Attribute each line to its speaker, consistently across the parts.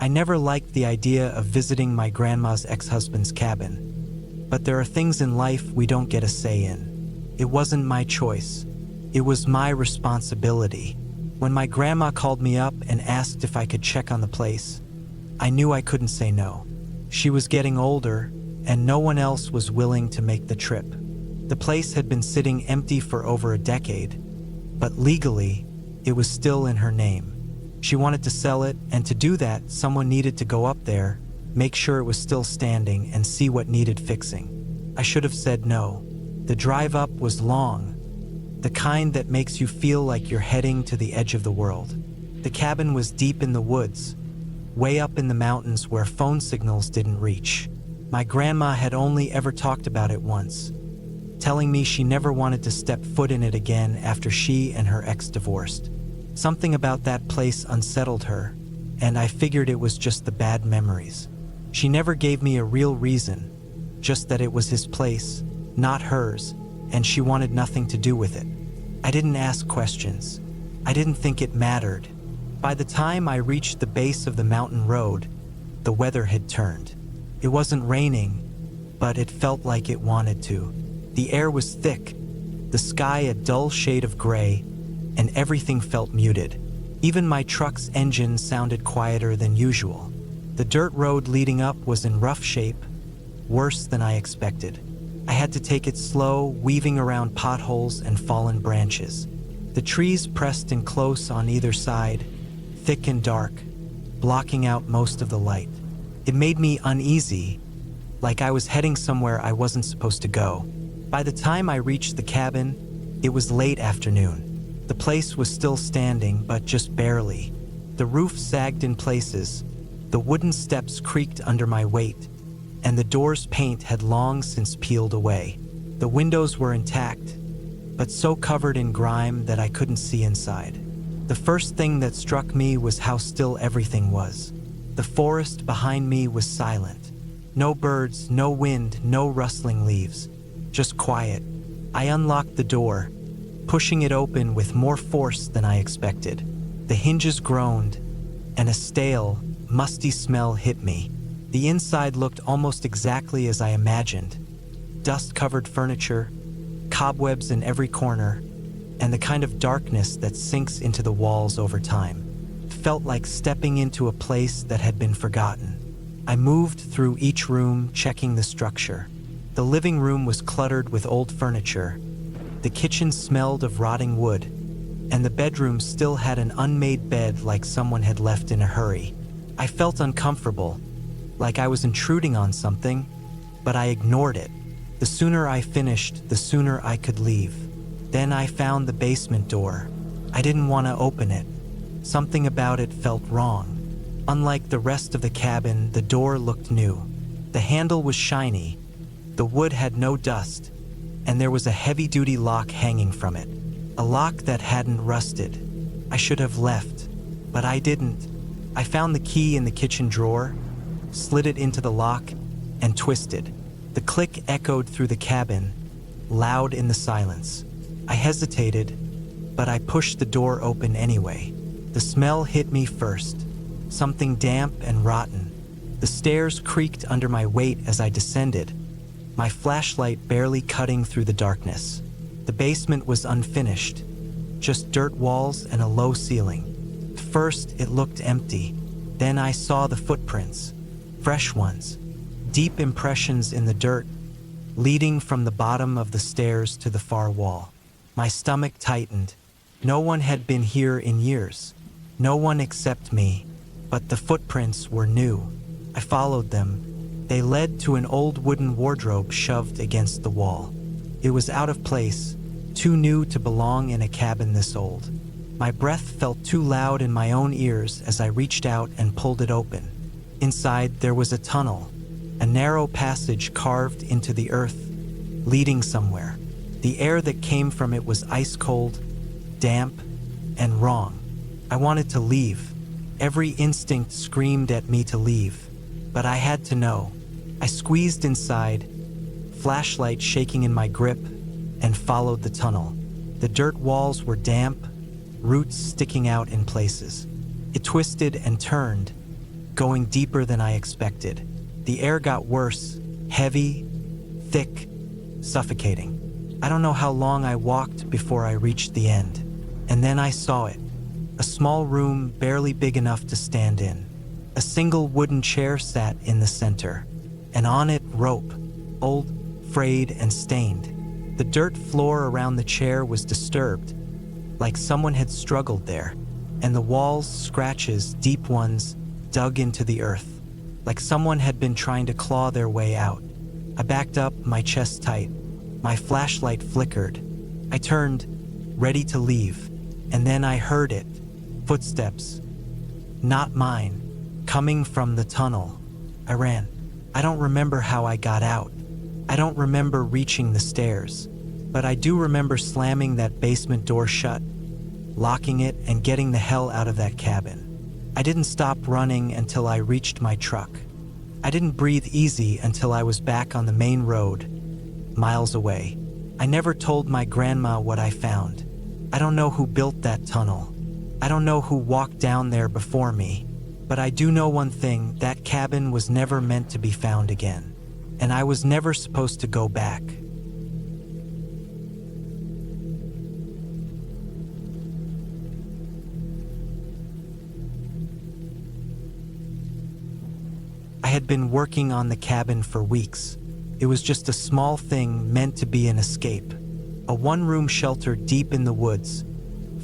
Speaker 1: I never liked the idea of visiting my grandma's ex-husband's cabin. But there are things in life we don't get a say in. It wasn't my choice. It was my responsibility. When my grandma called me up and asked if I could check on the place, I knew I couldn't say no. She was getting older, and no one else was willing to make the trip. The place had been sitting empty for over a decade, but legally, it was still in her name. She wanted to sell it, and to do that, someone needed to go up there, make sure it was still standing, and see what needed fixing. I should have said no. The drive up was long, the kind that makes you feel like you're heading to the edge of the world. The cabin was deep in the woods, way up in the mountains where phone signals didn't reach. My grandma had only ever talked about it once, telling me she never wanted to step foot in it again after she and her ex divorced. Something about that place unsettled her, and I figured it was just the bad memories. She never gave me a real reason, just that it was his place, not hers, and she wanted nothing to do with it. I didn't ask questions. I didn't think it mattered. By the time I reached the base of the mountain road, the weather had turned. It wasn't raining, but it felt like it wanted to. The air was thick, the sky a dull shade of gray, and everything felt muted. Even my truck's engine sounded quieter than usual. The dirt road leading up was in rough shape, worse than I expected. I had to take it slow, weaving around potholes and fallen branches. The trees pressed in close on either side, thick and dark, blocking out most of the light. It made me uneasy, like I was heading somewhere I wasn't supposed to go. By the time I reached the cabin, it was late afternoon. The place was still standing, but just barely. The roof sagged in places, the wooden steps creaked under my weight, and the door's paint had long since peeled away. The windows were intact, but so covered in grime that I couldn't see inside. The first thing that struck me was how still everything was. The forest behind me was silent. No birds, no wind, no rustling leaves. Just quiet. I unlocked the door, pushing it open with more force than I expected. The hinges groaned, and a stale, musty smell hit me. The inside looked almost exactly as I imagined. Dust-covered furniture, cobwebs in every corner, and the kind of darkness that sinks into the walls over time. It felt like stepping into a place that had been forgotten. I moved through each room, checking the structure. The living room was cluttered with old furniture. The kitchen smelled of rotting wood, and the bedroom still had an unmade bed like someone had left in a hurry. I felt uncomfortable, like I was intruding on something, but I ignored it. The sooner I finished, the sooner I could leave. Then I found the basement door. I didn't want to open it. Something about it felt wrong. Unlike the rest of the cabin, the door looked new. The handle was shiny, the wood had no dust, and there was a heavy-duty lock hanging from it. A lock that hadn't rusted. I should have left, but I didn't. I found the key in the kitchen drawer, slid it into the lock, and twisted. The click echoed through the cabin, loud in the silence. I hesitated, but I pushed the door open anyway. The smell hit me first, something damp and rotten. The stairs creaked under my weight as I descended, my flashlight barely cutting through the darkness. The basement was unfinished, just dirt walls and a low ceiling. First, it looked empty. Then I saw the footprints, fresh ones, deep impressions in the dirt, leading from the bottom of the stairs to the far wall. My stomach tightened. No one had been here in years. No one except me, but the footprints were new. I followed them. They led to an old wooden wardrobe shoved against the wall. It was out of place, too new to belong in a cabin this old. My breath felt too loud in my own ears as I reached out and pulled it open. Inside, there was a tunnel, a narrow passage carved into the earth, leading somewhere. The air that came from it was ice-cold, damp, and wrong. I wanted to leave. Every instinct screamed at me to leave, but I had to know. I squeezed inside, flashlight shaking in my grip, and followed the tunnel. The dirt walls were damp, roots sticking out in places. It twisted and turned, going deeper than I expected. The air got worse, heavy, thick, suffocating. I don't know how long I walked before I reached the end. And then I saw it. A small room barely big enough to stand in. A single wooden chair sat in the center, and on it rope, old, frayed, and stained. The dirt floor around the chair was disturbed, like someone had struggled there, and the walls, scratches, deep ones, dug into the earth, like someone had been trying to claw their way out. I backed up, my chest tight. My flashlight flickered. I turned, ready to leave, and then I heard it. Footsteps. Not mine. Coming from the tunnel. I ran. I don't remember how I got out. I don't remember reaching the stairs, but I do remember slamming that basement door shut, locking it, and getting the hell out of that cabin. I didn't stop running until I reached my truck. I didn't breathe easy until I was back on the main road, miles away. I never told my grandma what I found. I don't know who built that tunnel. I don't know who walked down there before me. But I do know one thing, that cabin was never meant to be found again. And I was never supposed to go back. I had been working on the cabin for weeks. It was just a small thing meant to be an escape. A one-room shelter deep in the woods,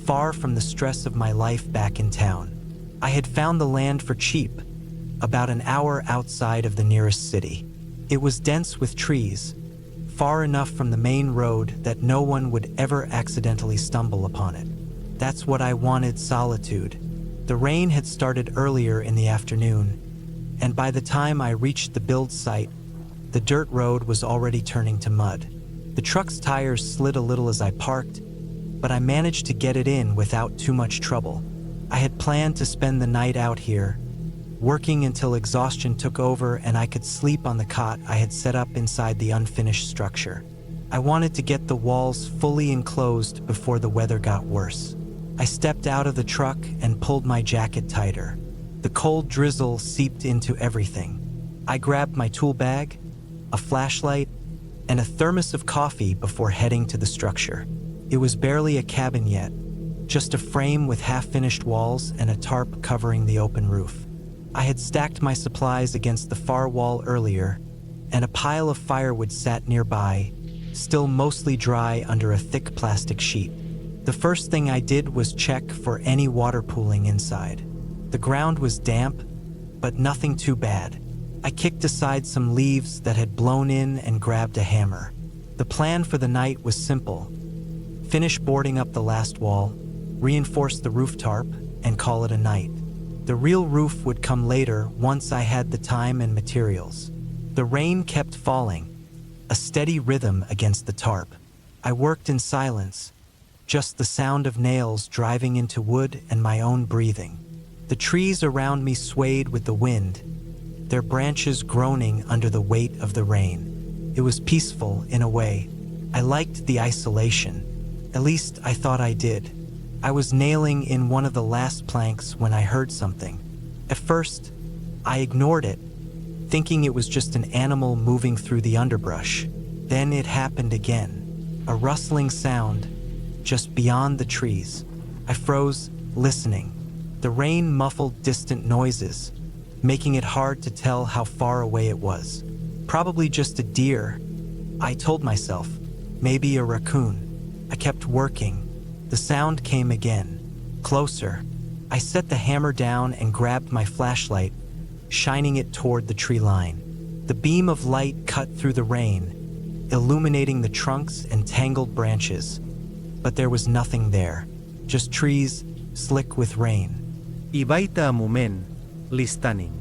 Speaker 1: far from the stress of my life back in town. I had found the land for cheap, about an hour outside of the nearest city. It was dense with trees, far enough from the main road that no one would ever accidentally stumble upon it. That's what I wanted, solitude. The rain had started earlier in the afternoon, and by the time I reached the build site, the dirt road was already turning to mud. The truck's tires slid a little as I parked, but I managed to get it in without too much trouble. I had planned to spend the night out here, working until exhaustion took over and I could sleep on the cot I had set up inside the unfinished structure. I wanted to get the walls fully enclosed before the weather got worse. I stepped out of the truck and pulled my jacket tighter. The cold drizzle seeped into everything. I grabbed my tool bag, a flashlight, and a thermos of coffee before heading to the structure. It was barely a cabin yet, just a frame with half-finished walls and a tarp covering the open roof. I had stacked my supplies against the far wall earlier, and a pile of firewood sat nearby, still mostly dry under a thick plastic sheet. The first thing I did was check for any water pooling inside. The ground was damp, but nothing too bad. I kicked aside some leaves that had blown in and grabbed a hammer. The plan for the night was simple. Finish boarding up the last wall, reinforce the roof tarp, and call it a night. The real roof would come later once I had the time and materials. The rain kept falling, a steady rhythm against the tarp. I worked in silence, just the sound of nails driving into wood and my own breathing. The trees around me swayed with the wind, their branches groaning under the weight of the rain. It was peaceful in a way. I liked the isolation. At least I thought I did. I was nailing in one of the last planks when I heard something. At first, I ignored it, thinking it was just an animal moving through the underbrush. Then it happened again, a rustling sound just beyond the trees. I froze, listening. The rain muffled distant noises, making it hard to tell how far away it was. Probably just a deer, I told myself. Maybe a raccoon. I kept working. The sound came again, closer. I set the hammer down and grabbed my flashlight, shining it toward the tree line. The beam of light cut through the rain, illuminating the trunks and tangled branches. But there was nothing there, just trees, slick with rain.
Speaker 2: Ibaita moment, listening.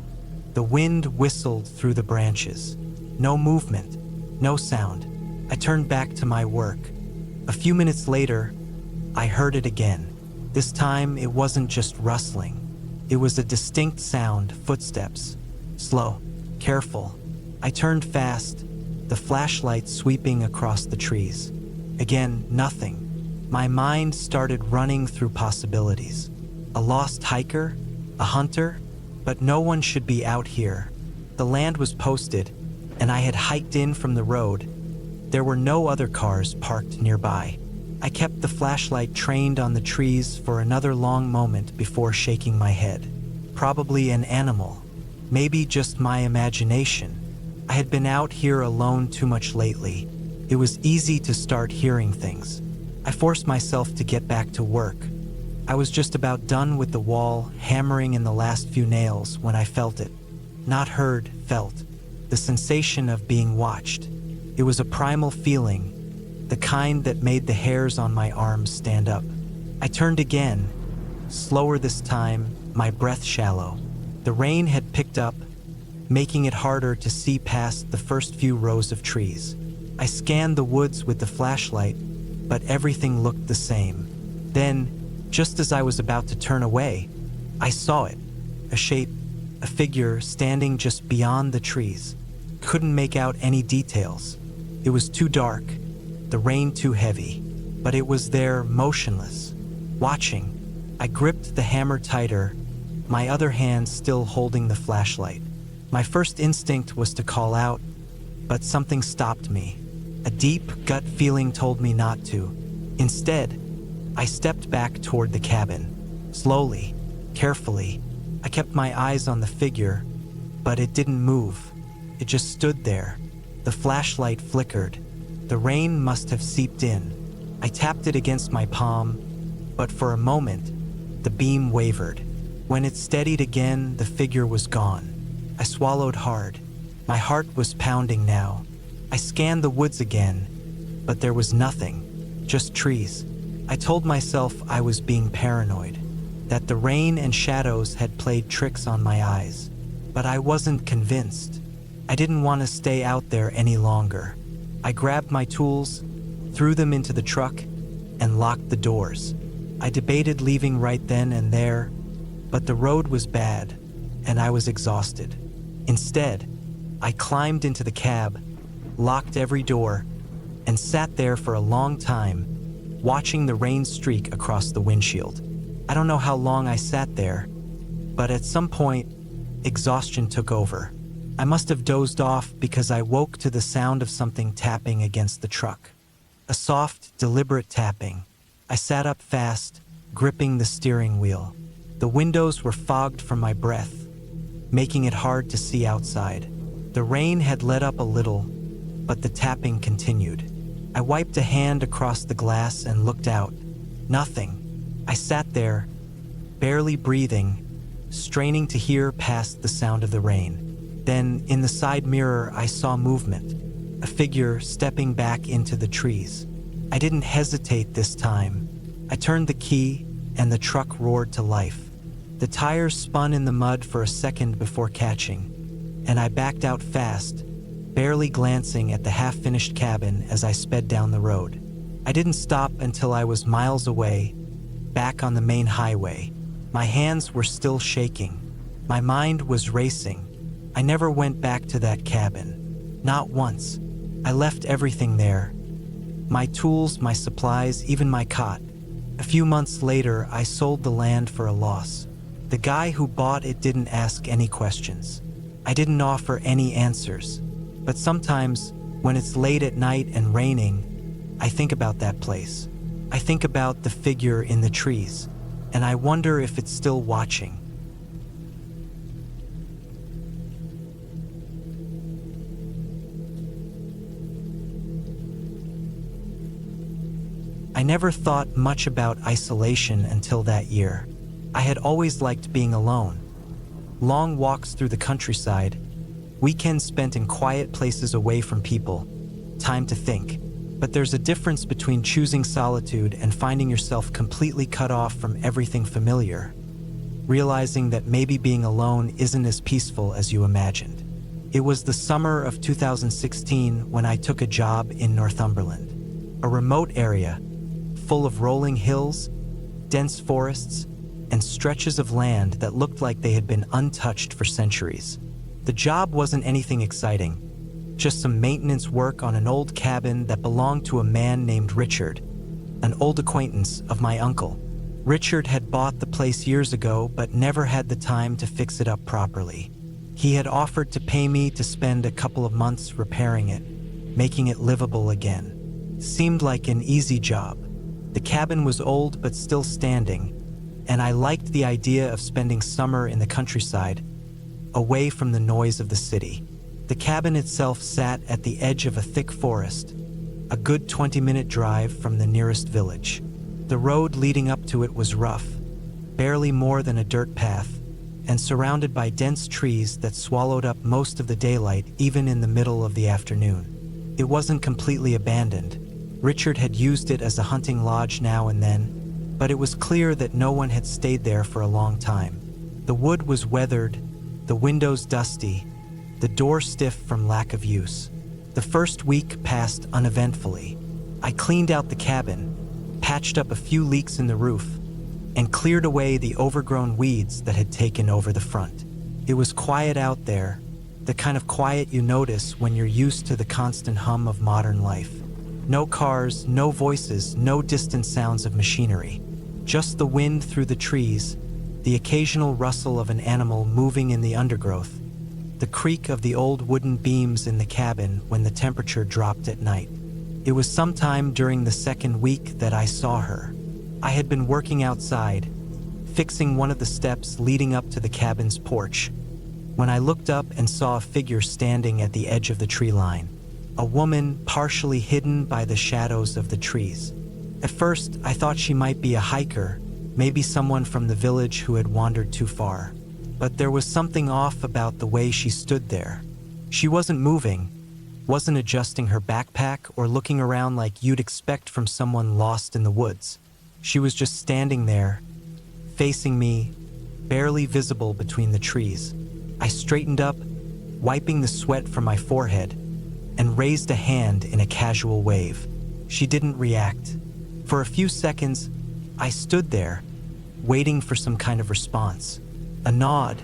Speaker 1: The wind whistled through the branches. No movement, no sound. I turned back to my work. A few minutes later, I heard it again. This time, it wasn't just rustling. It was a distinct sound, footsteps. Slow, careful. I turned fast, the flashlight sweeping across the trees. Again, nothing. My mind started running through possibilities. A lost hiker? A hunter? But no one should be out here. The land was posted, and I had hiked in from the road. There were no other cars parked nearby. I kept the flashlight trained on the trees for another long moment before shaking my head. Probably an animal. Maybe just my imagination. I had been out here alone too much lately. It was easy to start hearing things. I forced myself to get back to work. I was just about done with the wall, hammering in the last few nails when I felt it. Not heard, felt. The sensation of being watched. It was a primal feeling, the kind that made the hairs on my arms stand up. I turned again, slower this time, my breath shallow. The rain had picked up, making it harder to see past the first few rows of trees. I scanned the woods with the flashlight, but everything looked the same. Then, just as I was about to turn away, I saw it. A shape, a figure standing just beyond the trees. Couldn't make out any details. It was too dark, the rain too heavy, but it was there, motionless, watching. I gripped the hammer tighter, my other hand still holding the flashlight. My first instinct was to call out, but something stopped me. A deep gut feeling told me not to. Instead, I stepped back toward the cabin. Slowly, carefully, I kept my eyes on the figure, but it didn't move. It just stood there. The flashlight flickered. The rain must have seeped in. I tapped it against my palm, but for a moment, the beam wavered. When it steadied again, the figure was gone. I swallowed hard. My heart was pounding now. I scanned the woods again, but there was nothing, just trees. I told myself I was being paranoid, that the rain and shadows had played tricks on my eyes. But I wasn't convinced. I didn't want to stay out there any longer. I grabbed my tools, threw them into the truck, and locked the doors. I debated leaving right then and there, but the road was bad, and I was exhausted. Instead, I climbed into the cab, locked every door, and sat there for a long time, watching the rain streak across the windshield. I don't know how long I sat there, but at some point, exhaustion took over. I must have dozed off because I woke to the sound of something tapping against the truck. A soft, deliberate tapping. I sat up fast, gripping the steering wheel. The windows were fogged from my breath, making it hard to see outside. The rain had let up a little, but the tapping continued. I wiped a hand across the glass and looked out. Nothing. I sat there, barely breathing, straining to hear past the sound of the rain. Then, in the side mirror, I saw movement, a figure stepping back into the trees. I didn't hesitate this time. I turned the key, and the truck roared to life. The tires spun in the mud for a second before catching, and I backed out fast, barely glancing at the half-finished cabin as I sped down the road. I didn't stop until I was miles away, back on the main highway. My hands were still shaking. My mind was racing. I never went back to that cabin. Not once. I left everything there. My tools, my supplies, even my cot. A few months later, I sold the land for a loss. The guy who bought it didn't ask any questions. I didn't offer any answers. But sometimes, when it's late at night and raining, I think about that place. I think about the figure in the trees, and I wonder if it's still watching. I never thought much about isolation until that year. I had always liked being alone. Long walks through the countryside, weekends spent in quiet places away from people, time to think. But there's a difference between choosing solitude and finding yourself completely cut off from everything familiar, realizing that maybe being alone isn't as peaceful as you imagined. It was the summer of 2016 when I took a job in Northumberland, a remote area full of rolling hills, dense forests, and stretches of land that looked like they had been untouched for centuries. The job wasn't anything exciting, just some maintenance work on an old cabin that belonged to a man named Richard, an old acquaintance of my uncle. Richard had bought the place years ago but never had the time to fix it up properly. He had offered to pay me to spend a couple of months repairing it, making it livable again. Seemed like an easy job. The cabin was old but still standing, and I liked the idea of spending summer in the countryside, away from the noise of the city. The cabin itself sat at the edge of a thick forest, a good 20-minute drive from the nearest village. The road leading up to it was rough, barely more than a dirt path, and surrounded by dense trees that swallowed up most of the daylight even in the middle of the afternoon. It wasn't completely abandoned. Richard had used it as a hunting lodge now and then, but it was clear that no one had stayed there for a long time. The wood was weathered, the windows dusty, the door stiff from lack of use. The first week passed uneventfully. I cleaned out the cabin, patched up a few leaks in the roof, and cleared away the overgrown weeds that had taken over the front. It was quiet out there, the kind of quiet you notice when you're used to the constant hum of modern life. No cars, no voices, no distant sounds of machinery. Just the wind through the trees, the occasional rustle of an animal moving in the undergrowth, the creak of the old wooden beams in the cabin when the temperature dropped at night. It was sometime during the second week that I saw her. I had been working outside, fixing one of the steps leading up to the cabin's porch, when I looked up and saw a figure standing at the edge of the tree line. A woman partially hidden by the shadows of the trees. At first, I thought she might be a hiker, maybe someone from the village who had wandered too far. But there was something off about the way she stood there. She wasn't moving, wasn't adjusting her backpack or looking around like you'd expect from someone lost in the woods. She was just standing there, facing me, barely visible between the trees. I straightened up, wiping the sweat from my forehead, and raised a hand in a casual wave. She didn't react. For a few seconds, I stood there, waiting for some kind of response. A nod,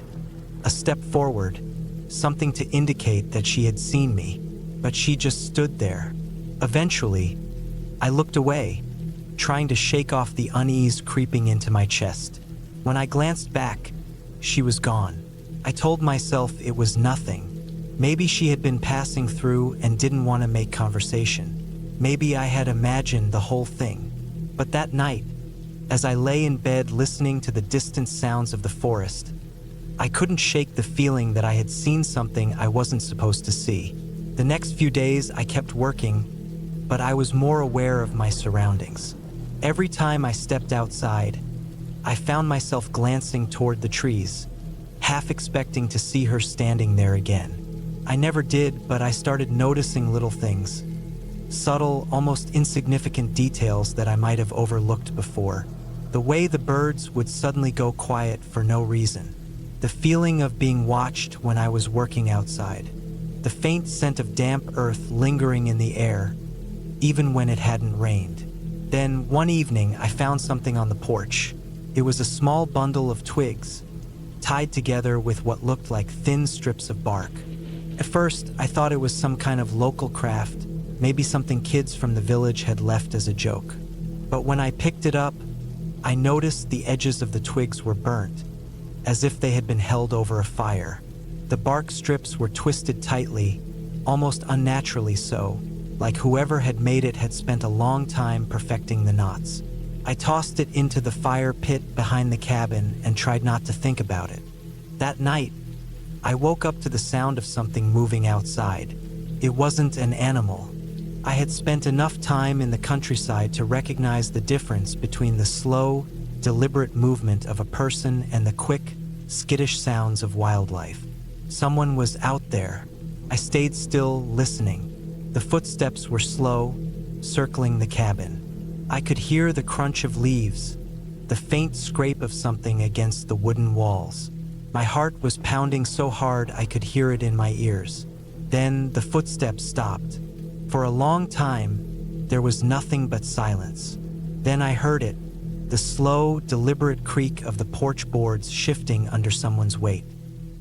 Speaker 1: a step forward, something to indicate that she had seen me, but she just stood there. Eventually, I looked away, trying to shake off the unease creeping into my chest. When I glanced back, she was gone. I told myself it was nothing. Maybe she had been passing through and didn't want to make conversation. Maybe I had imagined the whole thing. But that night, as I lay in bed listening to the distant sounds of the forest, I couldn't shake the feeling that I had seen something I wasn't supposed to see. The next few days I kept working, but I was more aware of my surroundings. Every time I stepped outside, I found myself glancing toward the trees, half expecting to see her standing there again. I never did, but I started noticing little things. Subtle, almost insignificant details that I might have overlooked before. The way the birds would suddenly go quiet for no reason. The feeling of being watched when I was working outside. The faint scent of damp earth lingering in the air, even when it hadn't rained. Then, one evening, I found something on the porch. It was a small bundle of twigs, tied together with what looked like thin strips of bark. At first, I thought it was some kind of local craft, maybe something kids from the village had left as a joke. But when I picked it up, I noticed the edges of the twigs were burnt, as if they had been held over a fire. The bark strips were twisted tightly, almost unnaturally so, like whoever had made it had spent a long time perfecting the knots. I tossed it into the fire pit behind the cabin and tried not to think about it. That night, I woke up to the sound of something moving outside. It wasn't an animal. I had spent enough time in the countryside to recognize the difference between the slow, deliberate movement of a person and the quick, skittish sounds of wildlife. Someone was out there. I stayed still, listening. The footsteps were slow, circling the cabin. I could hear the crunch of leaves, the faint scrape of something against the wooden walls. My heart was pounding so hard I could hear it in my ears. Then the footsteps stopped. For a long time, there was nothing but silence. Then I heard it, the slow, deliberate creak of the porch boards shifting under someone's weight.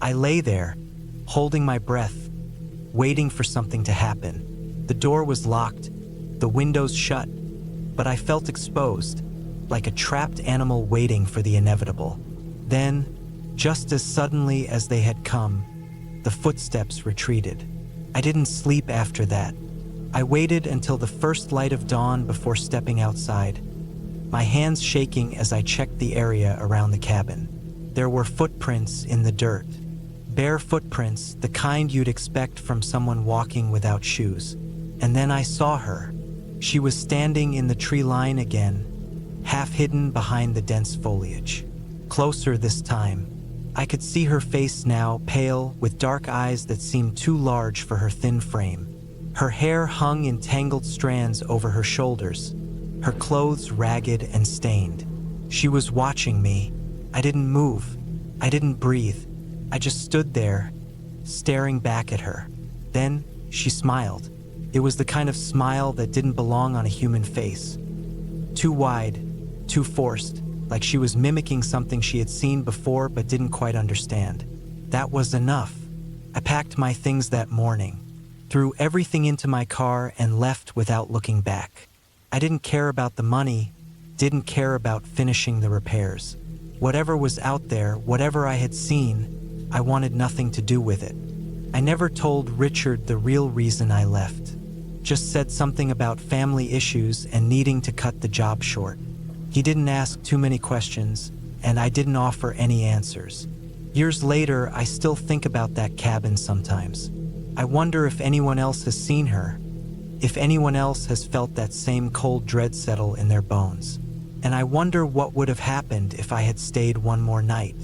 Speaker 1: I lay there, holding my breath, waiting for something to happen. The door was locked, the windows shut, but I felt exposed. like a trapped animal waiting for the inevitable. Then, just as suddenly as they had come, the footsteps retreated. I didn't sleep after that. I waited until the first light of dawn before stepping outside, my hands shaking as I checked the area around the cabin. There were footprints in the dirt. Bare footprints, the kind you'd expect from someone walking without shoes. And then I saw her. She was standing in the tree line again, half hidden behind the dense foliage. Closer this time. I could see her face now, pale, with dark eyes that seemed too large for her thin frame. Her hair hung in tangled strands over her shoulders, her clothes ragged and stained. She was watching me. I didn't move. I didn't breathe. I just stood there, staring back at her. Then she smiled. It was the kind of smile that didn't belong on a human face. Too wide, too forced, like she was mimicking something she had seen before but didn't quite understand. That was enough. I packed my things that morning, threw everything into my car, and left without looking back. I didn't care about the money, didn't care about finishing the repairs. Whatever was out there, whatever I had seen, I wanted nothing to do with it. I never told Richard the real reason I left. Just said something about family issues and needing to cut the job short. He didn't ask too many questions, and I didn't offer any answers. Years later, I still think about that cabin sometimes. I wonder if anyone else has seen her, if anyone else has felt that same cold dread settle in their bones. And I wonder what would have happened if I had stayed one more night.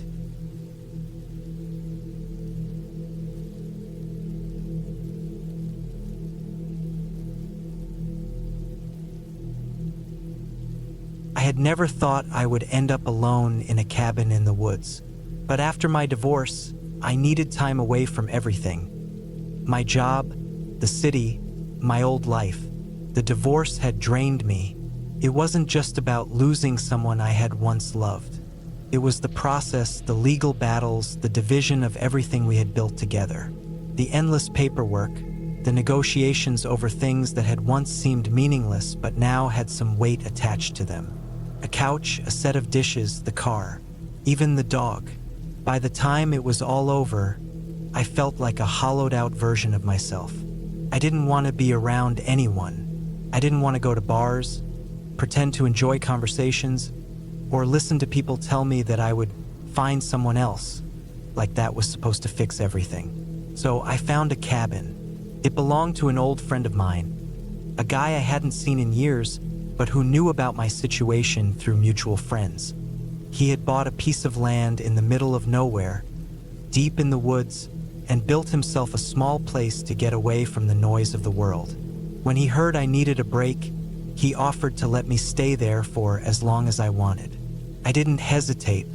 Speaker 1: I had never thought I would end up alone in a cabin in the woods. But after my divorce, I needed time away from everything. My job, the city, my old life. The divorce had drained me. It wasn't just about losing someone I had once loved. It was the process, the legal battles, the division of everything we had built together. The endless paperwork, the negotiations over things that had once seemed meaningless but now had some weight attached to them. A couch, a set of dishes, the car, even the dog. By the time it was all over, I felt like a hollowed-out version of myself. I didn't want to be around anyone. I didn't want to go to bars, pretend to enjoy conversations, or listen to people tell me that I would find someone else, like that was supposed to fix everything. So I found a cabin. It belonged to an old friend of mine, a guy I hadn't seen in years, but who knew about my situation through mutual friends. He had bought a piece of land in the middle of nowhere, deep in the woods, and built himself a small place to get away from the noise of the world. When he heard I needed a break, he offered to let me stay there for as long as I wanted. I didn't hesitate.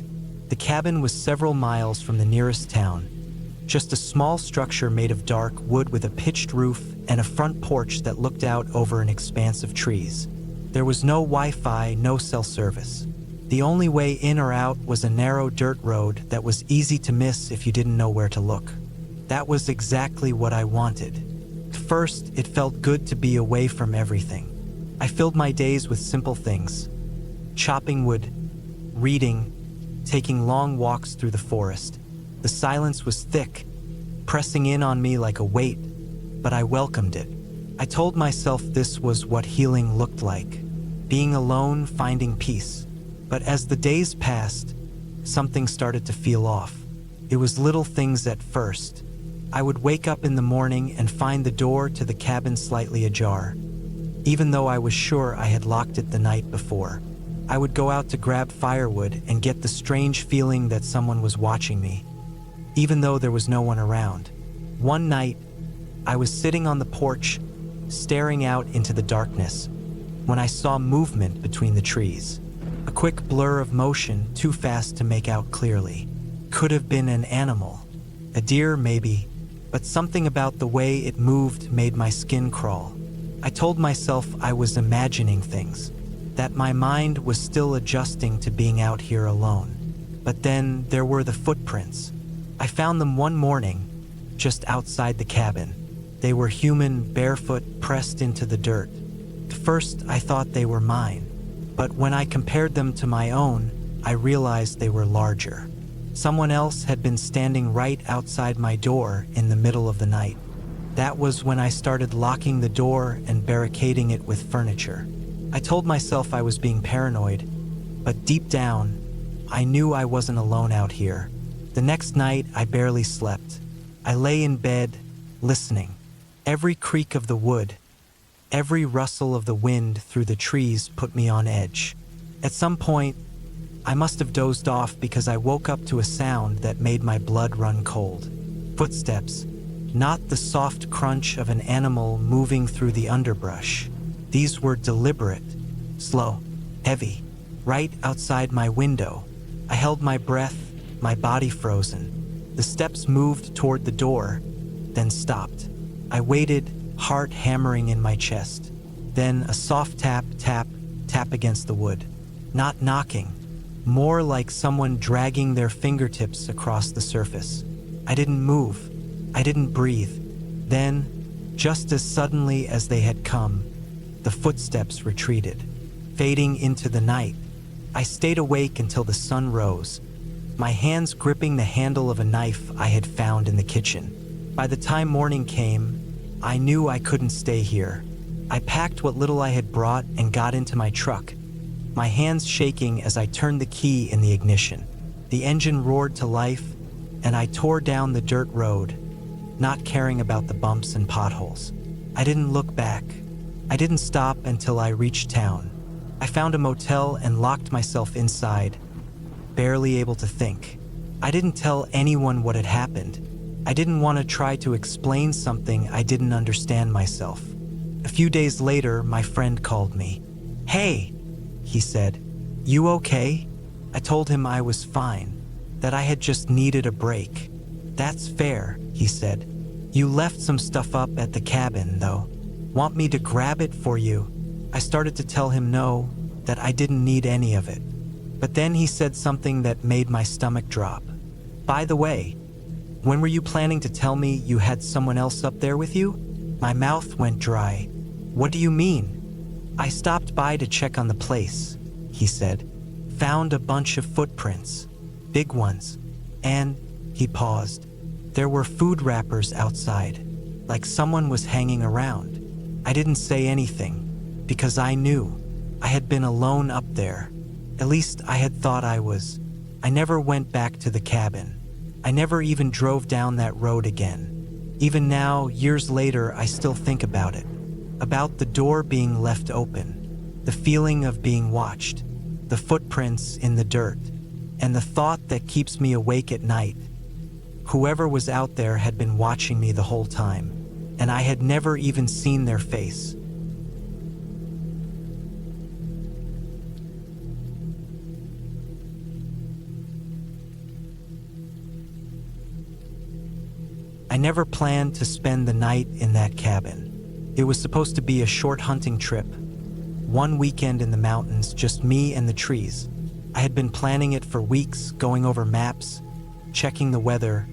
Speaker 1: The cabin was several miles from the nearest town, just a small structure made of dark wood with a pitched roof and a front porch that looked out over an expanse of trees. There was no Wi-Fi, no cell service. The only way in or out was a narrow dirt road that was easy to miss if you didn't know where to look. That was exactly what I wanted. First, it felt good to be away from everything. I filled my days with simple things: chopping wood, reading, taking long walks through the forest. The silence was thick, pressing in on me like a weight, but I welcomed it. I told myself this was what healing looked like, being alone, finding peace. But as the days passed, something started to feel off. It was little things at first. I would wake up in the morning and find the door to the cabin slightly ajar, even though I was sure I had locked it the night before. I would go out to grab firewood and get the strange feeling that someone was watching me, even though there was no one around. One night, I was sitting on the porch, staring out into the darkness, when I saw movement between the trees. A quick blur of motion, too fast to make out clearly. Could have been an animal, a deer maybe, but something about the way it moved made my skin crawl. I told myself I was imagining things, that my mind was still adjusting to being out here alone. But then there were the footprints. I found them one morning, just outside the cabin. They were human, barefoot, pressed into the dirt. At first, I thought they were mine. But when I compared them to my own, I realized they were larger. Someone else had been standing right outside my door in the middle of the night. That was when I started locking the door and barricading it with furniture. I told myself I was being paranoid, but deep down, I knew I wasn't alone out here. The next night, I barely slept. I lay in bed, listening. Every creak of the wood, every rustle of the wind through the trees put me on edge. At some point, I must have dozed off because I woke up to a sound that made my blood run cold. Footsteps, not the soft crunch of an animal moving through the underbrush. These were deliberate, slow, heavy, right outside my window. I held my breath, my body frozen. The steps moved toward the door, then stopped. I waited, heart hammering in my chest. Then a soft tap, tap, tap against the wood. Not knocking, more like someone dragging their fingertips across the surface. I didn't move. I didn't breathe. Then, just as suddenly as they had come, the footsteps retreated, fading into the night. I stayed awake until the sun rose, my hands gripping the handle of a knife I had found in the kitchen. By the time morning came, I knew I couldn't stay here. I packed what little I had brought and got into my truck, my hands shaking as I turned the key in the ignition. The engine roared to life, and I tore down the dirt road, not caring about the bumps and potholes. I didn't look back. I didn't stop until I reached town. I found a motel and locked myself inside, barely able to think. I didn't tell anyone what had happened. I didn't want to try to explain something I didn't understand myself. A few days later, my friend called me. "Hey," he said, "you okay?" I told him I was fine, that I had just needed a break. "That's fair," he said. "You left some stuff up at the cabin, though. Want me to grab it for you?" I started to tell him no, that I didn't need any of it. But then he said something that made my stomach drop. "By the way, when were you planning to tell me you had someone else up there with you?" My mouth went dry. "What do you mean?" "I stopped by to check on the place," he said. "Found a bunch of footprints, big ones, and," he paused, "there were food wrappers outside, like someone was hanging around." I didn't say anything, because I knew I had been alone up there. At least I had thought I was. I never went back to the cabin. I never even drove down that road again. Even now, years later, I still think about it. About the door being left open, the feeling of being watched, the footprints in the dirt, and the thought that keeps me awake at night. Whoever was out there had been watching me the whole time, and I had never even seen their face. I never planned to spend the night in that cabin. It was supposed to be a short hunting trip. One weekend in the mountains, just me and the trees. I had been planning it for weeks, going over maps, checking the weather,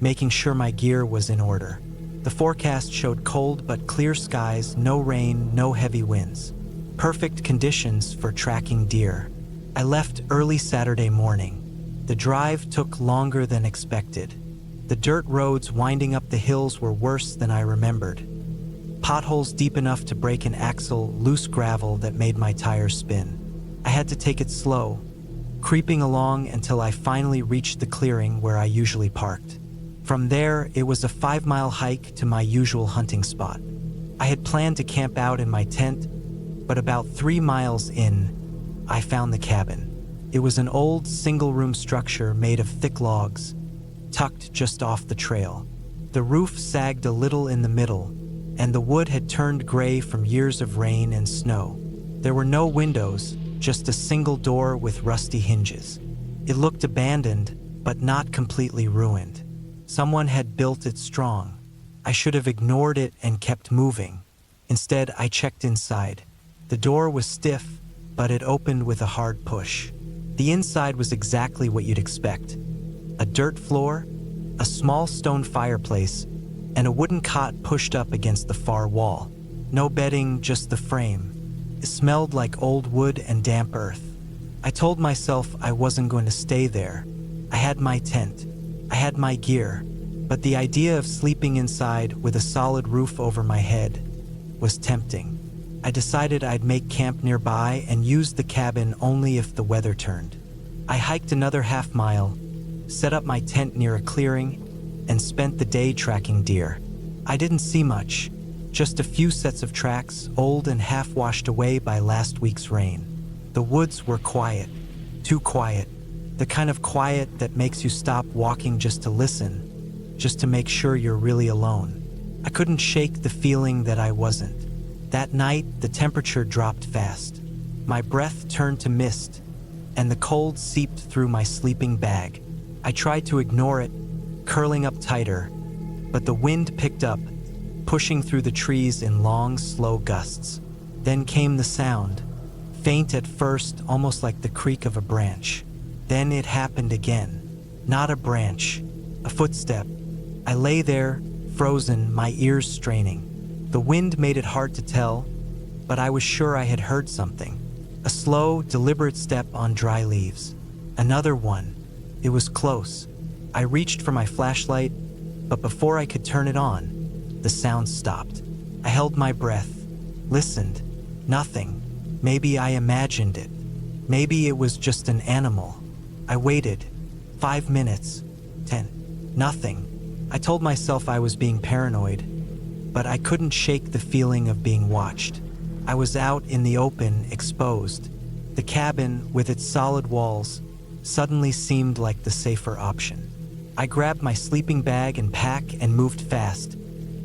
Speaker 1: making sure my gear was in order. The forecast showed cold but clear skies, no rain, no heavy winds. Perfect conditions for tracking deer. I left early Saturday morning. The drive took longer than expected. The dirt roads winding up the hills were worse than I remembered. Potholes deep enough to break an axle, loose gravel that made my tires spin. I had to take it slow, creeping along until I finally reached the clearing where I usually parked. From there, it was a 5-mile hike to my usual hunting spot. I had planned to camp out in my tent, but about 3 miles in, I found the cabin. It was an old single-room structure made of thick logs, tucked just off the trail. The roof sagged a little in the middle, and the wood had turned gray from years of rain and snow. There were no windows, just a single door with rusty hinges. It looked abandoned, but not completely ruined. Someone had built it strong. I should have ignored it and kept moving. Instead, I checked inside. The door was stiff, but it opened with a hard push. The inside was exactly what you'd expect. A dirt floor, a small stone fireplace, and a wooden cot pushed up against the far wall. No bedding, just the frame. It smelled like old wood and damp earth. I told myself I wasn't going to stay there. I had my tent. I had my gear. But the idea of sleeping inside with a solid roof over my head was tempting. I decided I'd make camp nearby and use the cabin only if the weather turned. I hiked another half-mile, set up my tent near a clearing, and spent the day tracking deer. I didn't see much, just a few sets of tracks, old and half washed away by last week's rain. The woods were quiet, too quiet, the kind of quiet that makes you stop walking just to listen, just to make sure you're really alone. I couldn't shake the feeling that I wasn't. That night, the temperature dropped fast. My breath turned to mist, and the cold seeped through my sleeping bag. I tried to ignore it, curling up tighter, but the wind picked up, pushing through the trees in long, slow gusts. Then came the sound, faint at first, almost like the creak of a branch. Then it happened again. Not a branch, a footstep. I lay there, frozen, my ears straining. The wind made it hard to tell, but I was sure I had heard something. A slow, deliberate step on dry leaves. Another one. It was close. I reached for my flashlight, but before I could turn it on, the sound stopped. I held my breath, listened. Nothing. Maybe I imagined it. Maybe it was just an animal. I waited. 5 minutes. 10. Nothing. I told myself I was being paranoid, but I couldn't shake the feeling of being watched. I was out in the open, exposed. The cabin, with its solid walls, suddenly seemed like the safer option. I grabbed my sleeping bag and pack and moved fast,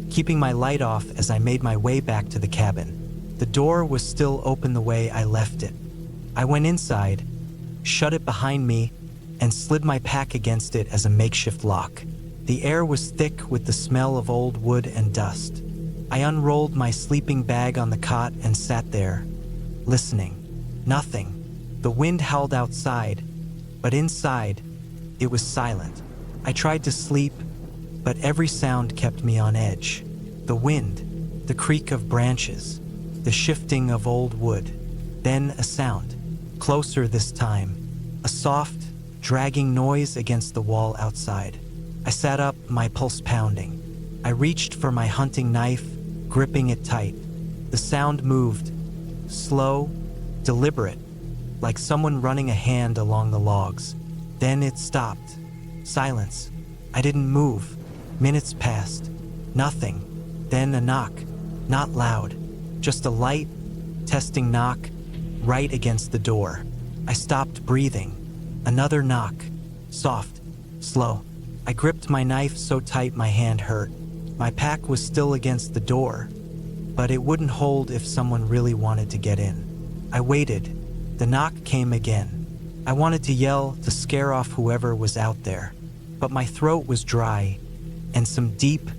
Speaker 1: keeping my light off as I made my way back to the cabin. The door was still open the way I left it. I went inside, shut it behind me, and slid my pack against it as a makeshift lock. The air was thick with the smell of old wood and dust. I unrolled my sleeping bag on the cot and sat there, listening. Nothing. The wind howled outside, but inside, it was silent. I tried to sleep, but every sound kept me on edge. The wind, the creak of branches, the shifting of old wood. Then a sound, closer this time, a soft, dragging noise against the wall outside. I sat up, my pulse pounding. I reached for my hunting knife, gripping it tight. The sound moved, slow, deliberate, like someone running a hand along the logs. Then it stopped. Silence. I didn't move. Minutes passed. Nothing. Then a knock. Not loud. Just a light, testing knock, right against the door. I stopped breathing. Another knock. Soft. Slow. I gripped my knife so tight my hand hurt. My pack was still against the door, but it wouldn't hold if someone really wanted to get in. I waited. The knock came again. I wanted to yell to scare off whoever was out there, but my throat was dry, and some deep,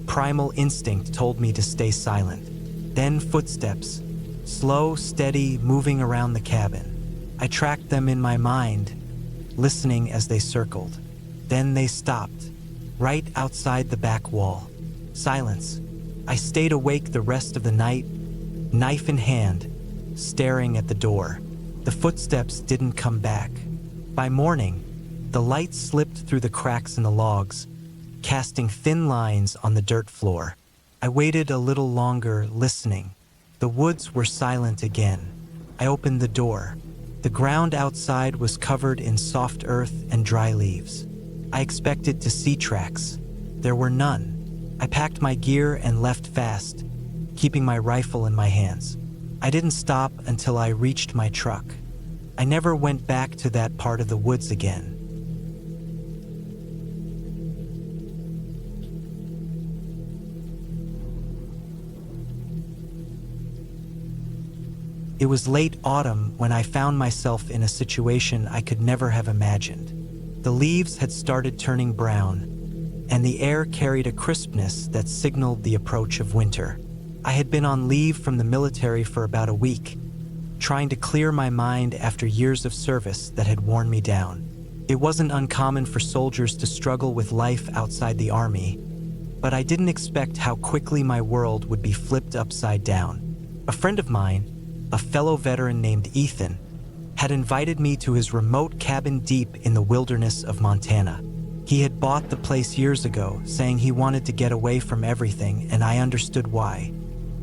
Speaker 1: primal instinct told me to stay silent. Then footsteps, slow, steady, moving around the cabin. I tracked them in my mind, listening as they circled. Then they stopped, right outside the back wall. Silence. I stayed awake the rest of the night, knife in hand, staring at the door. The footsteps didn't come back. By morning, the light slipped through the cracks in the logs, casting thin lines on the dirt floor. I waited a little longer, listening. The woods were silent again. I opened the door. The ground outside was covered in soft earth and dry leaves. I expected to see tracks. There were none. I packed my gear and left fast, keeping my rifle in my hands. I didn't stop until I reached my truck. I never went back to that part of the woods again. It was late autumn when I found myself in a situation I could never have imagined. The leaves had started turning brown, and the air carried a crispness that signaled the approach of winter. I had been on leave from the military for about a week, trying to clear my mind after years of service that had worn me down. It wasn't uncommon for soldiers to struggle with life outside the army, but I didn't expect how quickly my world would be flipped upside down. A friend of mine, a fellow veteran named Ethan, had invited me to his remote cabin deep in the wilderness of Montana. He had bought the place years ago, saying he wanted to get away from everything, and I understood why.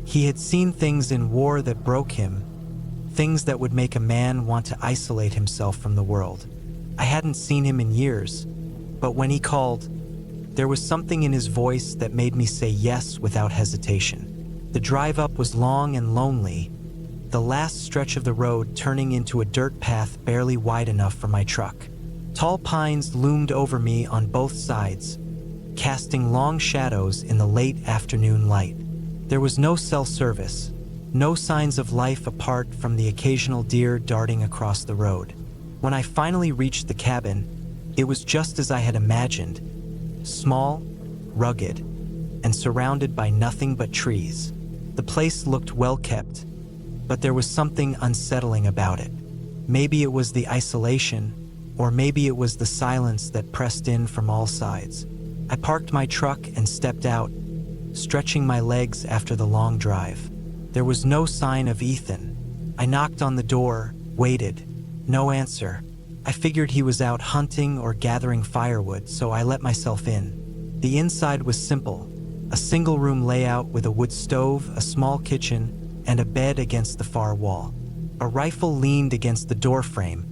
Speaker 1: He had seen things in war that broke him, things that would make a man want to isolate himself from the world. I hadn't seen him in years, but when he called, there was something in his voice that made me say yes without hesitation. The drive up was long and lonely, the last stretch of the road turning into a dirt path barely wide enough for my truck. Tall pines loomed over me on both sides, casting long shadows in the late afternoon light. There was no cell service, no signs of life apart from the occasional deer darting across the road. When I finally reached the cabin, it was just as I had imagined, small, rugged, and surrounded by nothing but trees. The place looked well kept, but there was something unsettling about it. Maybe it was the isolation, or maybe it was the silence that pressed in from all sides. I parked my truck and stepped out, stretching my legs after the long drive. There was no sign of Ethan. I knocked on the door, waited. No answer. I figured he was out hunting or gathering firewood, so I let myself in. The inside was simple. A single-room layout with a wood stove, a small kitchen, and a bed against the far wall. A rifle leaned against the doorframe.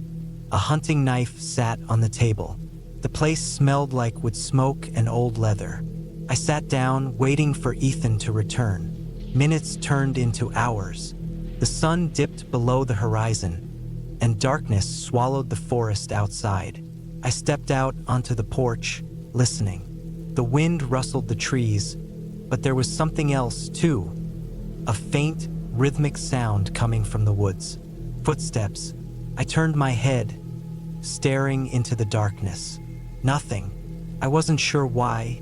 Speaker 1: A hunting knife sat on the table. The place smelled like wood smoke and old leather. I sat down, waiting for Ethan to return. Minutes turned into hours. The sun dipped below the horizon, and darkness swallowed the forest outside. I stepped out onto the porch, listening. The wind rustled the trees, but there was something else, too. A faint, rhythmic sound coming from the woods. Footsteps. I turned my head, staring into the darkness. Nothing. I wasn't sure why,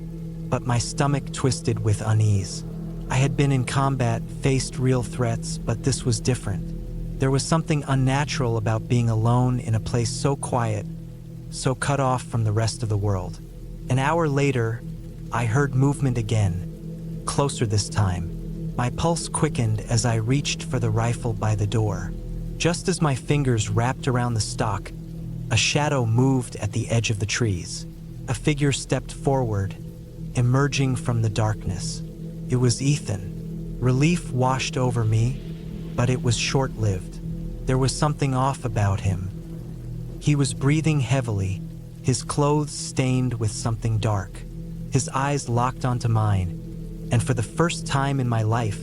Speaker 1: but my stomach twisted with unease. I had been in combat, faced real threats, but this was different. There was something unnatural about being alone in a place so quiet, so cut off from the rest of the world. An hour later, I heard movement again, closer this time. My pulse quickened as I reached for the rifle by the door. Just as my fingers wrapped around the stock, a shadow moved at the edge of the trees. A figure stepped forward, emerging from the darkness. It was Ethan. Relief washed over me, but it was short-lived. There was something off about him. He was breathing heavily, his clothes stained with something dark. His eyes locked onto mine, and for the first time in my life,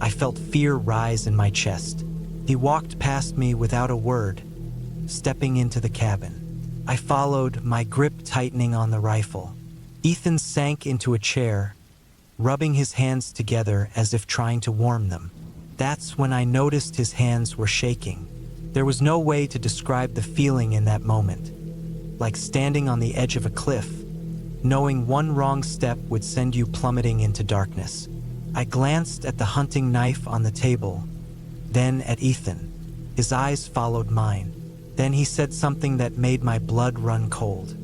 Speaker 1: I felt fear rise in my chest. He walked past me without a word, stepping into the cabin. I followed, my grip tightening on the rifle. Ethan sank into a chair, rubbing his hands together as if trying to warm them. That's when I noticed his hands were shaking. There was no way to describe the feeling in that moment. Like standing on the edge of a cliff, knowing one wrong step would send you plummeting into darkness. I glanced at the hunting knife on the table, then at Ethan. His eyes followed mine. Then he said something that made my blood run cold.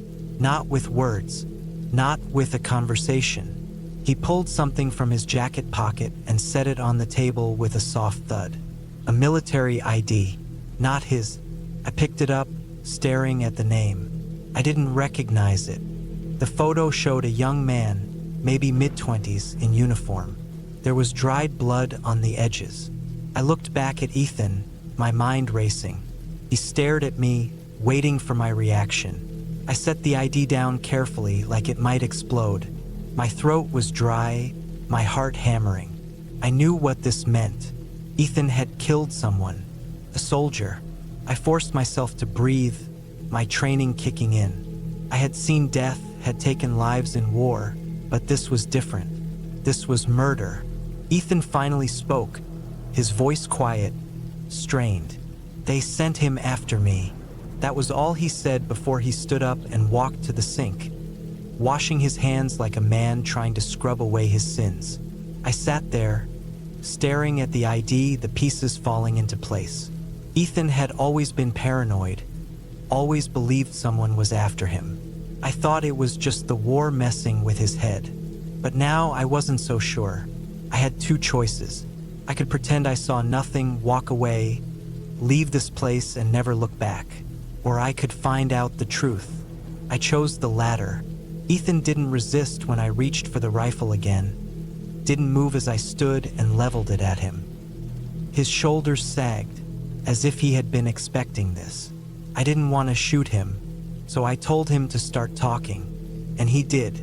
Speaker 1: Not with words, not with a conversation. He pulled something from his jacket pocket and set it on the table with a soft thud. A military ID, not his. I picked it up, staring at the name. I didn't recognize it. The photo showed a young man, maybe mid-20s, in uniform. There was dried blood on the edges. I looked back at Ethan, my mind racing. He stared at me, waiting for my reaction. I set the ID down carefully, like it might explode. My throat was dry, my heart hammering. I knew what this meant. Ethan had killed someone, a soldier. I forced myself to breathe, my training kicking in. I had seen death, had taken lives in war, but this was different. This was murder. Ethan finally spoke, his voice quiet, strained. They sent him after me. That was all he said before he stood up and walked to the sink, washing his hands like a man trying to scrub away his sins. I sat there, staring at the ID, the pieces falling into place. Ethan had always been paranoid, always believed someone was after him. I thought it was just the war messing with his head. But now I wasn't so sure. I had two choices. I could pretend I saw nothing, walk away, leave this place and never look back. Or I could find out the truth. I chose the latter. Ethan didn't resist when I reached for the rifle again, didn't move as I stood and leveled it at him. His shoulders sagged, as if he had been expecting this. I didn't want to shoot him, so I told him to start talking, and he did.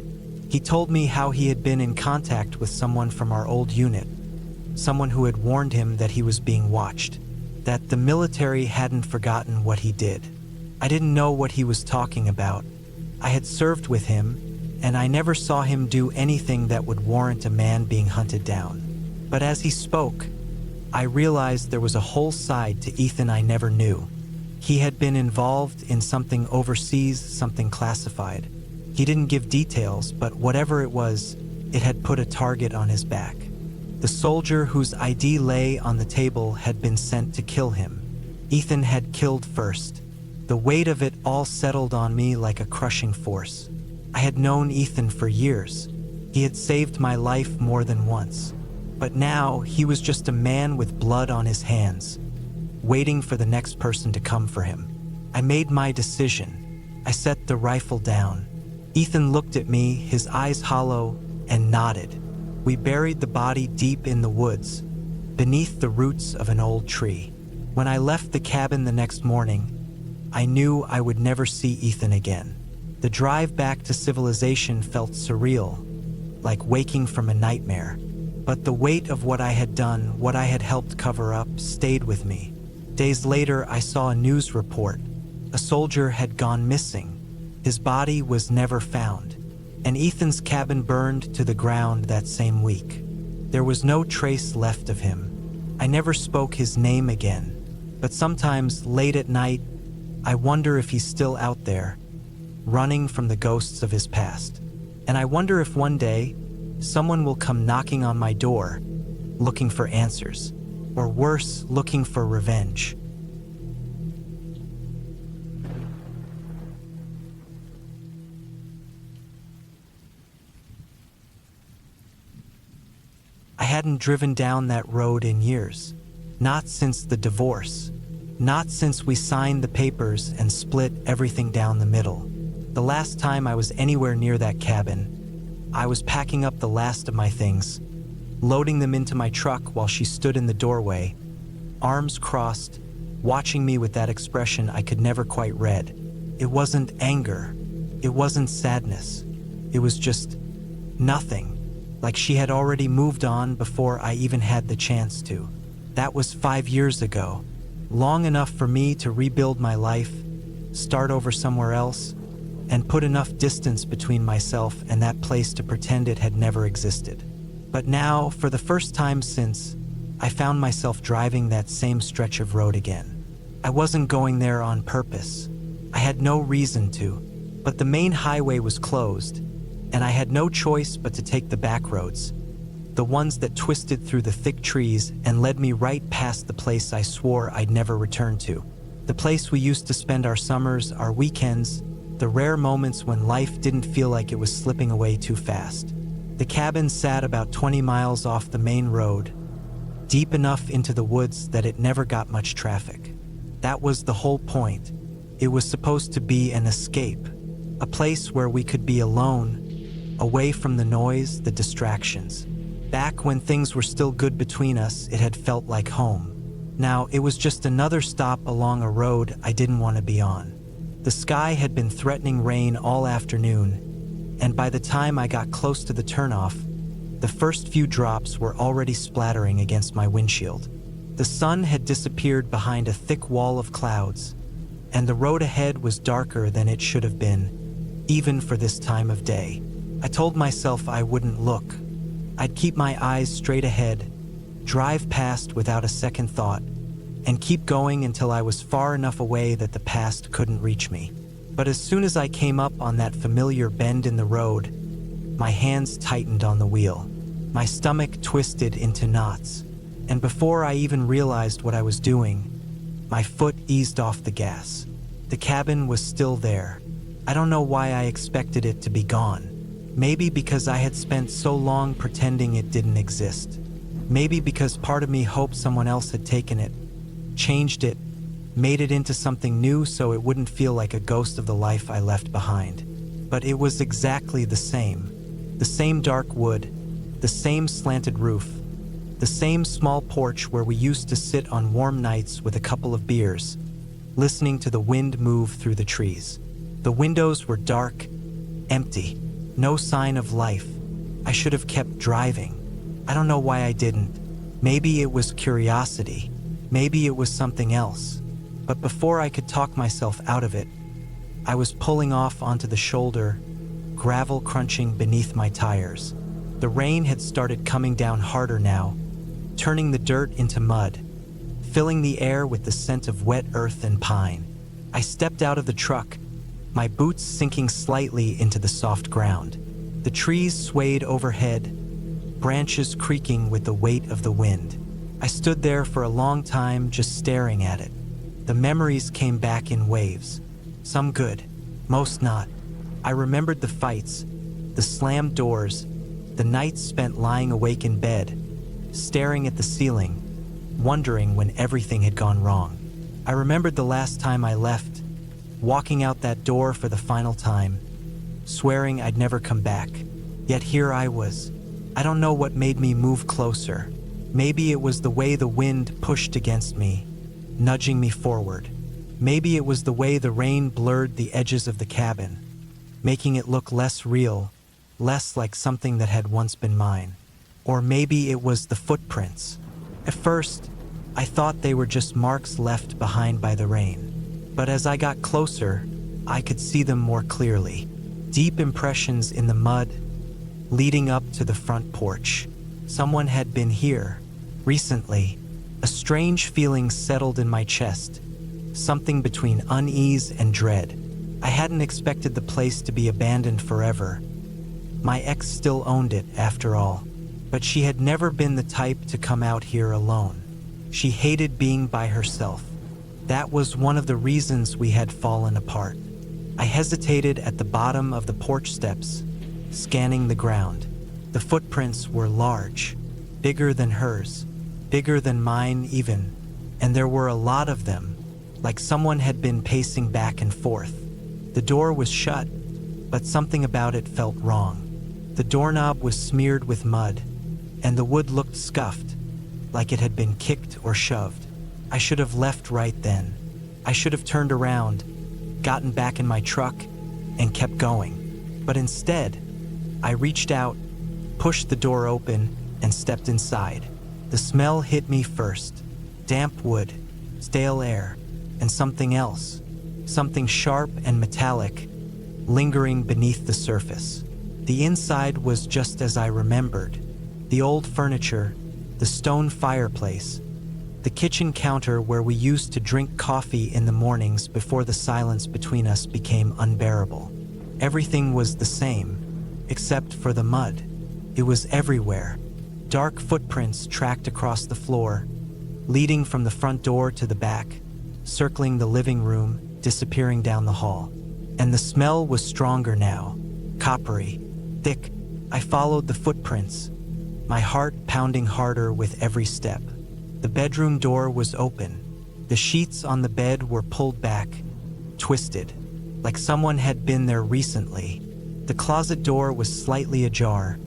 Speaker 1: He told me how he had been in contact with someone from our old unit, someone who had warned him that he was being watched, that the military hadn't forgotten what he did. I didn't know what he was talking about. I had served with him, and I never saw him do anything that would warrant a man being hunted down. But as he spoke, I realized there was a whole side to Ethan I never knew. He had been involved in something overseas, something classified. He didn't give details, but whatever it was, it had put a target on his back. The soldier whose ID lay on the table had been sent to kill him. Ethan had killed first. The weight of it all settled on me like a crushing force. I had known Ethan for years. He had saved my life more than once. But now he was just a man with blood on his hands, waiting for the next person to come for him. I made my decision. I set the rifle down. Ethan looked at me, his eyes hollow, and nodded. We buried the body deep in the woods, beneath the roots of an old tree. When I left the cabin the next morning, I knew I would never see Ethan again. The drive back to civilization felt surreal, like waking from a nightmare. But the weight of what I had done, what I had helped cover up, stayed with me. Days later, I saw a news report. A soldier had gone missing. His body was never found, and Ethan's cabin burned to the ground that same week. There was no trace left of him. I never spoke his name again, but sometimes late at night, I wonder if he's still out there, running from the ghosts of his past. And I wonder if one day, someone will come knocking on my door, looking for answers, or worse, looking for revenge. I hadn't driven down that road in years, not since the divorce. Not since we signed the papers and split everything down the middle. The last time I was anywhere near that cabin, I was packing up the last of my things, loading them into my truck while she stood in the doorway, arms crossed, watching me with that expression I could never quite read. It wasn't anger. It wasn't sadness. It was just nothing, like she had already moved on before I even had the chance to. That was 5 years ago. Long enough for me to rebuild my life, start over somewhere else, and put enough distance between myself and that place to pretend it had never existed. But now, for the first time since, I found myself driving that same stretch of road again. I wasn't going there on purpose. I had no reason to, but the main highway was closed, and I had no choice but to take the back roads, the ones that twisted through the thick trees and led me right past the place I swore I'd never return to. The place we used to spend our summers, our weekends, the rare moments when life didn't feel like it was slipping away too fast. The cabin sat about 20 miles off the main road, deep enough into the woods that it never got much traffic. That was the whole point. It was supposed to be an escape, a place where we could be alone, away from the noise, the distractions. Back when things were still good between us, it had felt like home. Now, it was just another stop along a road I didn't want to be on. The sky had been threatening rain all afternoon, and by the time I got close to the turnoff, the first few drops were already splattering against my windshield. The sun had disappeared behind a thick wall of clouds, and the road ahead was darker than it should have been, even for this time of day. I told myself I wouldn't look. I'd keep my eyes straight ahead, drive past without a second thought, and keep going until I was far enough away that the past couldn't reach me. But as soon as I came up on that familiar bend in the road, my hands tightened on the wheel. My stomach twisted into knots, and before I even realized what I was doing, my foot eased off the gas. The cabin was still there. I don't know why I expected it to be gone. Maybe because I had spent so long pretending it didn't exist. Maybe because part of me hoped someone else had taken it, changed it, made it into something new so it wouldn't feel like a ghost of the life I left behind. But it was exactly the same. The same dark wood, the same slanted roof, the same small porch where we used to sit on warm nights with a couple of beers, listening to the wind move through the trees. The windows were dark, empty, no sign of life. I should have kept driving. I don't know why I didn't. Maybe it was curiosity. Maybe it was something else. But before I could talk myself out of it, I was pulling off onto the shoulder, gravel crunching beneath my tires. The rain had started coming down harder now, turning the dirt into mud, filling the air with the scent of wet earth and pine. I stepped out of the truck, my boots sinking slightly into the soft ground. The trees swayed overhead, branches creaking with the weight of the wind. I stood there for a long time just staring at it. The memories came back in waves, some good, most not. I remembered the fights, the slammed doors, the nights spent lying awake in bed, staring at the ceiling, wondering when everything had gone wrong. I remembered the last time I left, walking out that door for the final time, swearing I'd never come back. Yet here I was. I don't know what made me move closer. Maybe it was the way the wind pushed against me, nudging me forward. Maybe it was the way the rain blurred the edges of the cabin, making it look less real, less like something that had once been mine. Or maybe it was the footprints. At first, I thought they were just marks left behind by the rain. But as I got closer, I could see them more clearly. Deep impressions in the mud, leading up to the front porch. Someone had been here, recently. A strange feeling settled in my chest, something between unease and dread. I hadn't expected the place to be abandoned forever. My ex still owned it, after all, but she had never been the type to come out here alone. She hated being by herself. That was one of the reasons we had fallen apart. I hesitated at the bottom of the porch steps, scanning the ground. The footprints were large, bigger than hers, bigger than mine even, and there were a lot of them, like someone had been pacing back and forth. The door was shut, but something about it felt wrong. The doorknob was smeared with mud, and the wood looked scuffed, like it had been kicked or shoved. I should have left right then. I should have turned around, gotten back in my truck, and kept going. But instead, I reached out, pushed the door open, and stepped inside. The smell hit me first. Damp wood, stale air, and something else. Something sharp and metallic, lingering beneath the surface. The inside was just as I remembered. The old furniture, the stone fireplace, the kitchen counter where we used to drink coffee in the mornings before the silence between us became unbearable. Everything was the same, except for the mud. It was everywhere. Dark footprints tracked across the floor, leading from the front door to the back, circling the living room, disappearing down the hall. And the smell was stronger now, coppery, thick. I followed the footprints, my heart pounding harder with every step. The bedroom door was open. The sheets on the bed were pulled back, twisted, like someone had been there recently. The closet door was slightly ajar,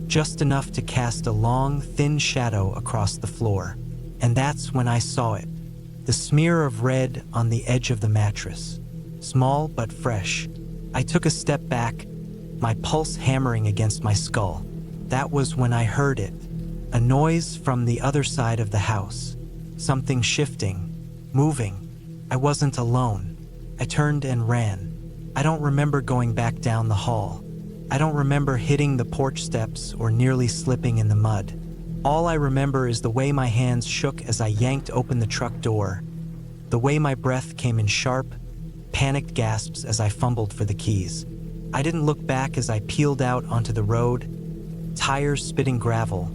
Speaker 1: just enough to cast a long, thin shadow across the floor. And that's when I saw it. The smear of red on the edge of the mattress. Small but fresh. I took a step back, my pulse hammering against my skull. That was when I heard it. A noise from the other side of the house. Something shifting, moving. I wasn't alone. I turned and ran. I don't remember going back down the hall. I don't remember hitting the porch steps or nearly slipping in the mud. All I remember is the way my hands shook as I yanked open the truck door, the way my breath came in sharp, panicked gasps as I fumbled for the keys. I didn't look back as I peeled out onto the road, tires spitting gravel,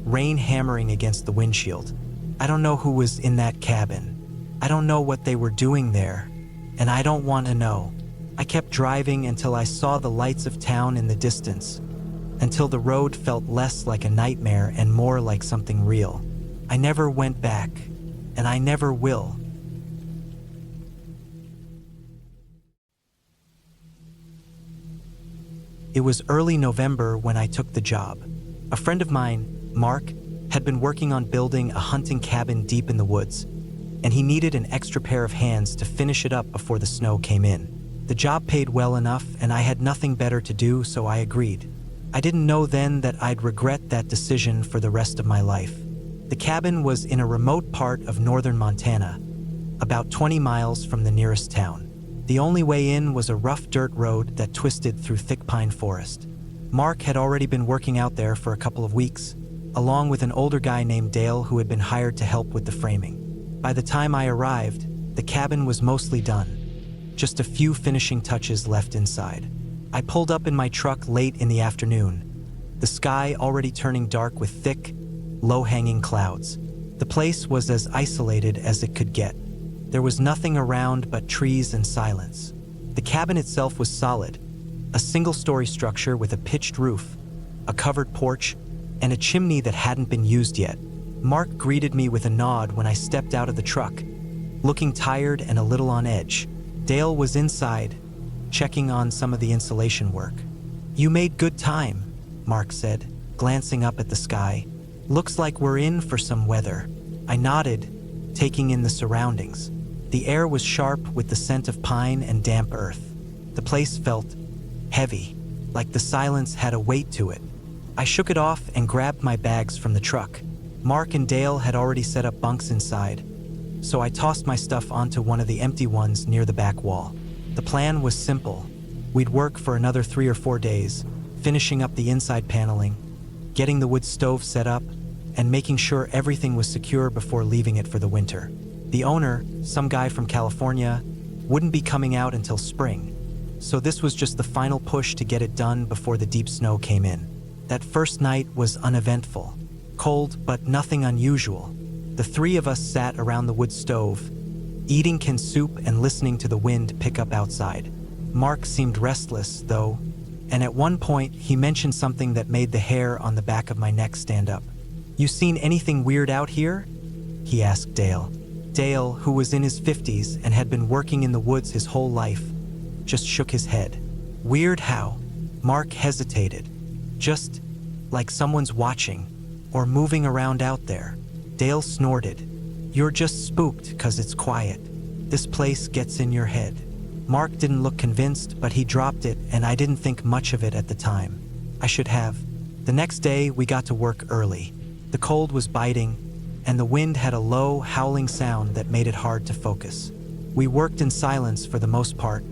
Speaker 1: rain hammering against the windshield. I don't know who was in that cabin. I don't know what they were doing there, and I don't want to know. I kept driving until I saw the lights of town in the distance, until the road felt less like a nightmare and more like something real. I never went back, and I never will. It was early November when I took the job. A friend of mine, Mark, had been working on building a hunting cabin deep in the woods, and he needed an extra pair of hands to finish it up before the snow came in. The job paid well enough, and I had nothing better to do, so I agreed. I didn't know then that I'd regret that decision for the rest of my life. The cabin was in a remote part of northern Montana, about 20 miles from the nearest town. The only way in was a rough dirt road that twisted through thick pine forest. Mark had already been working out there for a couple of weeks, along with an older guy named Dale who had been hired to help with the framing. By the time I arrived, the cabin was mostly done. Just a few finishing touches left inside. I pulled up in my truck late in the afternoon, the sky already turning dark with thick, low-hanging clouds. The place was as isolated as it could get. There was nothing around but trees and silence. The cabin itself was solid, a single-story structure with a pitched roof, a covered porch, and a chimney that hadn't been used yet. Mark greeted me with a nod when I stepped out of the truck, looking tired and a little on edge. Dale was inside, checking on some of the insulation work. "You made good time," Mark said, glancing up at the sky. "Looks like we're in for some weather." I nodded, taking in the surroundings. The air was sharp with the scent of pine and damp earth. The place felt heavy, like the silence had a weight to it. I shook it off and grabbed my bags from the truck. Mark and Dale had already set up bunks inside, so I tossed my stuff onto one of the empty ones near the back wall. The plan was simple. We'd work for another 3 or 4 days, finishing up the inside paneling, getting the wood stove set up, and making sure everything was secure before leaving it for the winter. The owner, some guy from California, wouldn't be coming out until spring, so this was just the final push to get it done before the deep snow came in. That first night was uneventful, cold but nothing unusual. The 3 of us sat around the wood stove, eating canned soup and listening to the wind pick up outside. Mark seemed restless, though, and at one point he mentioned something that made the hair on the back of my neck stand up. "You seen anything weird out here?" he asked Dale. Dale, who was in his 50s and had been working in the woods his whole life, just shook his head. "Weird how?" Mark hesitated. "Just like someone's watching or moving around out there." Dale snorted. "You're just spooked 'cause it's quiet. This place gets in your head." Mark didn't look convinced, but he dropped it, and I didn't think much of it at the time. I should have. The next day, we got to work early. The cold was biting, and the wind had a low, howling sound that made it hard to focus. We worked in silence for the most part,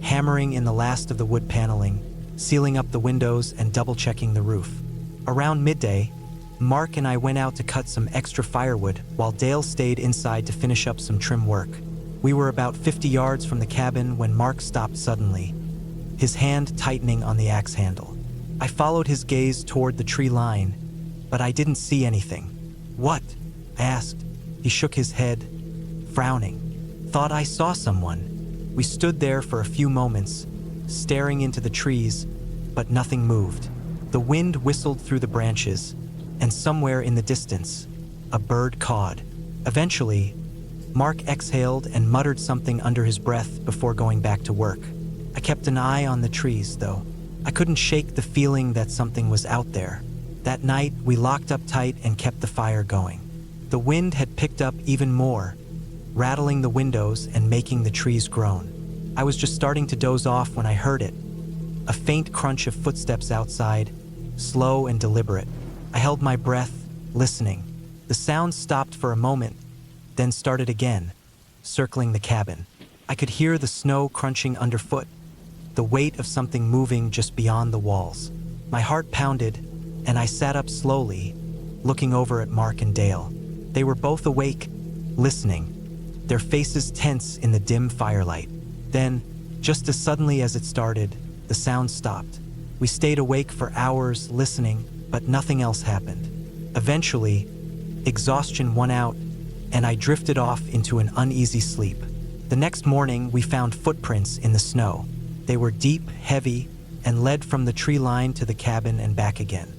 Speaker 1: hammering in the last of the wood paneling, sealing up the windows and double-checking the roof. Around midday, Mark and I went out to cut some extra firewood while Dale stayed inside to finish up some trim work. We were about 50 yards from the cabin when Mark stopped suddenly, his hand tightening on the axe handle. I followed his gaze toward the tree line, but I didn't see anything. "What?" I asked. He shook his head, frowning. "Thought I saw someone." We stood there for a few moments, staring into the trees, but nothing moved. The wind whistled through the branches, and somewhere in the distance, a bird cawed. Eventually, Mark exhaled and muttered something under his breath before going back to work. I kept an eye on the trees, though. I couldn't shake the feeling that something was out there. That night, we locked up tight and kept the fire going. The wind had picked up even more, rattling the windows and making the trees groan. I was just starting to doze off when I heard it. A faint crunch of footsteps outside, slow and deliberate. I held my breath, listening. The sound stopped for a moment, then started again, circling the cabin. I could hear the snow crunching underfoot, the weight of something moving just beyond the walls. My heart pounded, and I sat up slowly, looking over at Mark and Dale. They were both awake, listening, their faces tense in the dim firelight. Then, just as suddenly as it started, the sound stopped. We stayed awake for hours, listening, but nothing else happened. Eventually, exhaustion won out, and I drifted off into an uneasy sleep. The next morning, we found footprints in the snow. They were deep, heavy, and led from the tree line to the cabin and back again.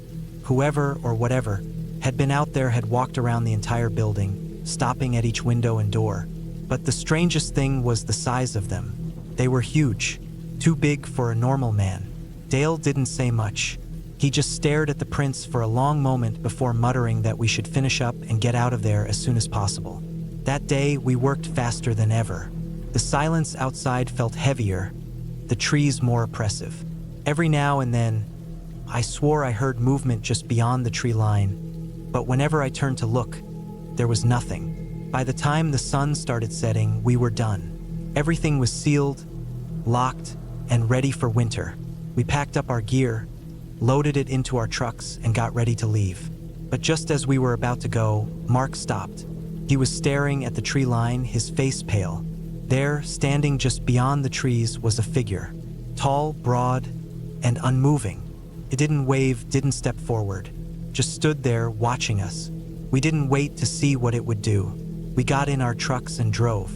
Speaker 1: Whoever or whatever had been out there had walked around the entire building, stopping at each window and door. But the strangest thing was the size of them. They were huge, too big for a normal man. Dale didn't say much. He just stared at the prints for a long moment before muttering that we should finish up and get out of there as soon as possible. That day, we worked faster than ever. The silence outside felt heavier, the trees more oppressive. Every now and then, I swore I heard movement just beyond the tree line, but whenever I turned to look, there was nothing. By the time the sun started setting, we were done. Everything was sealed, locked, and ready for winter. We packed up our gear, loaded it into our trucks, and got ready to leave. But just as we were about to go, Mark stopped. He was staring at the tree line, his face pale. There, standing just beyond the trees, was a figure. Tall, broad, and unmoving. It didn't wave, didn't step forward. Just stood there, watching us. We didn't wait to see what it would do. We got in our trucks and drove.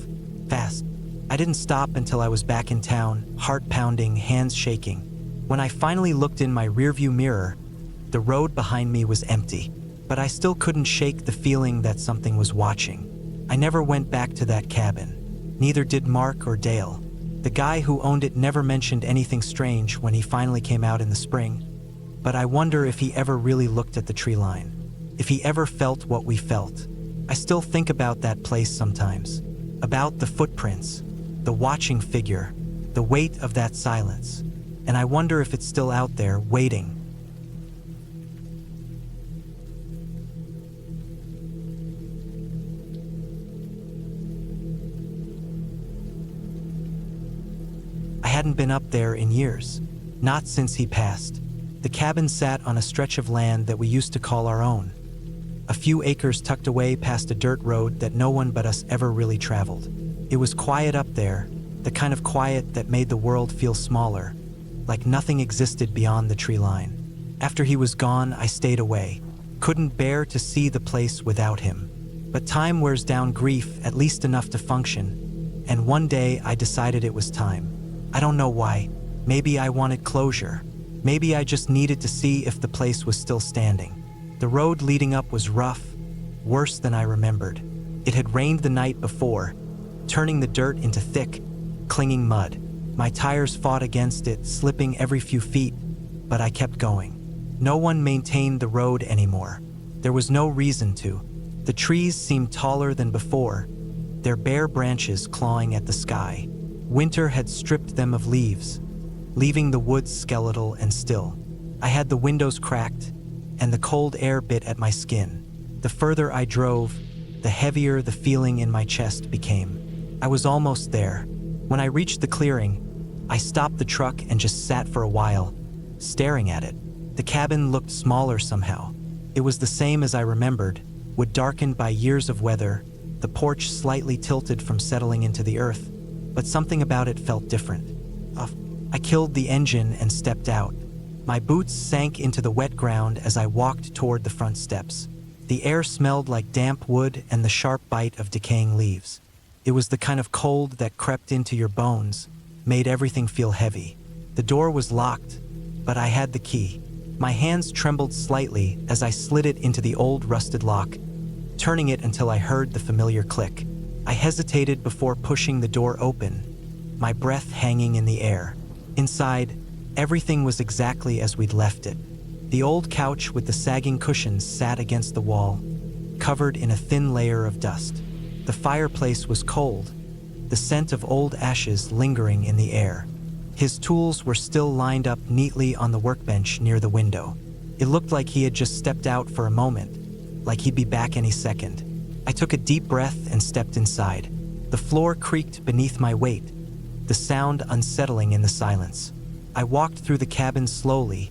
Speaker 1: Fast. I didn't stop until I was back in town, heart pounding, hands shaking. When I finally looked in my rearview mirror, the road behind me was empty. But I still couldn't shake the feeling that something was watching. I never went back to that cabin. Neither did Mark or Dale. The guy who owned it never mentioned anything strange when he finally came out in the spring. But I wonder if he ever really looked at the tree line. If he ever felt what we felt. I still think about that place sometimes. About the footprints, the watching figure, the weight of that silence. And I wonder if it's still out there, waiting. I hadn't been up there in years. Not since he passed. The cabin sat on a stretch of land that we used to call our own. A few acres tucked away past a dirt road that no one but us ever really traveled. It was quiet up there, the kind of quiet that made the world feel smaller, like nothing existed beyond the tree line. After he was gone, I stayed away. Couldn't bear to see the place without him. But time wears down grief at least enough to function, and one day I decided it was time. I don't know why. Maybe I wanted closure. Maybe I just needed to see if the place was still standing. The road leading up was rough, worse than I remembered. It had rained the night before, turning the dirt into thick, clinging mud. My tires fought against it, slipping every few feet, but I kept going. No one maintained the road anymore. There was no reason to. The trees seemed taller than before, their bare branches clawing at the sky. Winter had stripped them of leaves, leaving the woods skeletal and still. I had the windows cracked, and the cold air bit at my skin. The further I drove, the heavier the feeling in my chest became. I was almost there. When I reached the clearing, I stopped the truck and just sat for a while, staring at it. The cabin looked smaller somehow. It was the same as I remembered, wood darkened by years of weather, the porch slightly tilted from settling into the earth, but something about it felt different. I killed the engine and stepped out. My boots sank into the wet ground as I walked toward the front steps. The air smelled like damp wood and the sharp bite of decaying leaves. It was the kind of cold that crept into your bones, made everything feel heavy. The door was locked, but I had the key. My hands trembled slightly as I slid it into the old rusted lock, turning it until I heard the familiar click. I hesitated before pushing the door open, my breath hanging in the air. Inside, everything was exactly as we'd left it. The old couch with the sagging cushions sat against the wall, covered in a thin layer of dust. The fireplace was cold, the scent of old ashes lingering in the air. His tools were still lined up neatly on the workbench near the window. It looked like he had just stepped out for a moment, like he'd be back any second. I took a deep breath and stepped inside. The floor creaked beneath my weight, the sound unsettling in the silence. I walked through the cabin slowly,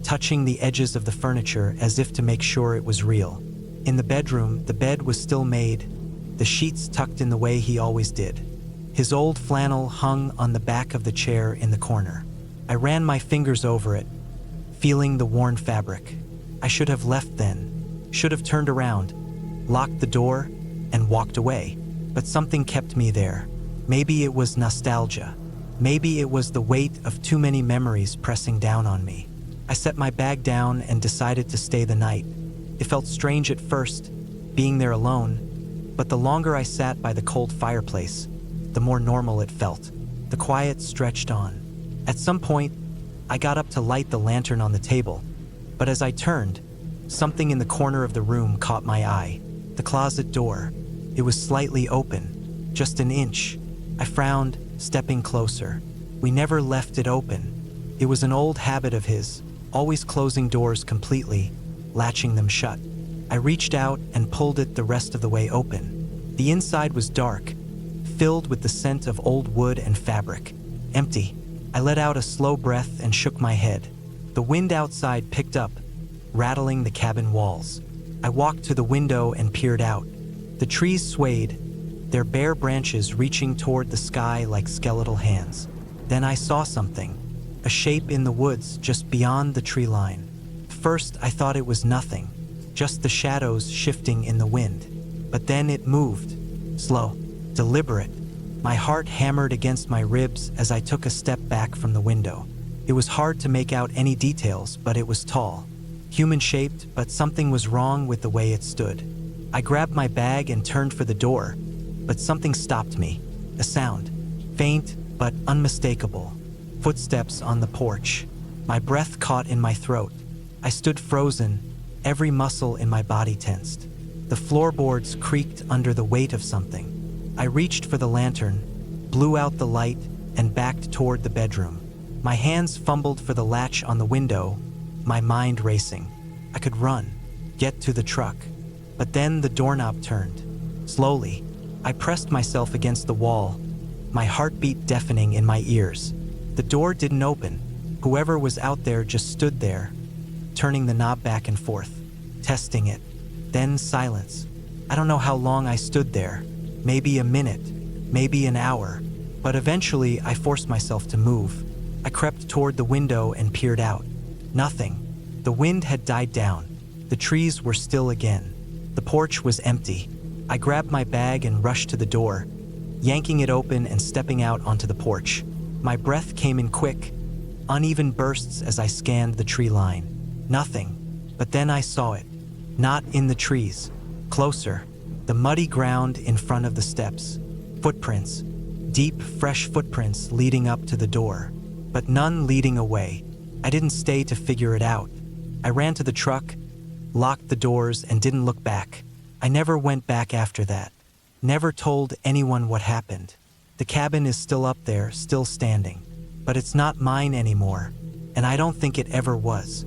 Speaker 1: touching the edges of the furniture as if to make sure it was real. In the bedroom, the bed was still made, the sheets tucked in the way he always did. His old flannel hung on the back of the chair in the corner. I ran my fingers over it, feeling the worn fabric. I should have left then, should have turned around, locked the door, and walked away. But something kept me there. Maybe it was nostalgia. Maybe it was the weight of too many memories pressing down on me. I set my bag down and decided to stay the night. It felt strange at first, being there alone, but the longer I sat by the cold fireplace, the more normal it felt. The quiet stretched on. At some point, I got up to light the lantern on the table, but as I turned, something in the corner of the room caught my eye. The closet door. It was slightly open, just an inch. I frowned, stepping closer. We never left it open. It was an old habit of his, always closing doors completely, latching them shut. I reached out and pulled it the rest of the way open. The inside was dark, filled with the scent of old wood and fabric. Empty. I let out a slow breath and shook my head. The wind outside picked up, rattling the cabin walls. I walked to the window and peered out. The trees swayed, their bare branches reaching toward the sky like skeletal hands. Then I saw something, a shape in the woods just beyond the tree line. First, I thought it was nothing, just the shadows shifting in the wind. But then it moved, slow, deliberate. My heart hammered against my ribs as I took a step back from the window. It was hard to make out any details, but it was tall, human-shaped, but something was wrong with the way it stood. I grabbed my bag and turned for the door, but something stopped me. A sound, faint but unmistakable. Footsteps on the porch. My breath caught in my throat. I stood frozen, every muscle in my body tensed. The floorboards creaked under the weight of something. I reached for the lantern, blew out the light, and backed toward the bedroom. My hands fumbled for the latch on the window, my mind racing. I could run, get to the truck. But then the doorknob turned. Slowly, I pressed myself against the wall, my heartbeat deafening in my ears. The door didn't open. Whoever was out there just stood there, turning the knob back and forth, testing it. Then silence. I don't know how long I stood there. Maybe a minute, maybe an hour. But eventually, I forced myself to move. I crept toward the window and peered out. Nothing. The wind had died down. The trees were still again. The porch was empty. I grabbed my bag and rushed to the door, yanking it open and stepping out onto the porch. My breath came in quick, uneven bursts as I scanned the tree line. Nothing. But then I saw it. Not in the trees. Closer. The muddy ground in front of the steps. Footprints. Deep, fresh footprints leading up to the door. But none leading away. I didn't stay to figure it out. I ran to the truck, locked the doors, and didn't look back. I never went back after that. Never told anyone what happened. The cabin is still up there, still standing. But it's not mine anymore, and I don't think it ever was.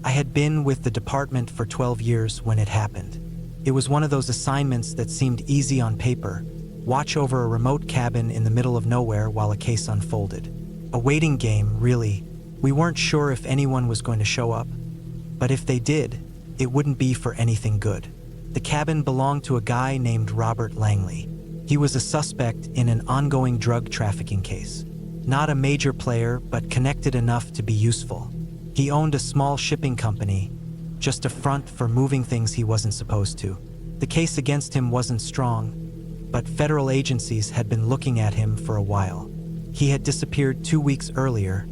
Speaker 1: I had been with the department for 12 years when it happened. It was one of those assignments that seemed easy on paper. Watch over a remote cabin in the middle of nowhere while a case unfolded. A waiting game, really. We weren't sure if anyone was going to show up. But if they did, it wouldn't be for anything good. The cabin belonged to a guy named Robert Langley. He was a suspect in an ongoing drug trafficking case. Not a major player, but connected enough to be useful. He owned a small shipping company, just a front for moving things he wasn't supposed to. The case against him wasn't strong, but federal agencies had been looking at him for a while. He had disappeared 2 weeks earlier,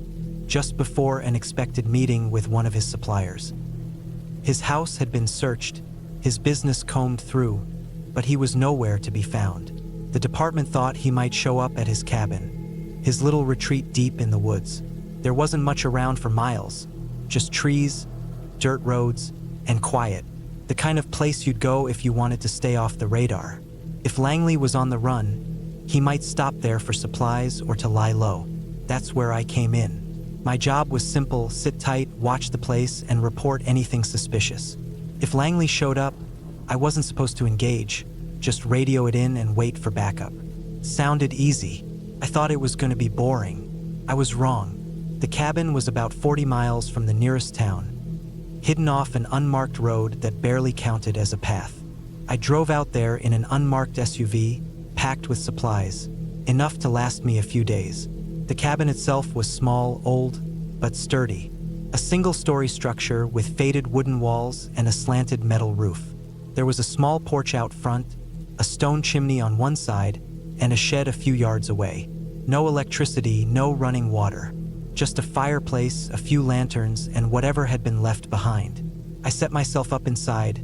Speaker 1: just before an expected meeting with one of his suppliers. His house had been searched, his business combed through, but he was nowhere to be found. The department thought he might show up at his cabin, his little retreat deep in the woods. There wasn't much around for miles, just trees, dirt roads, and quiet, the kind of place you'd go if you wanted to stay off the radar. If Langley was on the run, he might stop there for supplies or to lie low. That's where I came in. My job was simple: sit tight, watch the place, and report anything suspicious. If Langley showed up, I wasn't supposed to engage, just radio it in and wait for backup. Sounded easy. I thought it was going to be boring. I was wrong. The cabin was about 40 miles from the nearest town, hidden off an unmarked road that barely counted as a path. I drove out there in an unmarked SUV, packed with supplies, enough to last me a few days. The cabin itself was small, old, but sturdy. A single-story structure with faded wooden walls and a slanted metal roof. There was a small porch out front, a stone chimney on one side, and a shed a few yards away. No electricity, no running water. Just a fireplace, a few lanterns, and whatever had been left behind. I set myself up inside,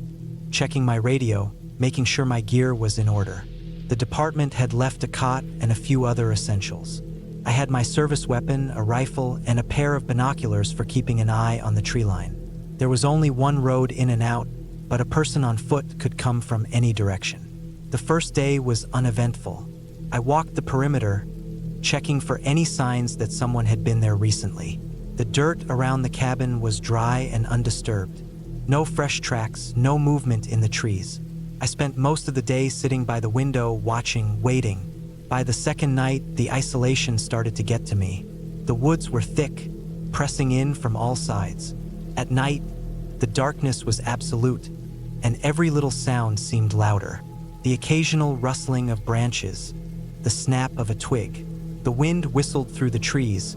Speaker 1: checking my radio, making sure my gear was in order. The department had left a cot and a few other essentials. I had my service weapon, a rifle, and a pair of binoculars for keeping an eye on the tree line. There was only one road in and out, but a person on foot could come from any direction. The first day was uneventful. I walked the perimeter, checking for any signs that someone had been there recently. The dirt around the cabin was dry and undisturbed. No fresh tracks, no movement in the trees. I spent most of the day sitting by the window, watching, waiting. By the second night, the isolation started to get to me. The woods were thick, pressing in from all sides. At night, the darkness was absolute, and every little sound seemed louder. The occasional rustling of branches, the snap of a twig. The wind whistled through the trees,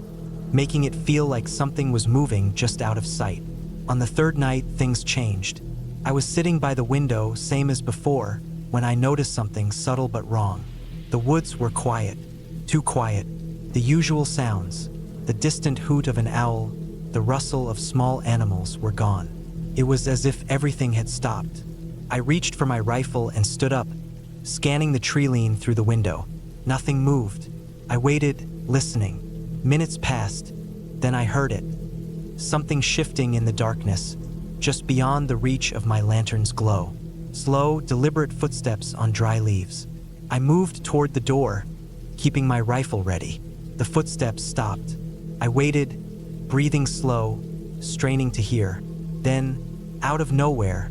Speaker 1: making it feel like something was moving just out of sight. On the third night, things changed. I was sitting by the window, same as before, when I noticed something subtle but wrong. The woods were quiet, too quiet. The usual sounds, the distant hoot of an owl, the rustle of small animals were gone. It was as if everything had stopped. I reached for my rifle and stood up, scanning the tree line through the window. Nothing moved. I waited, listening. Minutes passed, then I heard it. Something shifting in the darkness, just beyond the reach of my lantern's glow. Slow, deliberate footsteps on dry leaves. I moved toward the door, keeping my rifle ready. The footsteps stopped. I waited, breathing slow, straining to hear. Then, out of nowhere,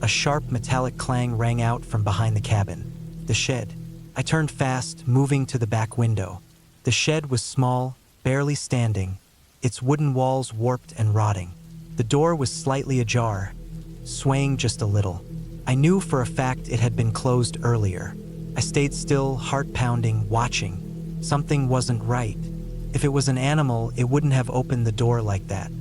Speaker 1: a sharp metallic clang rang out from behind the cabin. The shed. I turned fast, moving to the back window. The shed was small, barely standing, its wooden walls warped and rotting. The door was slightly ajar, swaying just a little. I knew for a fact it had been closed earlier. I stayed still, heart pounding, watching. Something wasn't right. If it was an animal, it wouldn't have opened the door like that.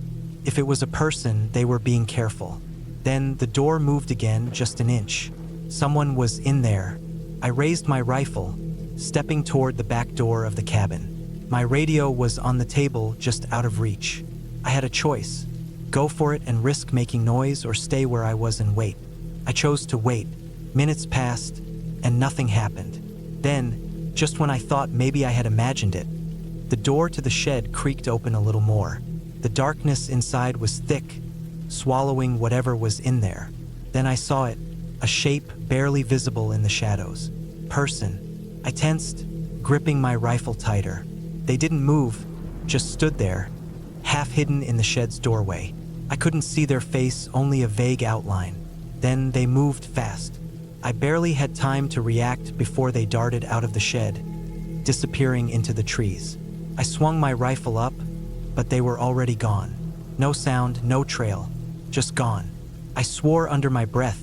Speaker 1: If it was a person, they were being careful. Then the door moved again, just an inch. Someone was in there. I raised my rifle, stepping toward the back door of the cabin. My radio was on the table, just out of reach. I had a choice: go for it and risk making noise, or stay where I was and wait. I chose to wait. Minutes passed, and nothing happened. Then, just when I thought maybe I had imagined it, the door to the shed creaked open a little more. The darkness inside was thick, swallowing whatever was in there. Then I saw it, a shape barely visible in the shadows. Person. I tensed, gripping my rifle tighter. They didn't move, just stood there, half hidden in the shed's doorway. I couldn't see their face, only a vague outline. Then they moved fast. I barely had time to react before they darted out of the shed, disappearing into the trees. I swung my rifle up, but they were already gone. No sound, no trail, just gone. I swore under my breath,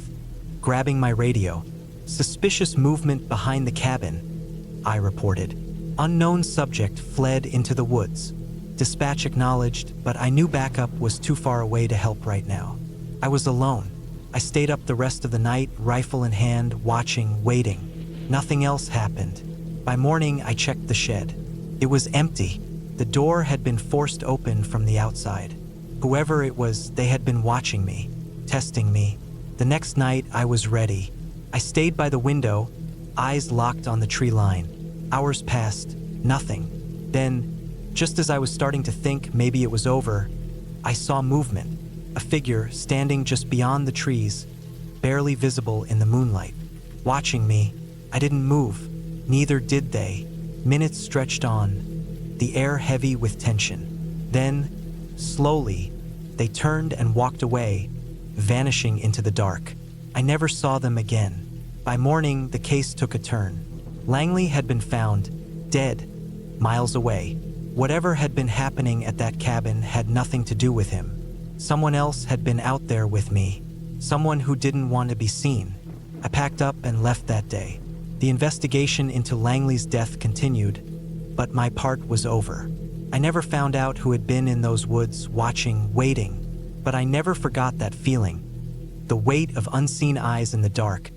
Speaker 1: grabbing my radio. Suspicious movement behind the cabin, I reported. Unknown subject fled into the woods. Dispatch acknowledged, but I knew backup was too far away to help right now. I was alone. I stayed up the rest of the night, rifle in hand, watching, waiting. Nothing else happened. By morning, I checked the shed. It was empty. The door had been forced open from the outside. Whoever it was, they had been watching me, testing me. The next night, I was ready. I stayed by the window, eyes locked on the tree line. Hours passed, nothing. Then, just as I was starting to think maybe it was over, I saw movement. A figure standing just beyond the trees, barely visible in the moonlight. Watching me, I didn't move. Neither did they. Minutes stretched on, the air heavy with tension. Then, slowly, they turned and walked away, vanishing into the dark. I never saw them again. By morning, the case took a turn. Langley had been found, dead, miles away. Whatever had been happening at that cabin had nothing to do with him. Someone else had been out there with me, someone who didn't want to be seen. I packed up and left that day. The investigation into Langley's death continued, but my part was over. I never found out who had been in those woods, watching, waiting, but I never forgot that feeling. The weight of unseen eyes in the dark,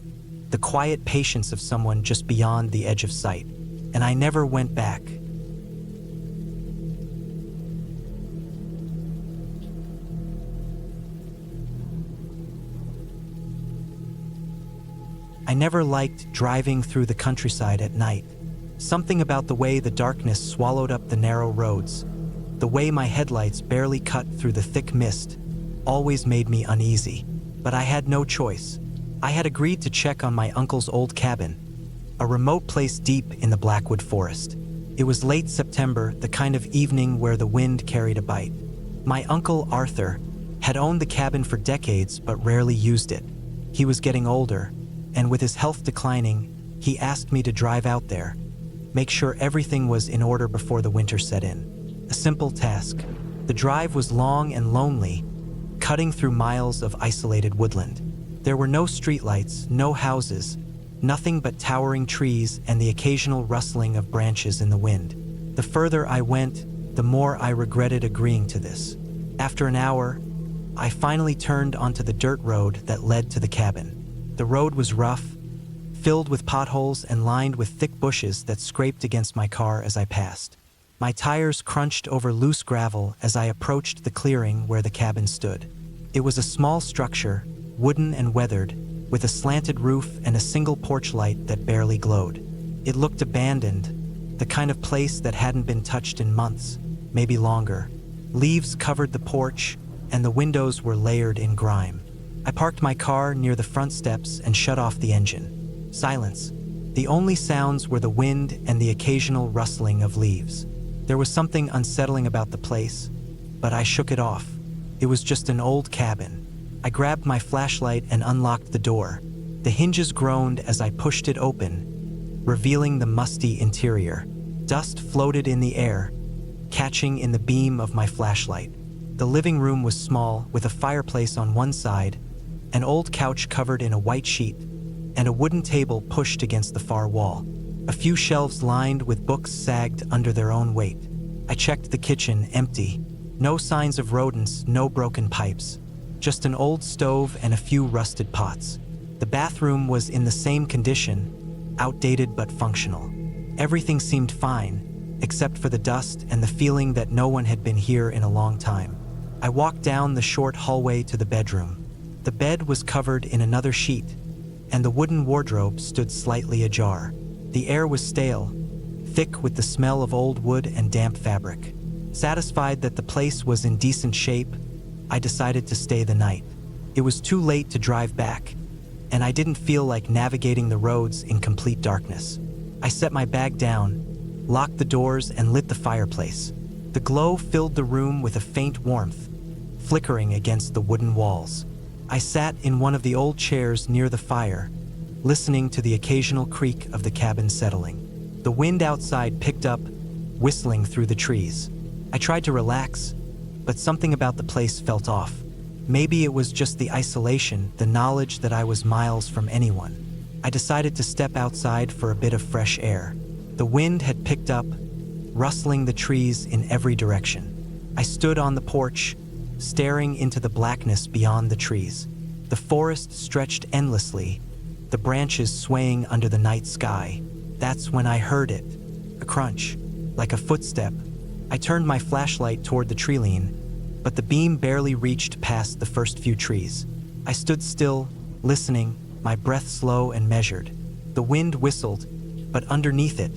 Speaker 1: the quiet patience of someone just beyond the edge of sight, and I never went back. I never liked driving through the countryside at night. Something about the way the darkness swallowed up the narrow roads, the way my headlights barely cut through the thick mist, always made me uneasy. But I had no choice. I had agreed to check on my uncle's old cabin, a remote place deep in the Blackwood forest. It was late September, the kind of evening where the wind carried a bite. My uncle, Arthur, had owned the cabin for decades but rarely used it. He was getting older, and with his health declining, he asked me to drive out there, make sure everything was in order before the winter set in. A simple task. The drive was long and lonely, cutting through miles of isolated woodland. There were no streetlights, no houses, nothing but towering trees and the occasional rustling of branches in the wind. The further I went, the more I regretted agreeing to this. After an hour, I finally turned onto the dirt road that led to the cabin. The road was rough, filled with potholes and lined with thick bushes that scraped against my car as I passed. My tires crunched over loose gravel as I approached the clearing where the cabin stood. It was a small structure, wooden and weathered, with a slanted roof and a single porch light that barely glowed. It looked abandoned, the kind of place that hadn't been touched in months, maybe longer. Leaves covered the porch, and the windows were layered in grime. I parked my car near the front steps and shut off the engine. Silence. The only sounds were the wind and the occasional rustling of leaves. There was something unsettling about the place, but I shook it off. It was just an old cabin. I grabbed my flashlight and unlocked the door. The hinges groaned as I pushed it open, revealing the musty interior. Dust floated in the air, catching in the beam of my flashlight. The living room was small, with a fireplace on one side, an old couch covered in a white sheet, and a wooden table pushed against the far wall. A few shelves lined with books sagged under their own weight. I checked the kitchen, empty. No signs of rodents, no broken pipes. Just an old stove and a few rusted pots. The bathroom was in the same condition, outdated but functional. Everything seemed fine, except for the dust and the feeling that no one had been here in a long time. I walked down the short hallway to the bedroom. The bed was covered in another sheet, and the wooden wardrobe stood slightly ajar. The air was stale, thick with the smell of old wood and damp fabric. Satisfied that the place was in decent shape, I decided to stay the night. It was too late to drive back, and I didn't feel like navigating the roads in complete darkness. I set my bag down, locked the doors, and lit the fireplace. The glow filled the room with a faint warmth, flickering against the wooden walls. I sat in one of the old chairs near the fire, listening to the occasional creak of the cabin settling. The wind outside picked up, whistling through the trees. I tried to relax, but something about the place felt off. Maybe it was just the isolation, the knowledge that I was miles from anyone. I decided to step outside for a bit of fresh air. The wind had picked up, rustling the trees in every direction. I stood on the porch, staring into the blackness beyond the trees. The forest stretched endlessly, the branches swaying under the night sky. That's when I heard it, a crunch, like a footstep. I turned my flashlight toward the tree line, but the beam barely reached past the first few trees. I stood still, listening, my breath slow and measured. The wind whistled, but underneath it,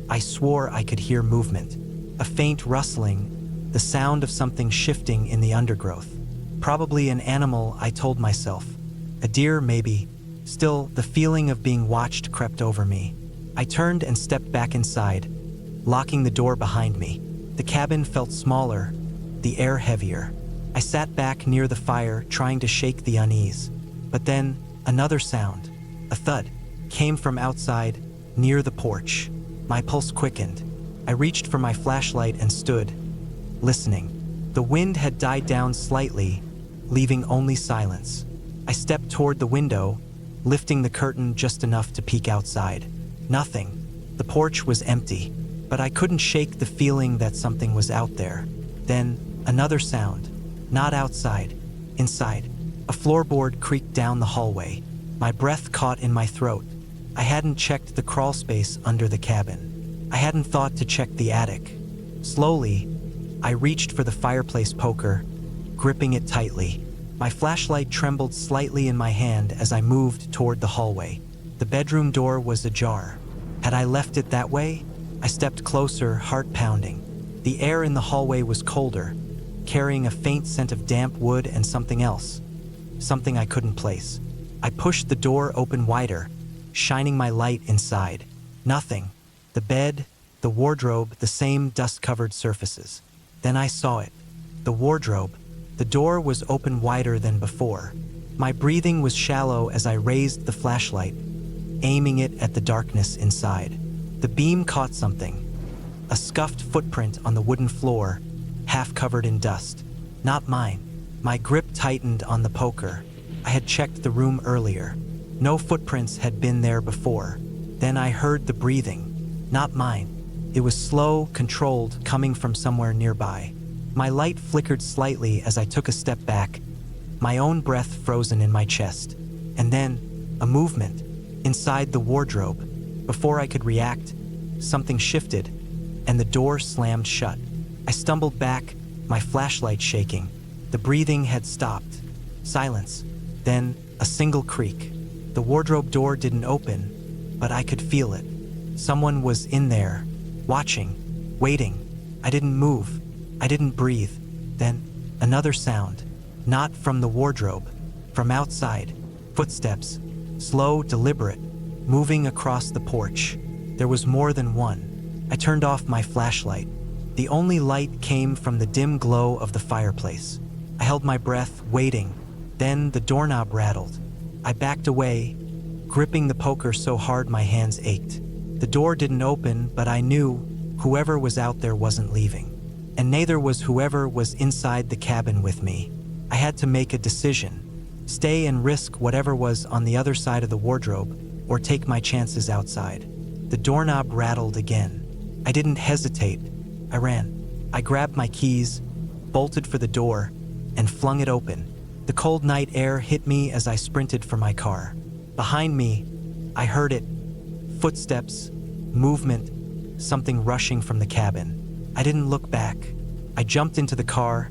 Speaker 1: I swore I could hear movement. A faint rustling, the sound of something shifting in the undergrowth. Probably an animal, I told myself. A deer, maybe. Still, the feeling of being watched crept over me. I turned and stepped back inside, locking the door behind me. The cabin felt smaller, the air heavier. I sat back near the fire, trying to shake the unease. But then, another sound, a thud, came from outside, near the porch. My pulse quickened. I reached for my flashlight and stood, listening. The wind had died down slightly, leaving only silence. I stepped toward the window, lifting the curtain just enough to peek outside. Nothing. The porch was empty. but I couldn't shake the feeling that something was out there. Then, another sound. Not outside. Inside. A floorboard creaked down the hallway. My breath caught in my throat. I hadn't checked the crawl space under the cabin. I hadn't thought to check the attic. Slowly, I reached for the fireplace poker, gripping it tightly. My flashlight trembled slightly in my hand as I moved toward the hallway. The bedroom door was ajar. Had I left it that way? I stepped closer, heart pounding. The air in the hallway was colder, carrying a faint scent of damp wood and something else. Something I couldn't place. I pushed the door open wider, shining my light inside. Nothing. The bed, the wardrobe, the same dust-covered surfaces. Then I saw it. The wardrobe. The door was open wider than before. My breathing was shallow as I raised the flashlight, aiming it at the darkness inside. The beam caught something. A scuffed footprint on the wooden floor, half covered in dust. Not mine. My grip tightened on the poker. I had checked the room earlier. No footprints had been there before. Then I heard the breathing. Not mine. It was slow, controlled, coming from somewhere nearby. My light flickered slightly as I took a step back, my own breath frozen in my chest. And then, a movement inside the wardrobe. Before I could react, something shifted, and the door slammed shut. I stumbled back, my flashlight shaking. The breathing had stopped. Silence. Then, a single creak. The wardrobe door didn't open, but I could feel it. Someone was in there, watching, waiting. I didn't move. I didn't breathe. Then, another sound. Not from the wardrobe. From outside. Footsteps. Slow, deliberate. Moving across the porch. There was more than one. I turned off my flashlight. The only light came from the dim glow of the fireplace. I held my breath, waiting. Then the doorknob rattled. I backed away, gripping the poker so hard my hands ached. The door didn't open, but I knew whoever was out there wasn't leaving. And neither was whoever was inside the cabin with me. I had to make a decision. Stay and risk whatever was on the other side of the wardrobe, or take my chances outside. The doorknob rattled again. I didn't hesitate. I ran. I grabbed my keys, bolted for the door, and flung it open. The cold night air hit me as I sprinted for my car. Behind me, I heard it. Footsteps, movement, something rushing from the cabin. I didn't look back. I jumped into the car,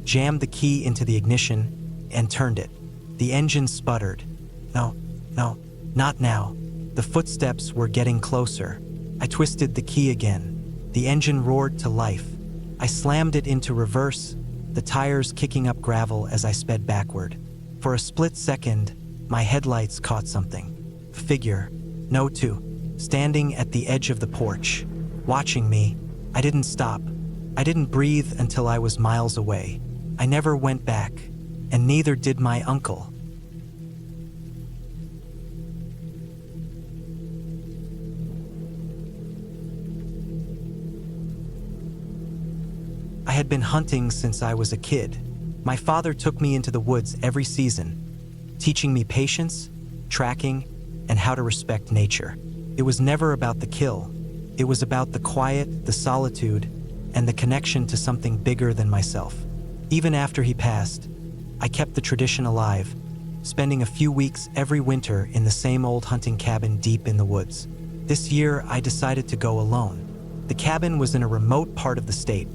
Speaker 1: jammed the key into the ignition, and turned it. The engine sputtered. No, not now. The footsteps were getting closer. I twisted the key again. The engine roared to life. I slammed it into reverse, the tires kicking up gravel as I sped backward. For a split second, my headlights caught something. A figure, no two, standing at the edge of the porch, watching me. I didn't stop. I didn't breathe until I was miles away. I never went back, and neither did my uncle. I had been hunting since I was a kid. My father took me into the woods every season, teaching me patience, tracking, and how to respect nature. It was never about the kill. It was about the quiet, the solitude, and the connection to something bigger than myself. Even after he passed, I kept the tradition alive, spending a few weeks every winter in the same old hunting cabin deep in the woods. This year, I decided to go alone. The cabin was in a remote part of the state,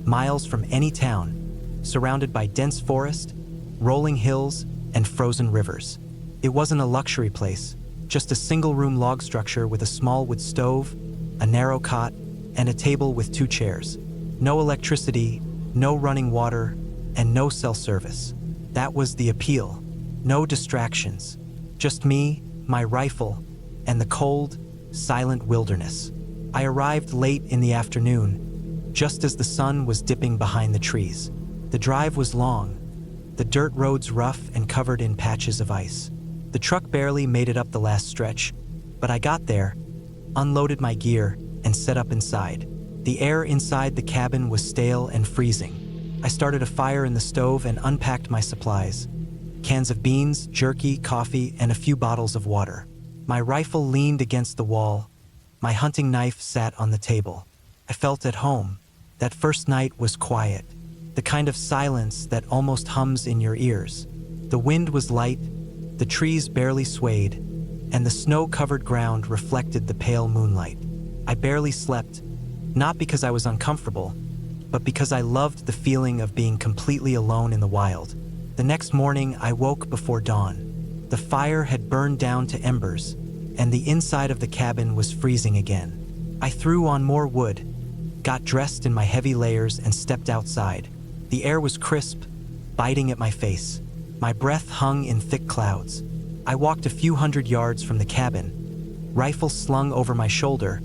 Speaker 1: miles from any town, surrounded by dense forest, rolling hills, and frozen rivers. It wasn't a luxury place, just a single-room log structure with a small wood stove, a narrow cot, and a table with 2 chairs. No electricity, no running water, and no cell service. That was the appeal. No distractions. Just me, my rifle, and the cold, silent wilderness. I arrived late in the afternoon, just as the sun was dipping behind the trees. The drive was long, the dirt roads rough and covered in patches of ice. The truck barely made it up the last stretch, but I got there, unloaded my gear, and set up inside. The air inside the cabin was stale and freezing. I started a fire in the stove and unpacked my supplies: cans of beans, jerky, coffee, and a few bottles of water. My rifle leaned against the wall. My hunting knife sat on the table. I felt at home. That first night was quiet, the kind of silence that almost hums in your ears. The wind was light, the trees barely swayed, and the snow-covered ground reflected the pale moonlight. I barely slept, not because I was uncomfortable, but because I loved the feeling of being completely alone in the wild. The next morning, I woke before dawn. The fire had burned down to embers, and the inside of the cabin was freezing again. I threw on more wood, got dressed in my heavy layers, and stepped outside. The air was crisp, biting at my face. My breath hung in thick clouds. I walked a few hundred yards from the cabin, rifle slung over my shoulder,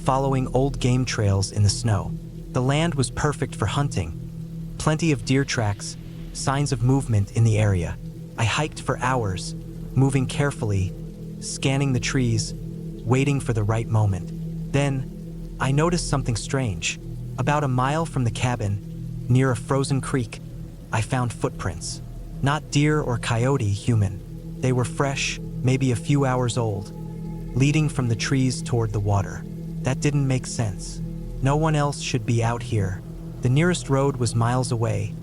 Speaker 1: following old game trails in the snow. The land was perfect for hunting. Plenty of deer tracks, signs of movement in the area. I hiked for hours, moving carefully, scanning the trees, waiting for the right moment. Then, I noticed something strange. About a mile from the cabin, near a frozen creek, I found footprints. Not deer or coyote, human. They were fresh, maybe a few hours old, leading from the trees toward the water. That didn't make sense. No one else should be out here. The nearest road was miles away,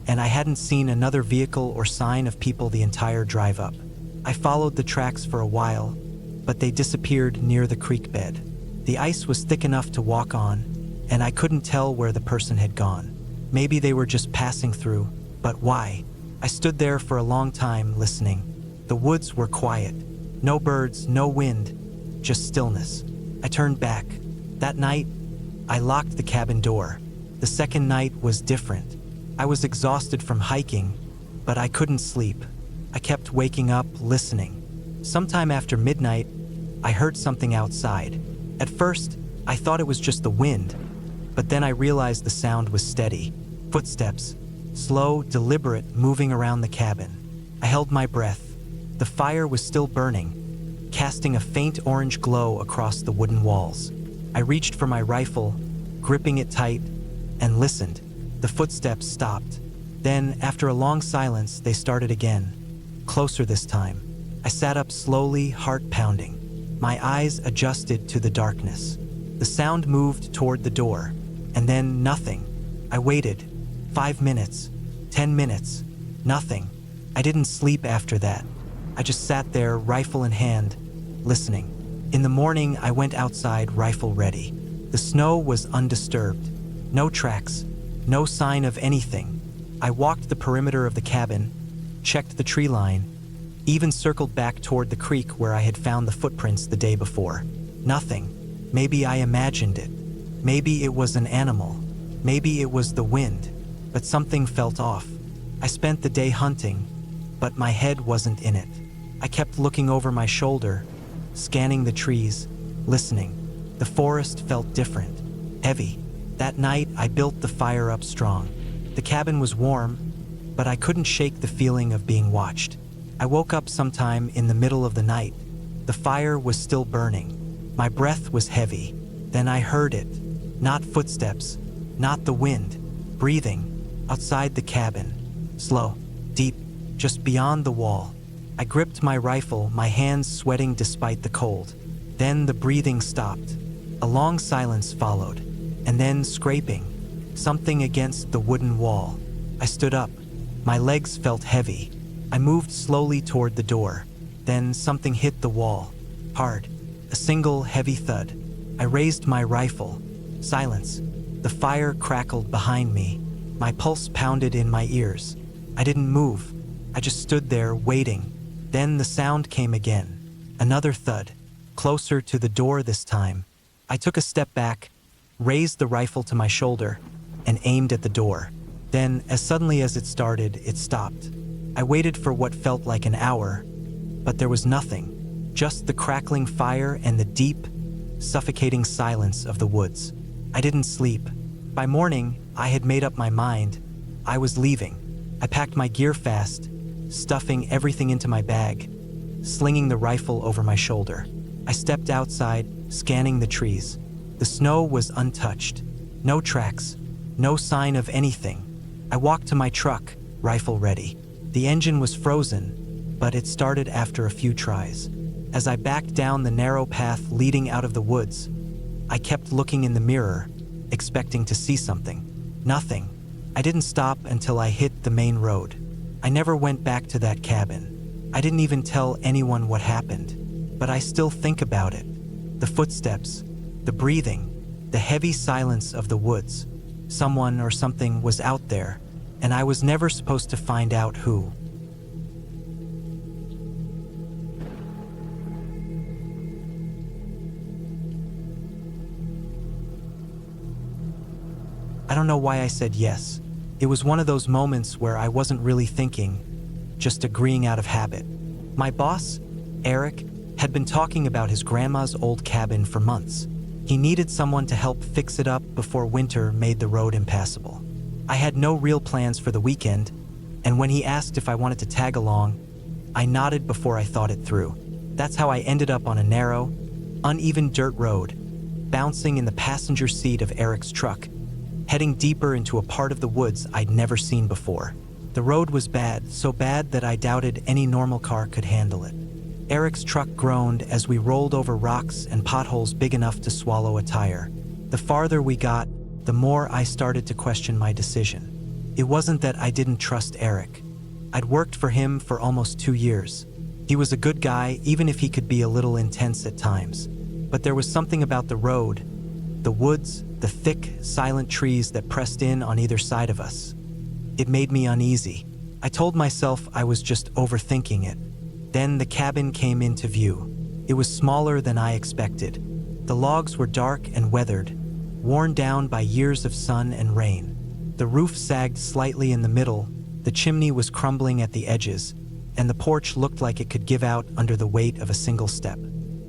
Speaker 1: and I hadn't seen another vehicle or sign of people the entire drive up. I followed the tracks for a while, but they disappeared near the creek bed. The ice was thick enough to walk on, and I couldn't tell where the person had gone. Maybe they were just passing through, but why? I stood there for a long time, listening. The woods were quiet. No birds, no wind, just stillness. I turned back. That night, I locked the cabin door. The second night was different. I was exhausted from hiking, but I couldn't sleep. I kept waking up, listening. Sometime after midnight, I heard something outside. At first, I thought it was just the wind, but then I realized the sound was steady. Footsteps, slow, deliberate, moving around the cabin. I held my breath. The fire was still burning, casting a faint orange glow across the wooden walls. I reached for my rifle, gripping it tight, and listened. The footsteps stopped. Then, after a long silence, they started again, closer this time. I sat up slowly, heart pounding. My eyes adjusted to the darkness. The sound moved toward the door, and then nothing. I waited. 5 minutes, 10 minutes, nothing. I didn't sleep after that. I just sat there, rifle in hand, listening. In the morning, I went outside, rifle ready. The snow was undisturbed. No tracks, no sign of anything. I walked the perimeter of the cabin, checked the tree line, even circled back toward the creek where I had found the footprints the day before. Nothing. Maybe I imagined it. Maybe it was an animal. Maybe it was the wind. But something felt off. I spent the day hunting, but my head wasn't in it. I kept looking over my shoulder, scanning the trees, listening. The forest felt different, heavy. That night, I built the fire up strong. The cabin was warm, but I couldn't shake the feeling of being watched. I woke up sometime in the middle of the night. The fire was still burning. My breath was heavy. Then I heard it. Not footsteps, not the wind. Breathing, outside the cabin. Slow, deep, just beyond the wall. I gripped my rifle, my hands sweating despite the cold. Then the breathing stopped. A long silence followed, and then scraping, something against the wooden wall. I stood up. My legs felt heavy. I moved slowly toward the door. Then something hit the wall, hard, a single heavy thud. I raised my rifle. Silence. The fire crackled behind me. My pulse pounded in my ears. I didn't move. I just stood there, waiting. Then the sound came again. Another thud, closer to the door this time. I took a step back, raised the rifle to my shoulder, and aimed at the door. Then, as suddenly as it started, it stopped. I waited for what felt like an hour, but there was nothing. Just the crackling fire and the deep, suffocating silence of the woods. I didn't sleep. By morning, I had made up my mind. I was leaving. I packed my gear fast, stuffing everything into my bag, slinging the rifle over my shoulder. I stepped outside, scanning the trees. The snow was untouched. No tracks, no sign of anything. I walked to my truck, rifle ready. The engine was frozen, but it started after a few tries. As I backed down the narrow path leading out of the woods, I kept looking in the mirror, expecting to see something. Nothing. I didn't stop until I hit the main road. I never went back to that cabin. I didn't even tell anyone what happened. But I still think about it. The footsteps, the breathing, the heavy silence of the woods. Someone or something was out there, and I was never supposed to find out who. I don't know why I said yes. It was one of those moments where I wasn't really thinking, just agreeing out of habit. My boss, Eric, had been talking about his grandma's old cabin for months. He needed someone to help fix it up before winter made the road impassable. I had no real plans for the weekend, and when he asked if I wanted to tag along, I nodded before I thought it through. That's how I ended up on a narrow, uneven dirt road, bouncing in the passenger seat of Eric's truck, heading deeper into a part of the woods I'd never seen before. The road was bad, so bad that I doubted any normal car could handle it. Eric's truck groaned as we rolled over rocks and potholes big enough to swallow a tire. The farther we got, the more I started to question my decision. It wasn't that I didn't trust Eric. I'd worked for him for almost 2 years. He was a good guy, even if he could be a little intense at times. But there was something about the road, the woods, the thick, silent trees that pressed in on either side of us. It made me uneasy. I told myself I was just overthinking it. Then the cabin came into view. It was smaller than I expected. The logs were dark and weathered, worn down by years of sun and rain. The roof sagged slightly in the middle, the chimney was crumbling at the edges, and the porch looked like it could give out under the weight of a single step.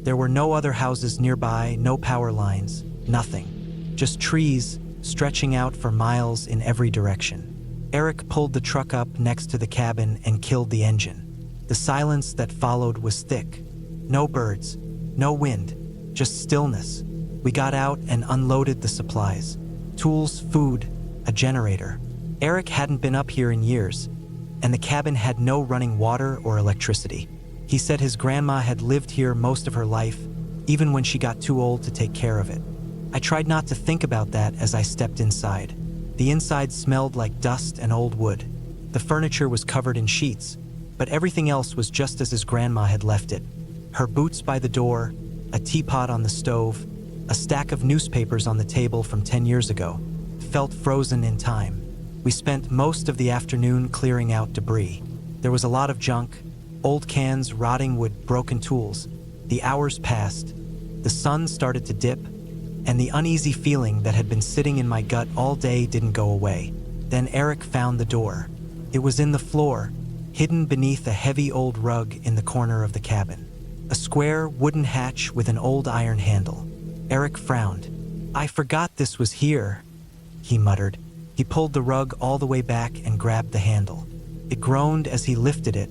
Speaker 1: There were no other houses nearby, no power lines, nothing. Just trees stretching out for miles in every direction. Eric pulled the truck up next to the cabin and killed the engine. The silence that followed was thick. No birds, no wind, just stillness. We got out and unloaded the supplies. Tools, food, a generator. Eric hadn't been up here in years, and the cabin had no running water or electricity. He said his grandma had lived here most of her life, even when she got too old to take care of it. I tried not to think about that as I stepped inside. The inside smelled like dust and old wood. The furniture was covered in sheets, but everything else was just as his grandma had left it. Her boots by the door, a teapot on the stove, a stack of newspapers on the table from 10 years ago, felt frozen in time. We spent most of the afternoon clearing out debris. There was a lot of junk, old cans, rotting wood, broken tools. The hours passed. The sun started to dip, and the uneasy feeling that had been sitting in my gut all day didn't go away. Then Eric found the door. It was in the floor, hidden beneath a heavy old rug in the corner of the cabin. A square wooden hatch with an old iron handle. Eric frowned. "I forgot this was here," he muttered. He pulled the rug all the way back and grabbed the handle. It groaned as he lifted it,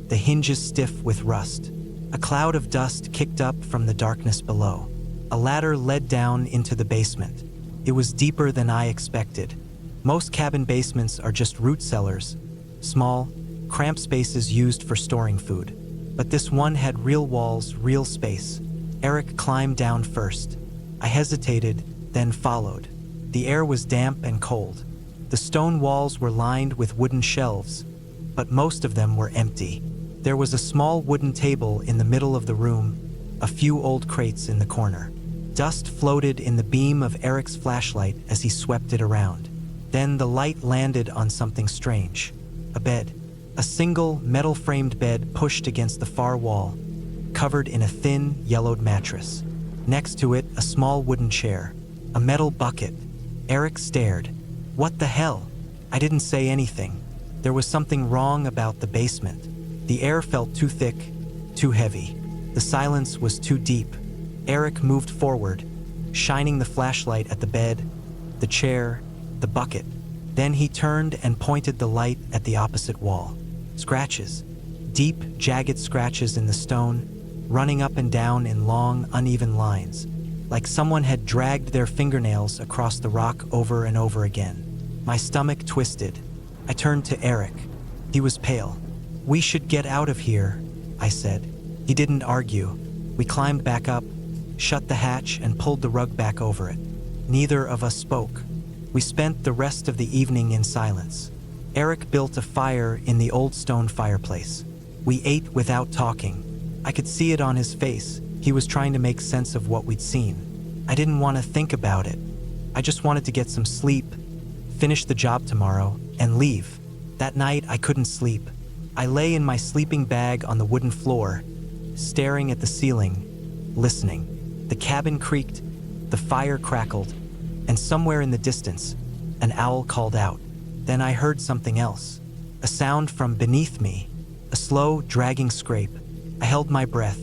Speaker 1: the hinges stiff with rust. A cloud of dust kicked up from the darkness below. A ladder led down into the basement. It was deeper than I expected. Most cabin basements are just root cellars, small, cramped spaces used for storing food. But this one had real walls, real space. Eric climbed down first. I hesitated, then followed. The air was damp and cold. The stone walls were lined with wooden shelves, but most of them were empty. There was a small wooden table in the middle of the room, a few old crates in the corner. Dust floated in the beam of Eric's flashlight as he swept it around. Then the light landed on something strange. A bed. A single, metal-framed bed pushed against the far wall, covered in a thin, yellowed mattress. Next to it, a small wooden chair. A metal bucket. Eric stared. What the hell? I didn't say anything. There was something wrong about the basement. The air felt too thick, too heavy. The silence was too deep. Eric moved forward, shining the flashlight at the bed, the chair, the bucket. Then he turned and pointed the light at the opposite wall. Scratches. Deep, jagged scratches in the stone, running up and down in long, uneven lines, like someone had dragged their fingernails across the rock over and over again. My stomach twisted. I turned to Eric. He was pale. "We should get out of here," I said. He didn't argue. We climbed back up, shut the hatch, and pulled the rug back over it. Neither of us spoke. We spent the rest of the evening in silence. Eric built a fire in the old stone fireplace. We ate without talking. I could see it on his face. He was trying to make sense of what we'd seen. I didn't want to think about it. I just wanted to get some sleep, finish the job tomorrow, and leave. That night, I couldn't sleep. I lay in my sleeping bag on the wooden floor, staring at the ceiling, listening. The cabin creaked, the fire crackled, and somewhere in the distance, an owl called out. Then I heard something else. A sound from beneath me, a slow, dragging scrape. I held my breath.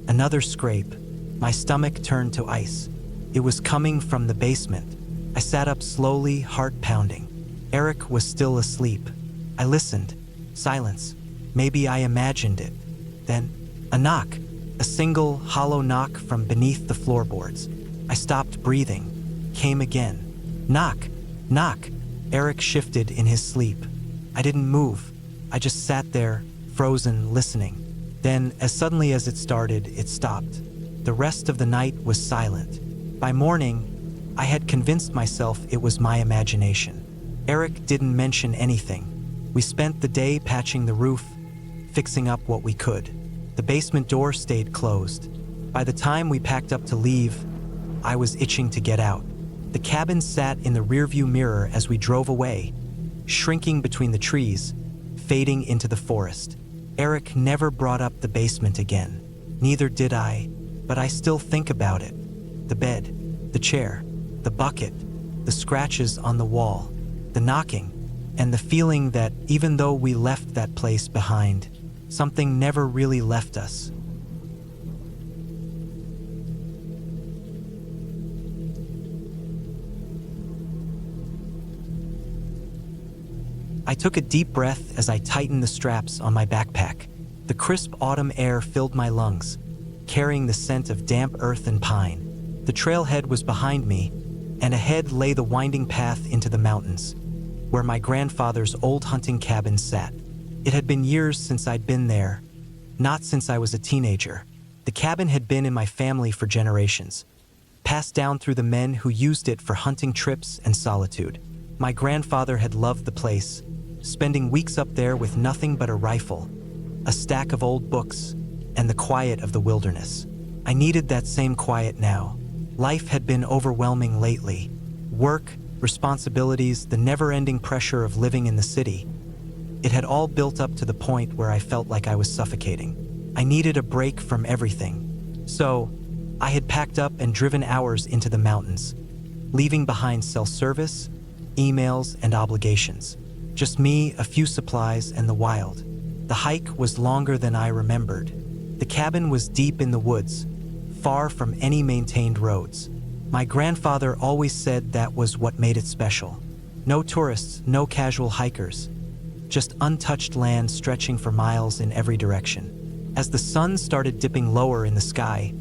Speaker 1: Another scrape. My stomach turned to ice. It was coming from the basement. I sat up slowly, heart pounding. Eric was still asleep. I listened. Silence. Maybe I imagined it. Then, a knock. A single, hollow knock from beneath the floorboards. I stopped breathing. Came again. Knock. Knock. Eric shifted in his sleep. I didn't move. I just sat there, frozen, listening. Then, as suddenly as it started, it stopped. The rest of the night was silent. By morning, I had convinced myself it was my imagination. Eric didn't mention anything. We spent the day patching the roof, fixing up what we could. The basement door stayed closed. By the time we packed up to leave, I was itching to get out. The cabin sat in the rearview mirror as we drove away, shrinking between the trees, fading into the forest. Eric never brought up the basement again. Neither did I, but I still think about it. The bed, the chair, the bucket, the scratches on the wall, the knocking, and the feeling that even though we left that place behind, something never really left us. I took a deep breath as I tightened the straps on my backpack. The crisp autumn air filled my lungs, carrying the scent of damp earth and pine. The trailhead was behind me, and ahead lay the winding path into the mountains, where my grandfather's old hunting cabin sat. It had been years since I'd been there, not since I was a teenager. The cabin had been in my family for generations, passed down through the men who used it for hunting trips and solitude. My grandfather had loved the place, spending weeks up there with nothing but a rifle, a stack of old books, and the quiet of the wilderness. I needed that same quiet now. Life had been overwhelming lately. Work, responsibilities, the never-ending pressure of living in the city. It had all built up to the point where I felt like I was suffocating. I needed a break from everything. So, I had packed up and driven hours into the mountains, leaving behind cell service, emails, and obligations. Just me, a few supplies, and the wild. The hike was longer than I remembered. The cabin was deep in the woods, far from any maintained roads. My grandfather always said that was what made it special. No tourists, no casual hikers, just untouched land stretching for miles in every direction. As the sun started dipping lower in the sky,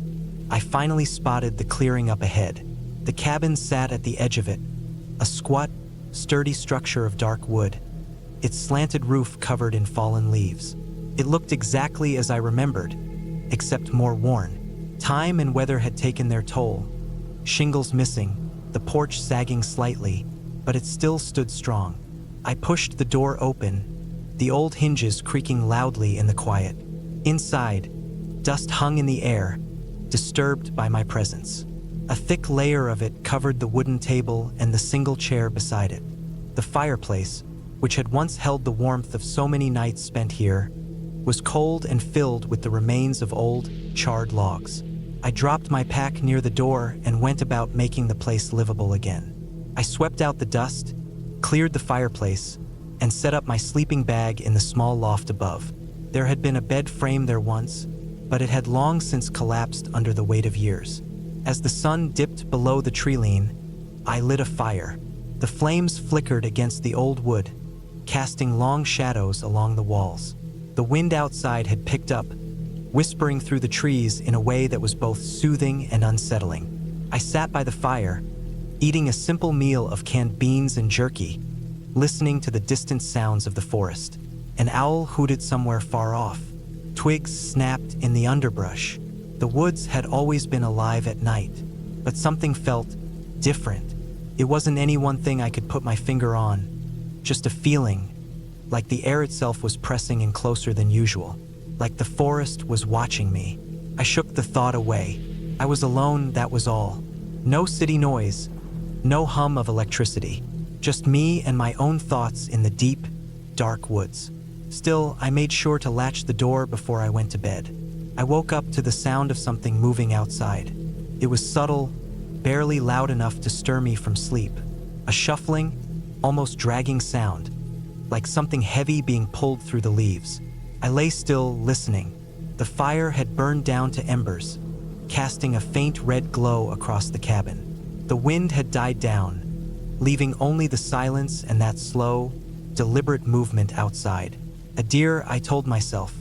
Speaker 1: I finally spotted the clearing up ahead. The cabin sat at the edge of it, a squat, sturdy structure of dark wood, its slanted roof covered in fallen leaves. It looked exactly as I remembered, except more worn. Time and weather had taken their toll. Shingles missing, the porch sagging slightly, but it still stood strong. I pushed the door open, the old hinges creaking loudly in the quiet. Inside, dust hung in the air, disturbed by my presence. A thick layer of it covered the wooden table and the single chair beside it. The fireplace, which had once held the warmth of so many nights spent here, was cold and filled with the remains of old, charred logs. I dropped my pack near the door and went about making the place livable again. I swept out the dust, cleared the fireplace, and set up my sleeping bag in the small loft above. There had been a bed frame there once, but it had long since collapsed under the weight of years. As the sun dipped below the tree-line, I lit a fire. The flames flickered against the old wood, casting long shadows along the walls. The wind outside had picked up, whispering through the trees in a way that was both soothing and unsettling. I sat by the fire, eating a simple meal of canned beans and jerky, listening to the distant sounds of the forest. An owl hooted somewhere far off. Twigs snapped in the underbrush. The woods had always been alive at night, but something felt different. It wasn't any one thing I could put my finger on, just a feeling, like the air itself was pressing in closer than usual, like the forest was watching me. I shook the thought away. I was alone, that was all. No city noise, no hum of electricity, just me and my own thoughts in the deep, dark woods. Still, I made sure to latch the door before I went to bed. I woke up to the sound of something moving outside. It was subtle, barely loud enough to stir me from sleep. A shuffling, almost dragging sound, like something heavy being pulled through the leaves. I lay still, listening. The fire had burned down to embers, casting a faint red glow across the cabin. The wind had died down, leaving only the silence and that slow, deliberate movement outside. A deer, I told myself.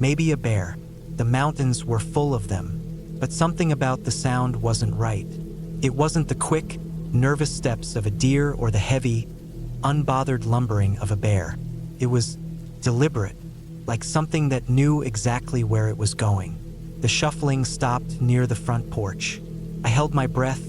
Speaker 1: Maybe a bear. The mountains were full of them. But something about the sound wasn't right. It wasn't the quick, nervous steps of a deer or the heavy, unbothered lumbering of a bear. It was deliberate, like something that knew exactly where it was going. The shuffling stopped near the front porch. I held my breath,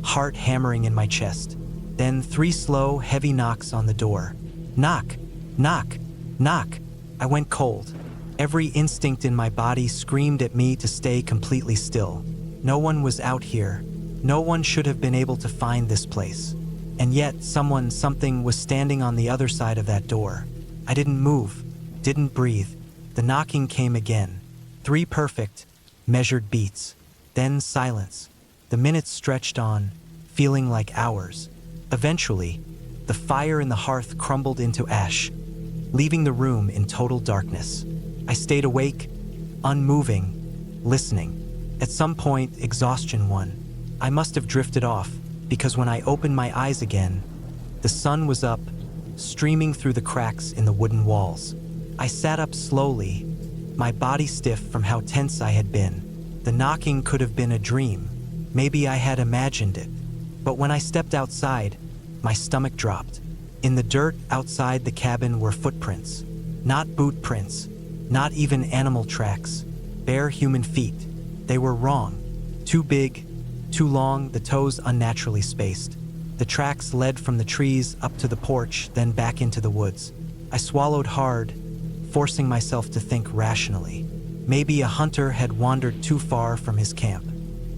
Speaker 1: heart hammering in my chest. Then 3 slow, heavy knocks on the door. Knock, knock, knock. I went cold. Every instinct in my body screamed at me to stay completely still. No one was out here. No one should have been able to find this place. And yet, something was standing on the other side of that door. I didn't move, didn't breathe. The knocking came again. 3 perfect, measured beats. Then silence. The minutes stretched on, feeling like hours. Eventually, the fire in the hearth crumbled into ash, leaving the room in total darkness. I stayed awake, unmoving, listening. At some point, exhaustion won. I must have drifted off, because when I opened my eyes again, the sun was up, streaming through the cracks in the wooden walls. I sat up slowly, my body stiff from how tense I had been. The knocking could have been a dream. Maybe I had imagined it. But when I stepped outside, my stomach dropped. In the dirt outside the cabin were footprints. Not boot prints, not even animal tracks. Bare human feet. They were wrong. Too big, too long, the toes unnaturally spaced. The tracks led from the trees up to the porch, then back into the woods. I swallowed hard, forcing myself to think rationally. Maybe a hunter had wandered too far from his camp.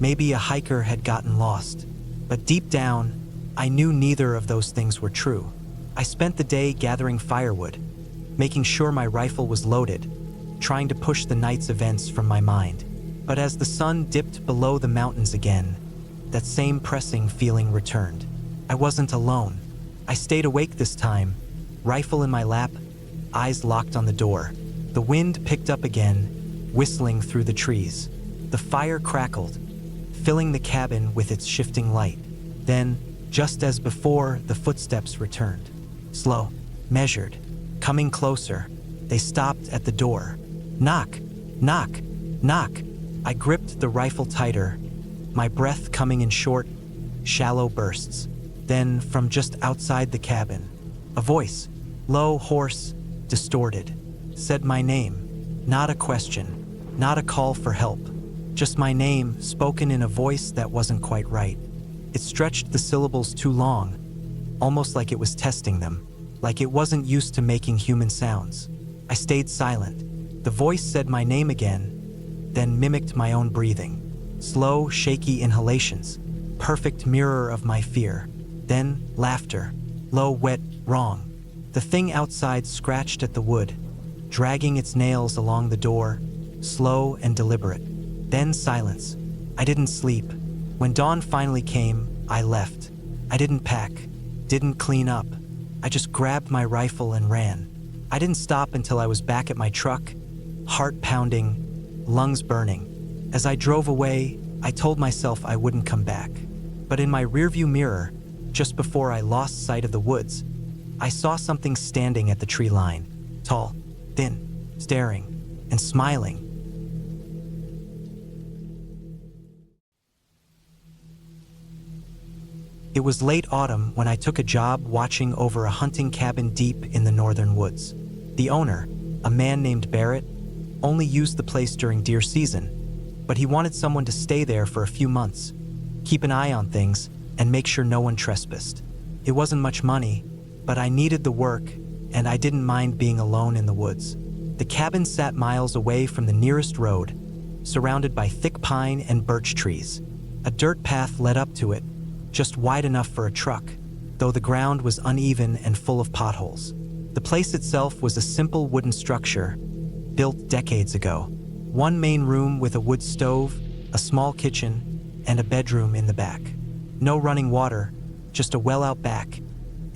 Speaker 1: Maybe a hiker had gotten lost. But deep down, I knew neither of those things were true. I spent the day gathering firewood, making sure my rifle was loaded, trying to push the night's events from my mind. But as the sun dipped below the mountains again, that same pressing feeling returned. I wasn't alone. I stayed awake this time, rifle in my lap, eyes locked on the door. The wind picked up again, whistling through the trees. The fire crackled, filling the cabin with its shifting light. Then, just as before, the footsteps returned. Slow, measured, coming closer. They stopped at the door. Knock, knock, knock. I gripped the rifle tighter, my breath coming in short, shallow bursts. Then, from just outside the cabin, a voice, low, hoarse, distorted, said my name. Not a question, not a call for help. Just my name, spoken in a voice that wasn't quite right. It stretched the syllables too long, almost like it was testing them, like it wasn't used to making human sounds. I stayed silent. The voice said my name again, then mimicked my own breathing. Slow, shaky inhalations, perfect mirror of my fear. Then laughter, low, wet, wrong. The thing outside scratched at the wood, dragging its nails along the door, slow and deliberate. Then silence. I didn't sleep. When dawn finally came, I left. I didn't pack, didn't clean up. I just grabbed my rifle and ran. I didn't stop until I was back at my truck, heart pounding, lungs burning. As I drove away, I told myself I wouldn't come back. But in my rearview mirror, just before I lost sight of the woods, I saw something standing at the tree line, tall, thin, staring, and smiling. It was late autumn when I took a job watching over a hunting cabin deep in the northern woods. The owner, a man named Barrett, only used the place during deer season, but he wanted someone to stay there for a few months, keep an eye on things, and make sure no one trespassed. It wasn't much money, but I needed the work, and I didn't mind being alone in the woods. The cabin sat miles away from the nearest road, surrounded by thick pine and birch trees. A dirt path led up to it, just wide enough for a truck, though the ground was uneven and full of potholes. The place itself was a simple wooden structure, built decades ago. One main room with a wood stove, a small kitchen, and a bedroom in the back. No running water, just a well out back,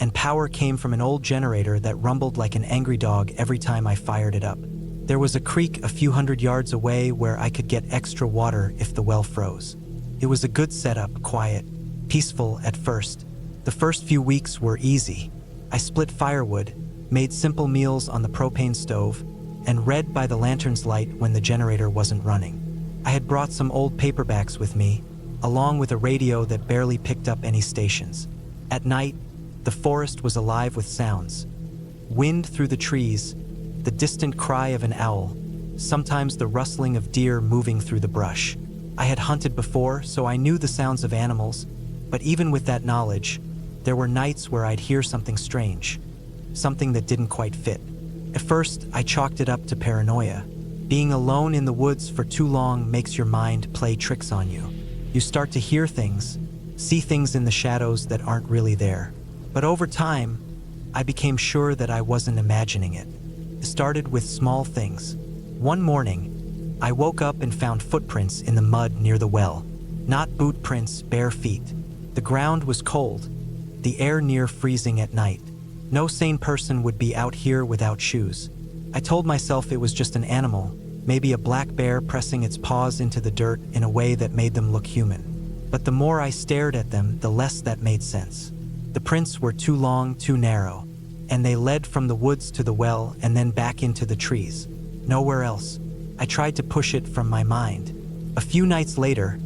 Speaker 1: and power came from an old generator that rumbled like an angry dog every time I fired it up. There was a creek a few hundred yards away where I could get extra water if the well froze. It was a good setup, quiet, peaceful at first. The first few weeks were easy. I split firewood, made simple meals on the propane stove, and read by the lantern's light when the generator wasn't running. I had brought some old paperbacks with me, along with a radio that barely picked up any stations. At night, the forest was alive with sounds. Wind through the trees, the distant cry of an owl, sometimes the rustling of deer moving through the brush. I had hunted before, so I knew the sounds of animals, but even with that knowledge, there were nights where I'd hear something strange, something that didn't quite fit. At first, I chalked it up to paranoia. Being alone in the woods for too long makes your mind play tricks on you. You start to hear things, see things in the shadows that aren't really there. But over time, I became sure that I wasn't imagining it. It started with small things. One morning, I woke up and found footprints in the mud near the well. Not boot prints, bare feet. The ground was cold, the air near freezing at night. No sane person would be out here without shoes. I told myself it was just an animal, maybe a black bear pressing its paws into the dirt in a way that made them look human. But the more I stared at them, the less that made sense. The prints were too long, too narrow, and they led from the woods to the well and then back into the trees. Nowhere else. I tried to push it from my mind. A few nights later,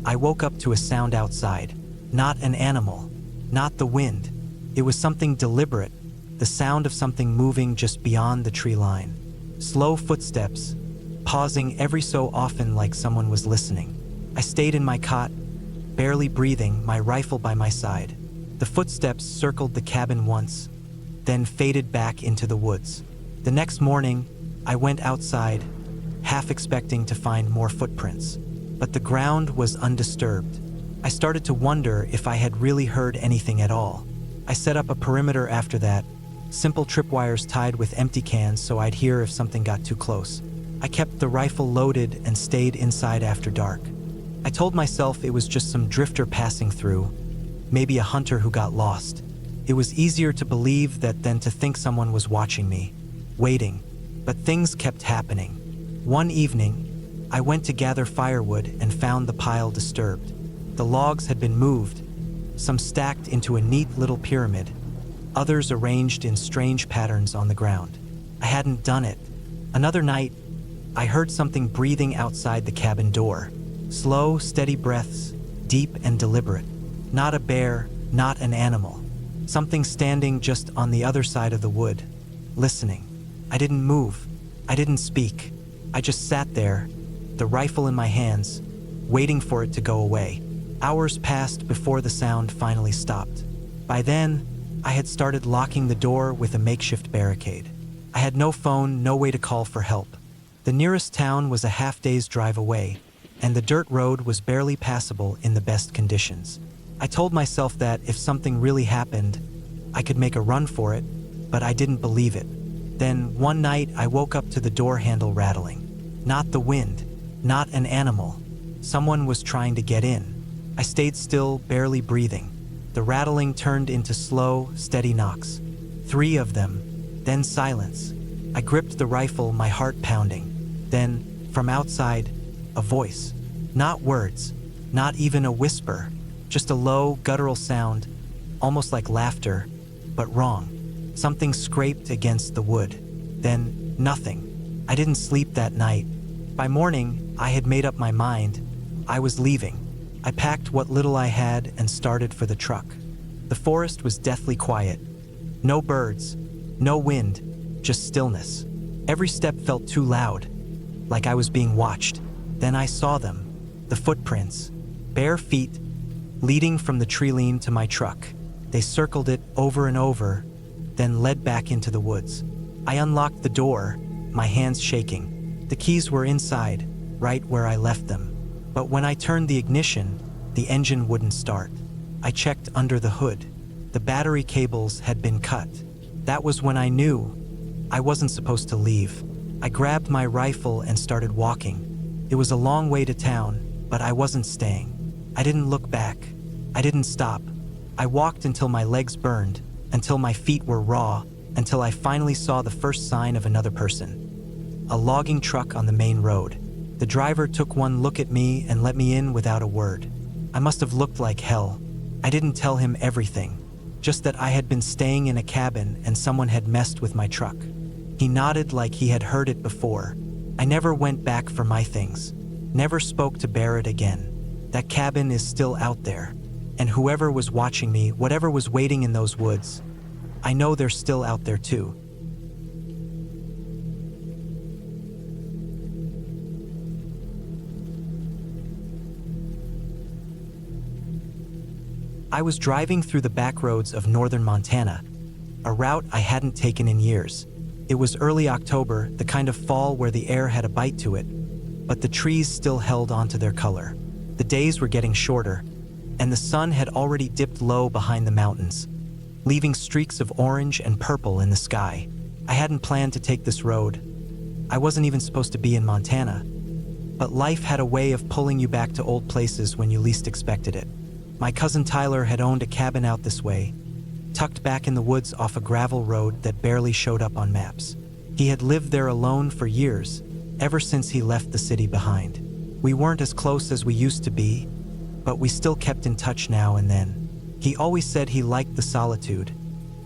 Speaker 1: I woke up to a sound outside. Not an animal, not the wind. It was something deliberate, the sound of something moving just beyond the tree line. Slow footsteps, pausing every so often like someone was listening. I stayed in my cot, barely breathing, my rifle by my side. The footsteps circled the cabin once, then faded back into the woods. The next morning, I went outside, half expecting to find more footprints. But the ground was undisturbed. I started to wonder if I had really heard anything at all. I set up a perimeter after that, simple tripwires tied with empty cans so I'd hear if something got too close. I kept the rifle loaded and stayed inside after dark. I told myself it was just some drifter passing through, maybe a hunter who got lost. It was easier to believe that than to think someone was watching me, waiting. But things kept happening. One evening, I went to gather firewood and found the pile disturbed. The logs had been moved, some stacked into a neat little pyramid, others arranged in strange patterns on the ground. I hadn't done it. Another night, I heard something breathing outside the cabin door. Slow, steady breaths, deep and deliberate. Not a bear, not an animal. Something standing just on the other side of the wood, listening. I didn't move. I didn't speak. I just sat there, the rifle in my hands, waiting for it to go away. Hours passed before the sound finally stopped. By then, I had started locking the door with a makeshift barricade. I had no phone, no way to call for help. The nearest town was a half-day's drive away, and the dirt road was barely passable in the best conditions. I told myself that if something really happened, I could make a run for it, but I didn't believe it. Then, one night, I woke up to the door handle rattling. Not the wind, not an animal. Someone was trying to get in. I stayed still, barely breathing. The rattling turned into slow, steady knocks. 3 of them, then silence. I gripped the rifle, my heart pounding. Then, from outside, a voice. Not words, not even a whisper, just a low, guttural sound, almost like laughter, but wrong. Something scraped against the wood. Then, nothing. I didn't sleep that night. By morning, I had made up my mind. I was leaving. I packed what little I had and started for the truck. The forest was deathly quiet. No birds, no wind, just stillness. Every step felt too loud, like I was being watched. Then I saw them, the footprints, bare feet, leading from the tree to my truck. They circled it over and over, then led back into the woods. I unlocked the door, my hands shaking. The keys were inside, right where I left them. But when I turned the ignition, the engine wouldn't start. I checked under the hood. The battery cables had been cut. That was when I knew I wasn't supposed to leave. I grabbed my rifle and started walking. It was a long way to town, but I wasn't staying. I didn't look back. I didn't stop. I walked until my legs burned, until my feet were raw, until I finally saw the first sign of another person. A logging truck on the main road. The driver took one look at me and let me in without a word. I must have looked like hell. I didn't tell him everything, just that I had been staying in a cabin and someone had messed with my truck. He nodded like he had heard it before. I never went back for my things. Never spoke to Barrett again. That cabin is still out there. And whoever was watching me, whatever was waiting in those woods, I know they're still out there too. I was driving through the back roads of northern Montana, a route I hadn't taken in years. It was early October, the kind of fall where the air had a bite to it, but the trees still held onto their color. The days were getting shorter, and the sun had already dipped low behind the mountains, leaving streaks of orange and purple in the sky. I hadn't planned to take this road. I wasn't even supposed to be in Montana. But life had a way of pulling you back to old places when you least expected it. My cousin Tyler had owned a cabin out this way, tucked back in the woods off a gravel road that barely showed up on maps. He had lived there alone for years, ever since he left the city behind. We weren't as close as we used to be, but we still kept in touch now and then. He always said he liked the solitude,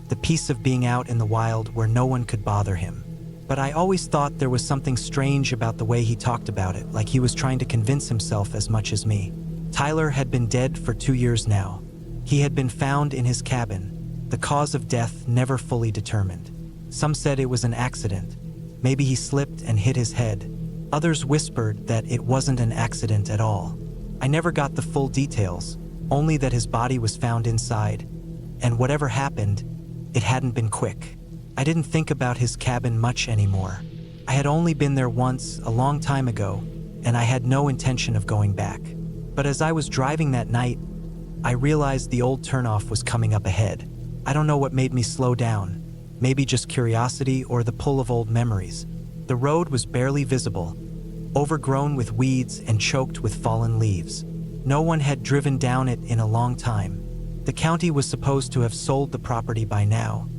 Speaker 1: the peace of being out in the wild where no one could bother him. But I always thought there was something strange about the way he talked about it, like he was trying to convince himself as much as me. Tyler had been dead for 2 years now. He had been found in his cabin, the cause of death never fully determined. Some said it was an accident. Maybe he slipped and hit his head. Others whispered that it wasn't an accident at all. I never got the full details, only that his body was found inside, and whatever happened, it hadn't been quick. I didn't think about his cabin much anymore. I had only been there once, a long time ago, and I had no intention of going back. But as I was driving that night, I realized the old turnoff was coming up ahead. I don't know what made me slow down, maybe just curiosity or the pull of old memories. The road was barely visible, overgrown with weeds and choked with fallen leaves. No one had driven down it in a long time. The county was supposed to have sold the property by now,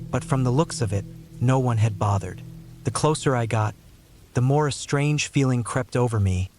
Speaker 1: but from the looks of it, no one had bothered. The closer I got, the more a strange feeling crept over me,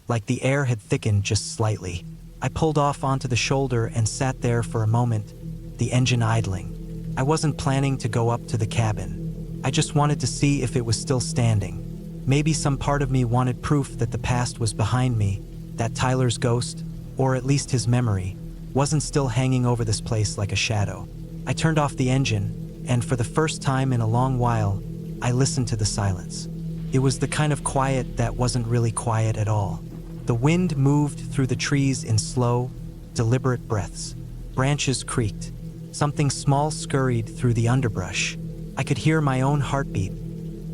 Speaker 1: like the air had thickened just slightly. I pulled off onto the shoulder and sat there for a moment, the engine idling. I wasn't planning to go up to the cabin. I just wanted to see if it was still standing. Maybe some part of me wanted proof that the past was behind me, that Tyler's ghost, or at least his memory, wasn't still hanging over this place like a shadow. I turned off the engine, and for the first time in a long while, I listened to the silence. It was the kind of quiet that wasn't really quiet at all. The wind moved through the trees in slow, deliberate breaths. Branches creaked. Something small scurried through the underbrush. I could hear my own heartbeat,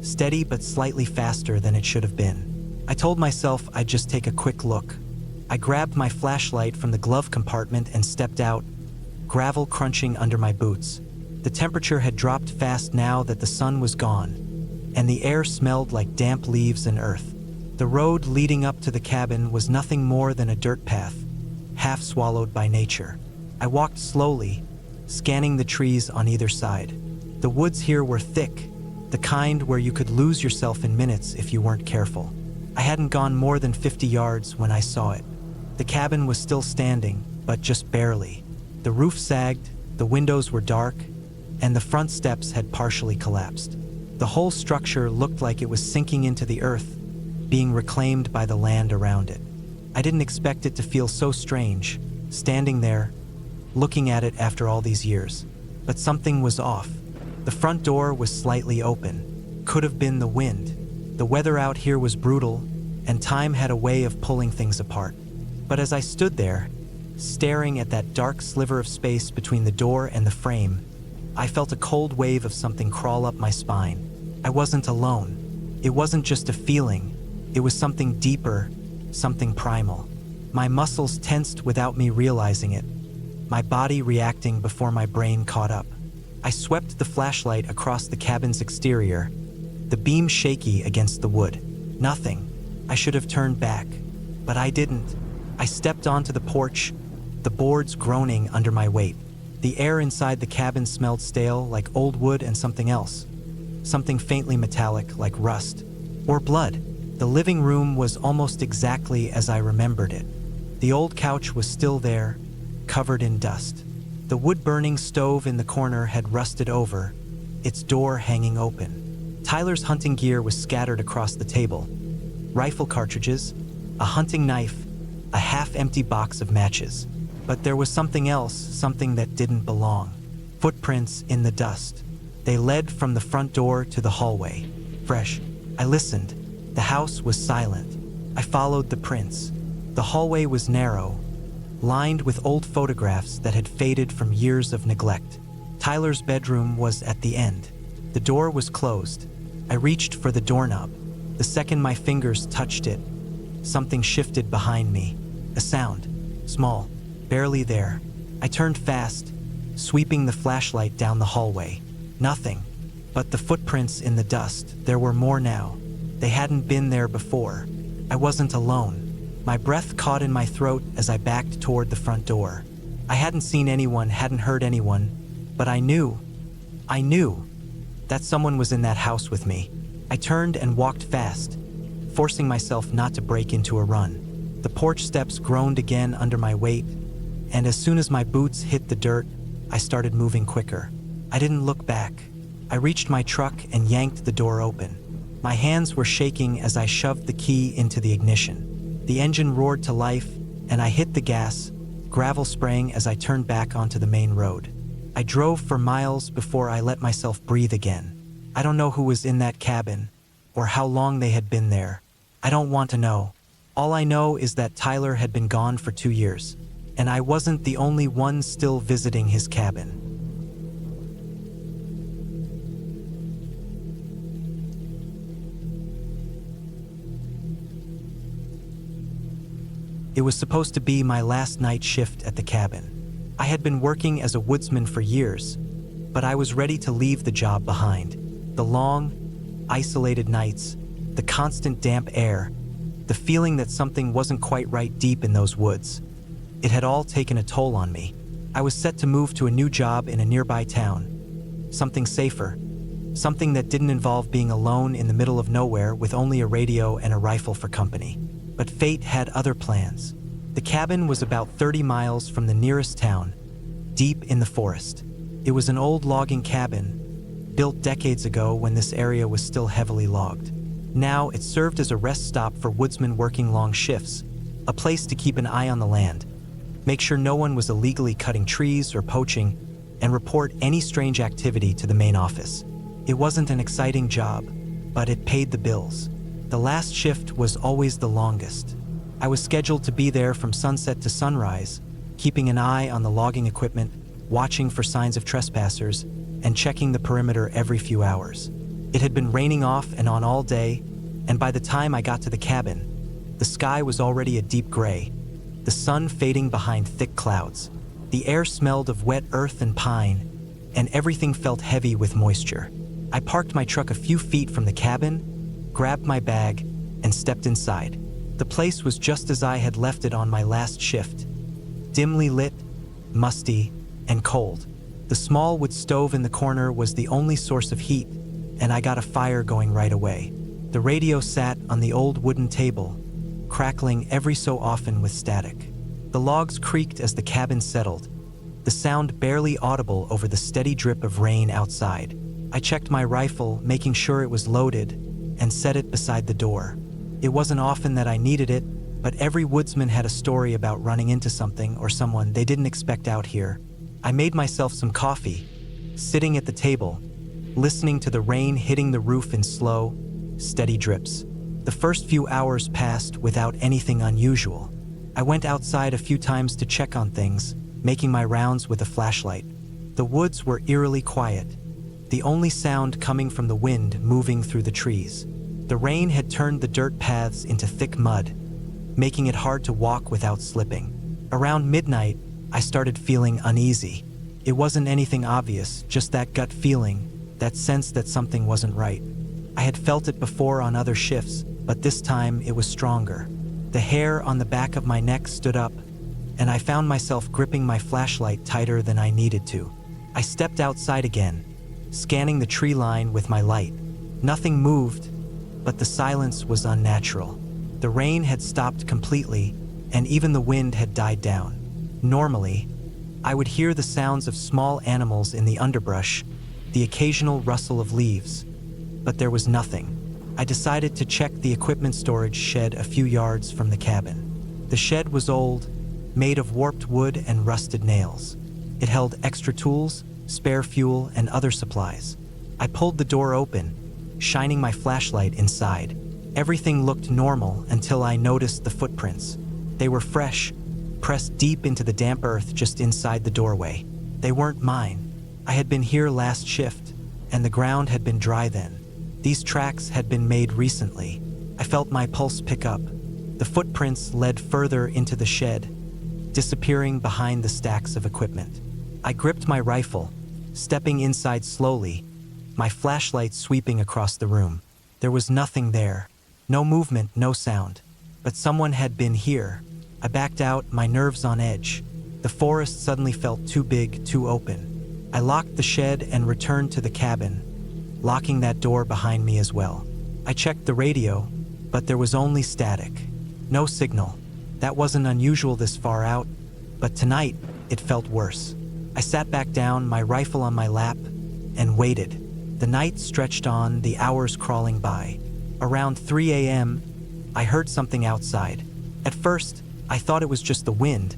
Speaker 1: steady but slightly faster than it should have been. I told myself I'd just take a quick look. I grabbed my flashlight from the glove compartment and stepped out, gravel crunching under my boots. The temperature had dropped fast now that the sun was gone, and the air smelled like damp leaves and earth. The road leading up to the cabin was nothing more than a dirt path, half swallowed by nature. I walked slowly, scanning the trees on either side. The woods here were thick, the kind where you could lose yourself in minutes if you weren't careful. I hadn't gone more than 50 yards when I saw it. The cabin was still standing, but just barely. The roof sagged, the windows were dark, and the front steps had partially collapsed. The whole structure looked like it was sinking into the earth, being reclaimed by the land around it. I didn't expect it to feel so strange, standing there, looking at it after all these years. But something was off. The front door was slightly open. Could have been the wind. The weather out here was brutal, and time had a way of pulling things apart. But as I stood there, Staring at that dark sliver of space between the door and the frame, I felt a cold wave of something crawl up my spine. I wasn't alone. It wasn't just a feeling. It was something deeper, something primal. My muscles tensed without me realizing it, my body reacting before my brain caught up. I swept the flashlight across the cabin's exterior, the beam shaky against the wood. Nothing. I should have turned back, but I didn't. I stepped onto the porch, the boards groaning under my weight. The air inside the cabin smelled stale, like old wood and something else. Something faintly metallic, like rust or blood. The living room was almost exactly as I remembered it. The old couch was still there, covered in dust. The wood-burning stove in the corner had rusted over, its door hanging open. Tyler's hunting gear was scattered across the table. Rifle cartridges, a hunting knife, a half-empty box of matches. But there was something else, something that didn't belong. Footprints in the dust. They led from the front door to the hallway. Fresh. I listened. The house was silent. I followed the prints. The hallway was narrow, lined with old photographs that had faded from years of neglect. Tyler's bedroom was at the end. The door was closed. I reached for the doorknob. The second my fingers touched it, something shifted behind me. A sound. Small. Barely there. I turned fast, sweeping the flashlight down the hallway. Nothing. But the footprints in the dust. There were more now. They hadn't been there before. I wasn't alone. My breath caught in my throat as I backed toward the front door. I hadn't seen anyone, hadn't heard anyone, but I knew that someone was in that house with me. I turned and walked fast, forcing myself not to break into a run. The porch steps groaned again under my weight, and as soon as my boots hit the dirt, I started moving quicker. I didn't look back. I reached my truck and yanked the door open. My hands were shaking as I shoved the key into the ignition. The engine roared to life, and I hit the gas, gravel spraying as I turned back onto the main road. I drove for miles before I let myself breathe again. I don't know who was in that cabin, or how long they had been there. I don't want to know. All I know is that Tyler had been gone for 2 years, and I wasn't the only one still visiting his cabin. It was supposed to be my last night shift at the cabin. I had been working as a woodsman for years, but I was ready to leave the job behind. The long, isolated nights, the constant damp air, the feeling that something wasn't quite right deep in those woods. It had all taken a toll on me. I was set to move to a new job in a nearby town. Something safer. Something that didn't involve being alone in the middle of nowhere with only a radio and a rifle for company. But fate had other plans. The cabin was about 30 miles from the nearest town, deep in the forest. It was an old logging cabin, built decades ago when this area was still heavily logged. Now it served as a rest stop for woodsmen working long shifts, a place to keep an eye on the land, make sure no one was illegally cutting trees or poaching, and report any strange activity to the main office. It wasn't an exciting job, but it paid the bills. The last shift was always the longest. I was scheduled to be there from sunset to sunrise, keeping an eye on the logging equipment, watching for signs of trespassers, and checking the perimeter every few hours. It had been raining off and on all day, and by the time I got to the cabin, the sky was already a deep gray, the sun fading behind thick clouds. The air smelled of wet earth and pine, and everything felt heavy with moisture. I parked my truck a few feet from the cabin, grabbed my bag, and stepped inside. The place was just as I had left it on my last shift. Dimly lit, musty, and cold. The small wood stove in the corner was the only source of heat, and I got a fire going right away. The radio sat on the old wooden table, crackling every so often with static. The logs creaked as the cabin settled, the sound barely audible over the steady drip of rain outside. I checked my rifle, making sure it was loaded, and set it beside the door. It wasn't often that I needed it, but every woodsman had a story about running into something or someone they didn't expect out here. I made myself some coffee, sitting at the table, listening to the rain hitting the roof in slow, steady drips. The first few hours passed without anything unusual. I went outside a few times to check on things, making my rounds with a flashlight. The woods were eerily quiet, the only sound coming from the wind moving through the trees. The rain had turned the dirt paths into thick mud, making it hard to walk without slipping. Around midnight, I started feeling uneasy. It wasn't anything obvious, just that gut feeling, that sense that something wasn't right. I had felt it before on other shifts, but this time it was stronger. The hair on the back of my neck stood up, and I found myself gripping my flashlight tighter than I needed to. I stepped outside again, scanning the tree line with my light. Nothing moved, but the silence was unnatural. The rain had stopped completely, and even the wind had died down. Normally, I would hear the sounds of small animals in the underbrush, the occasional rustle of leaves, but there was nothing. I decided to check the equipment storage shed a few yards from the cabin. The shed was old, made of warped wood and rusted nails. It held extra tools, spare fuel, and other supplies. I pulled the door open, shining my flashlight inside. Everything looked normal until I noticed the footprints. They were fresh, pressed deep into the damp earth just inside the doorway. They weren't mine. I had been here last shift, and the ground had been dry then. These tracks had been made recently. I felt my pulse pick up. The footprints led further into the shed, disappearing behind the stacks of equipment. I gripped my rifle, stepping inside slowly, my flashlight sweeping across the room. There was nothing there. No movement, no sound. But someone had been here. I backed out, my nerves on edge. The forest suddenly felt too big, too open. I locked the shed and returned to the cabin, locking that door behind me as well. I checked the radio, but there was only static. No signal. That wasn't unusual this far out, but tonight it felt worse. I sat back down, my rifle on my lap, and waited. The night stretched on, the hours crawling by. Around 3 a.m., I heard something outside. At first, I thought it was just the wind,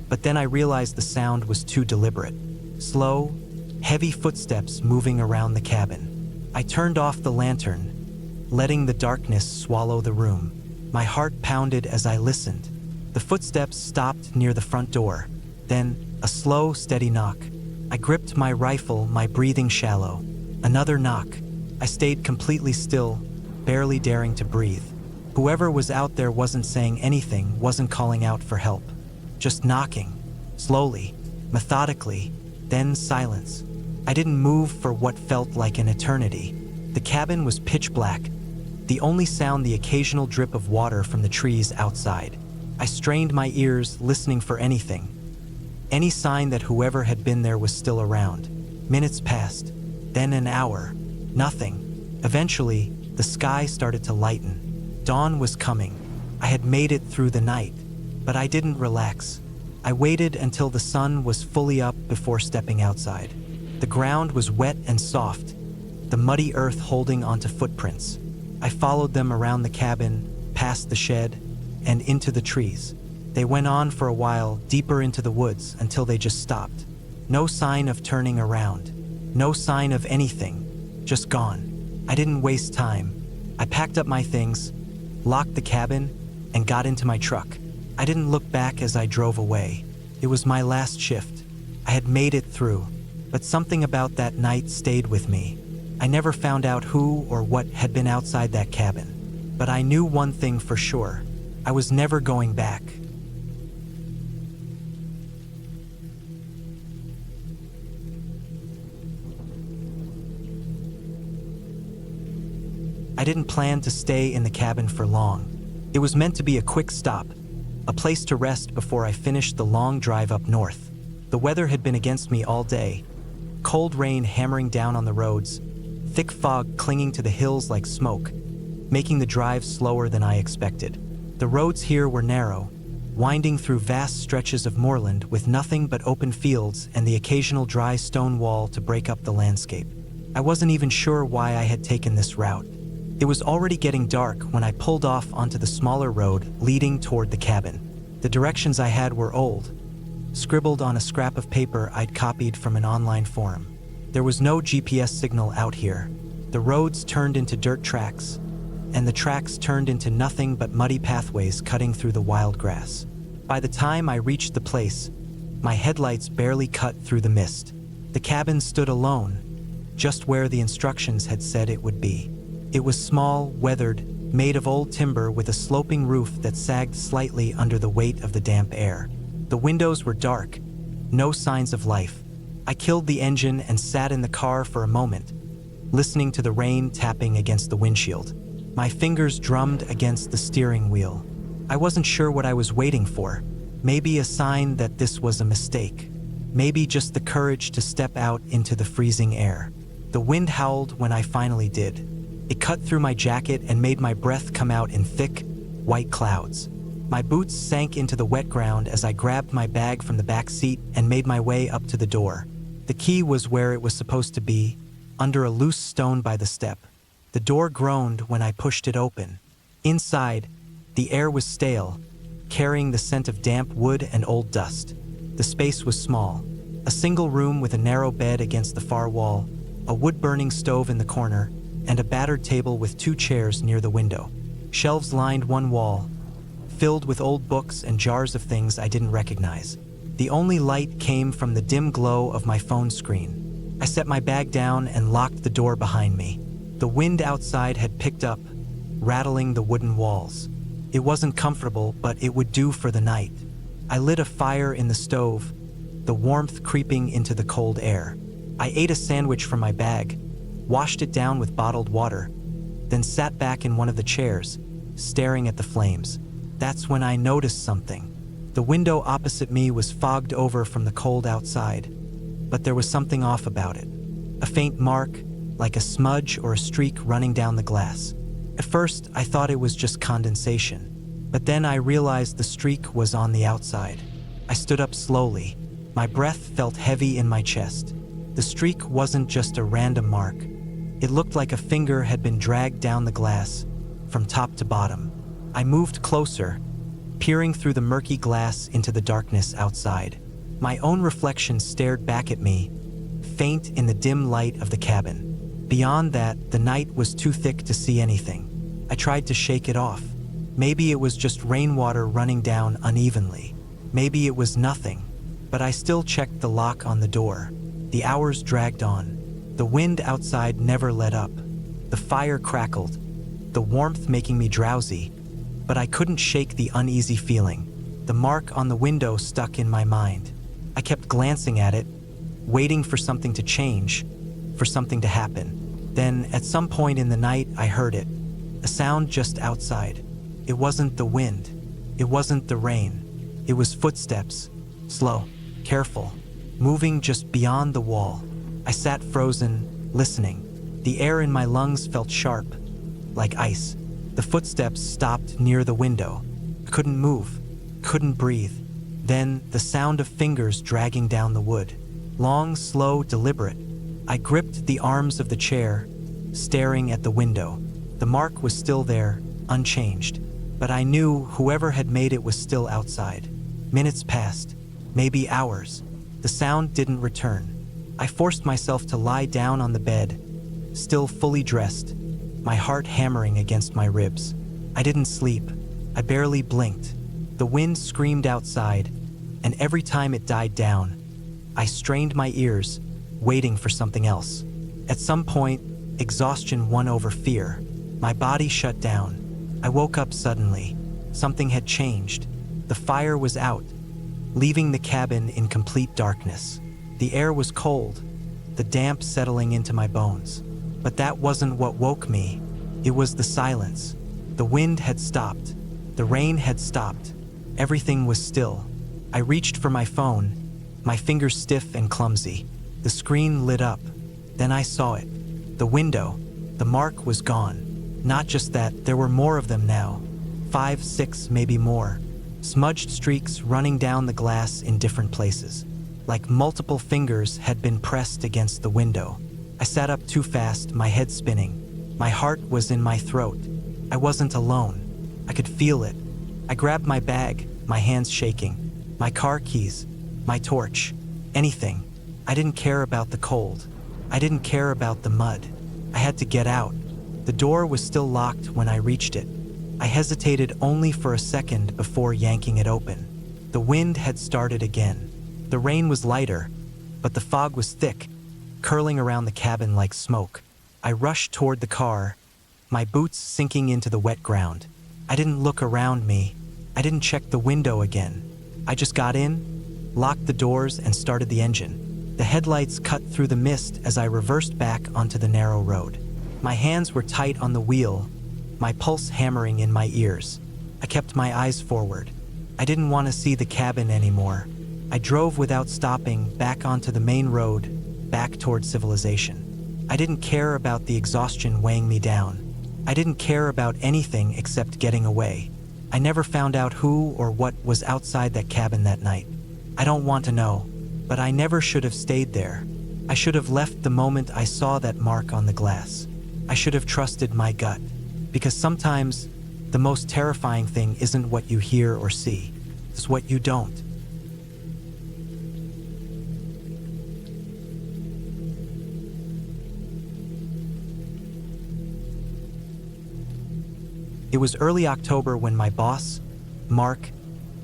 Speaker 1: but then I realized the sound was too deliberate. Slow, heavy footsteps moving around the cabin. I turned off the lantern, letting the darkness swallow the room. My heart pounded as I listened. The footsteps stopped near the front door, then a slow, steady knock. I gripped my rifle, my breathing shallow. Another knock. I stayed completely still, barely daring to breathe. Whoever was out there wasn't saying anything, wasn't calling out for help. Just knocking, slowly, methodically, then silence. I didn't move for what felt like an eternity. The cabin was pitch black, the only sound the occasional drip of water from the trees outside. I strained my ears, listening for anything. Any sign that whoever had been there was still around. Minutes passed, then an hour. Nothing. Eventually, the sky started to lighten. Dawn was coming. I had made it through the night, but I didn't relax. I waited until the sun was fully up before stepping outside. The ground was wet and soft, the muddy earth holding onto footprints. I followed them around the cabin, past the shed, and into the trees. They went on for a while, deeper into the woods, until they just stopped. No sign of turning around. No sign of anything. Just gone. I didn't waste time. I packed up my things, locked the cabin, and got into my truck. I didn't look back as I drove away. It was my last shift. I had made it through, but something about that night stayed with me. I never found out who or what had been outside that cabin, but I knew one thing for sure. I was never going back. I didn't plan to stay in the cabin for long. It was meant to be a quick stop, a place to rest before I finished the long drive up north. The weather had been against me all day. Cold rain hammering down on the roads, thick fog clinging to the hills like smoke, making the drive slower than I expected. The roads here were narrow, winding through vast stretches of moorland with nothing but open fields and the occasional dry stone wall to break up the landscape. I wasn't even sure why I had taken this route. It was already getting dark when I pulled off onto the smaller road leading toward the cabin. The directions I had were old, scribbled on a scrap of paper I'd copied from an online forum. There was no GPS signal out here. The roads turned into dirt tracks, and the tracks turned into nothing but muddy pathways cutting through the wild grass. By the time I reached the place, my headlights barely cut through the mist. The cabin stood alone, just where the instructions had said it would be. It was small, weathered, made of old timber with a sloping roof that sagged slightly under the weight of the damp air. The windows were dark, no signs of life. I killed the engine and sat in the car for a moment, listening to the rain tapping against the windshield. My fingers drummed against the steering wheel. I wasn't sure what I was waiting for. Maybe a sign that this was a mistake. Maybe just the courage to step out into the freezing air. The wind howled when I finally did. It cut through my jacket and made my breath come out in thick, white clouds. My boots sank into the wet ground as I grabbed my bag from the back seat and made my way up to the door. The key was where it was supposed to be, under a loose stone by the step. The door groaned when I pushed it open. Inside, the air was stale, carrying the scent of damp wood and old dust. The space was small, a single room with a narrow bed against the far wall, a wood-burning stove in the corner, and a battered table with 2 chairs near the window. Shelves lined one wall, filled with old books and jars of things I didn't recognize. The only light came from the dim glow of my phone screen. I set my bag down and locked the door behind me. The wind outside had picked up, rattling the wooden walls. It wasn't comfortable, but it would do for the night. I lit a fire in the stove, the warmth creeping into the cold air. I ate a sandwich from my bag, washed it down with bottled water, then sat back in one of the chairs, staring at the flames. That's when I noticed something. The window opposite me was fogged over from the cold outside, but there was something off about it. A faint mark, like a smudge or a streak running down the glass. At first, I thought it was just condensation, but then I realized the streak was on the outside. I stood up slowly. My breath felt heavy in my chest. The streak wasn't just a random mark. It looked like a finger had been dragged down the glass, from top to bottom. I moved closer, peering through the murky glass into the darkness outside. My own reflection stared back at me, faint in the dim light of the cabin. Beyond that, the night was too thick to see anything. I tried to shake it off. Maybe it was just rainwater running down unevenly. Maybe it was nothing, but I still checked the lock on the door. The hours dragged on. The wind outside never let up. The fire crackled, the warmth making me drowsy, but I couldn't shake the uneasy feeling. The mark on the window stuck in my mind. I kept glancing at it, waiting for something to change, for something to happen. Then, at some point in the night, I heard it. A sound just outside. It wasn't the wind. It wasn't the rain. It was footsteps, slow, careful, moving just beyond the wall. I sat frozen, listening. The air in my lungs felt sharp, like ice. The footsteps stopped near the window. I couldn't move, couldn't breathe. Then, the sound of fingers dragging down the wood. Long, slow, deliberate. I gripped the arms of the chair, staring at the window. The mark was still there, unchanged. But I knew whoever had made it was still outside. Minutes passed, maybe hours. The sound didn't return. I forced myself to lie down on the bed, still fully dressed, my heart hammering against my ribs. I didn't sleep. I barely blinked. The wind screamed outside, and every time it died down, I strained my ears, waiting for something else. At some point, exhaustion won over fear. My body shut down. I woke up suddenly. Something had changed. The fire was out, leaving the cabin in complete darkness. The air was cold, the damp settling into my bones. But that wasn't what woke me. It was the silence. The wind had stopped. The rain had stopped. Everything was still. I reached for my phone, my fingers stiff and clumsy. The screen lit up. Then I saw it. The window. The mark was gone. Not just that, there were more of them now. 5, 6, maybe more. Smudged streaks running down the glass in different places. Like multiple fingers had been pressed against the window. I sat up too fast, my head spinning. My heart was in my throat. I wasn't alone. I could feel it. I grabbed my bag, my hands shaking. My car keys, my torch, anything. I didn't care about the cold. I didn't care about the mud. I had to get out. The door was still locked when I reached it. I hesitated only for a second before yanking it open. The wind had started again. The rain was lighter, but the fog was thick, curling around the cabin like smoke. I rushed toward the car, my boots sinking into the wet ground. I didn't look around me. I didn't check the window again. I just got in, locked the doors, and started the engine. The headlights cut through the mist as I reversed back onto the narrow road. My hands were tight on the wheel, my pulse hammering in my ears. I kept my eyes forward. I didn't want to see the cabin anymore. I drove without stopping back onto the main road, back toward civilization. I didn't care about the exhaustion weighing me down. I didn't care about anything except getting away. I never found out who or what was outside that cabin that night. I don't want to know, but I never should have stayed there. I should have left the moment I saw that mark on the glass. I should have trusted my gut, because sometimes the most terrifying thing isn't what you hear or see, it's what you don't. It was early October when my boss, Mark,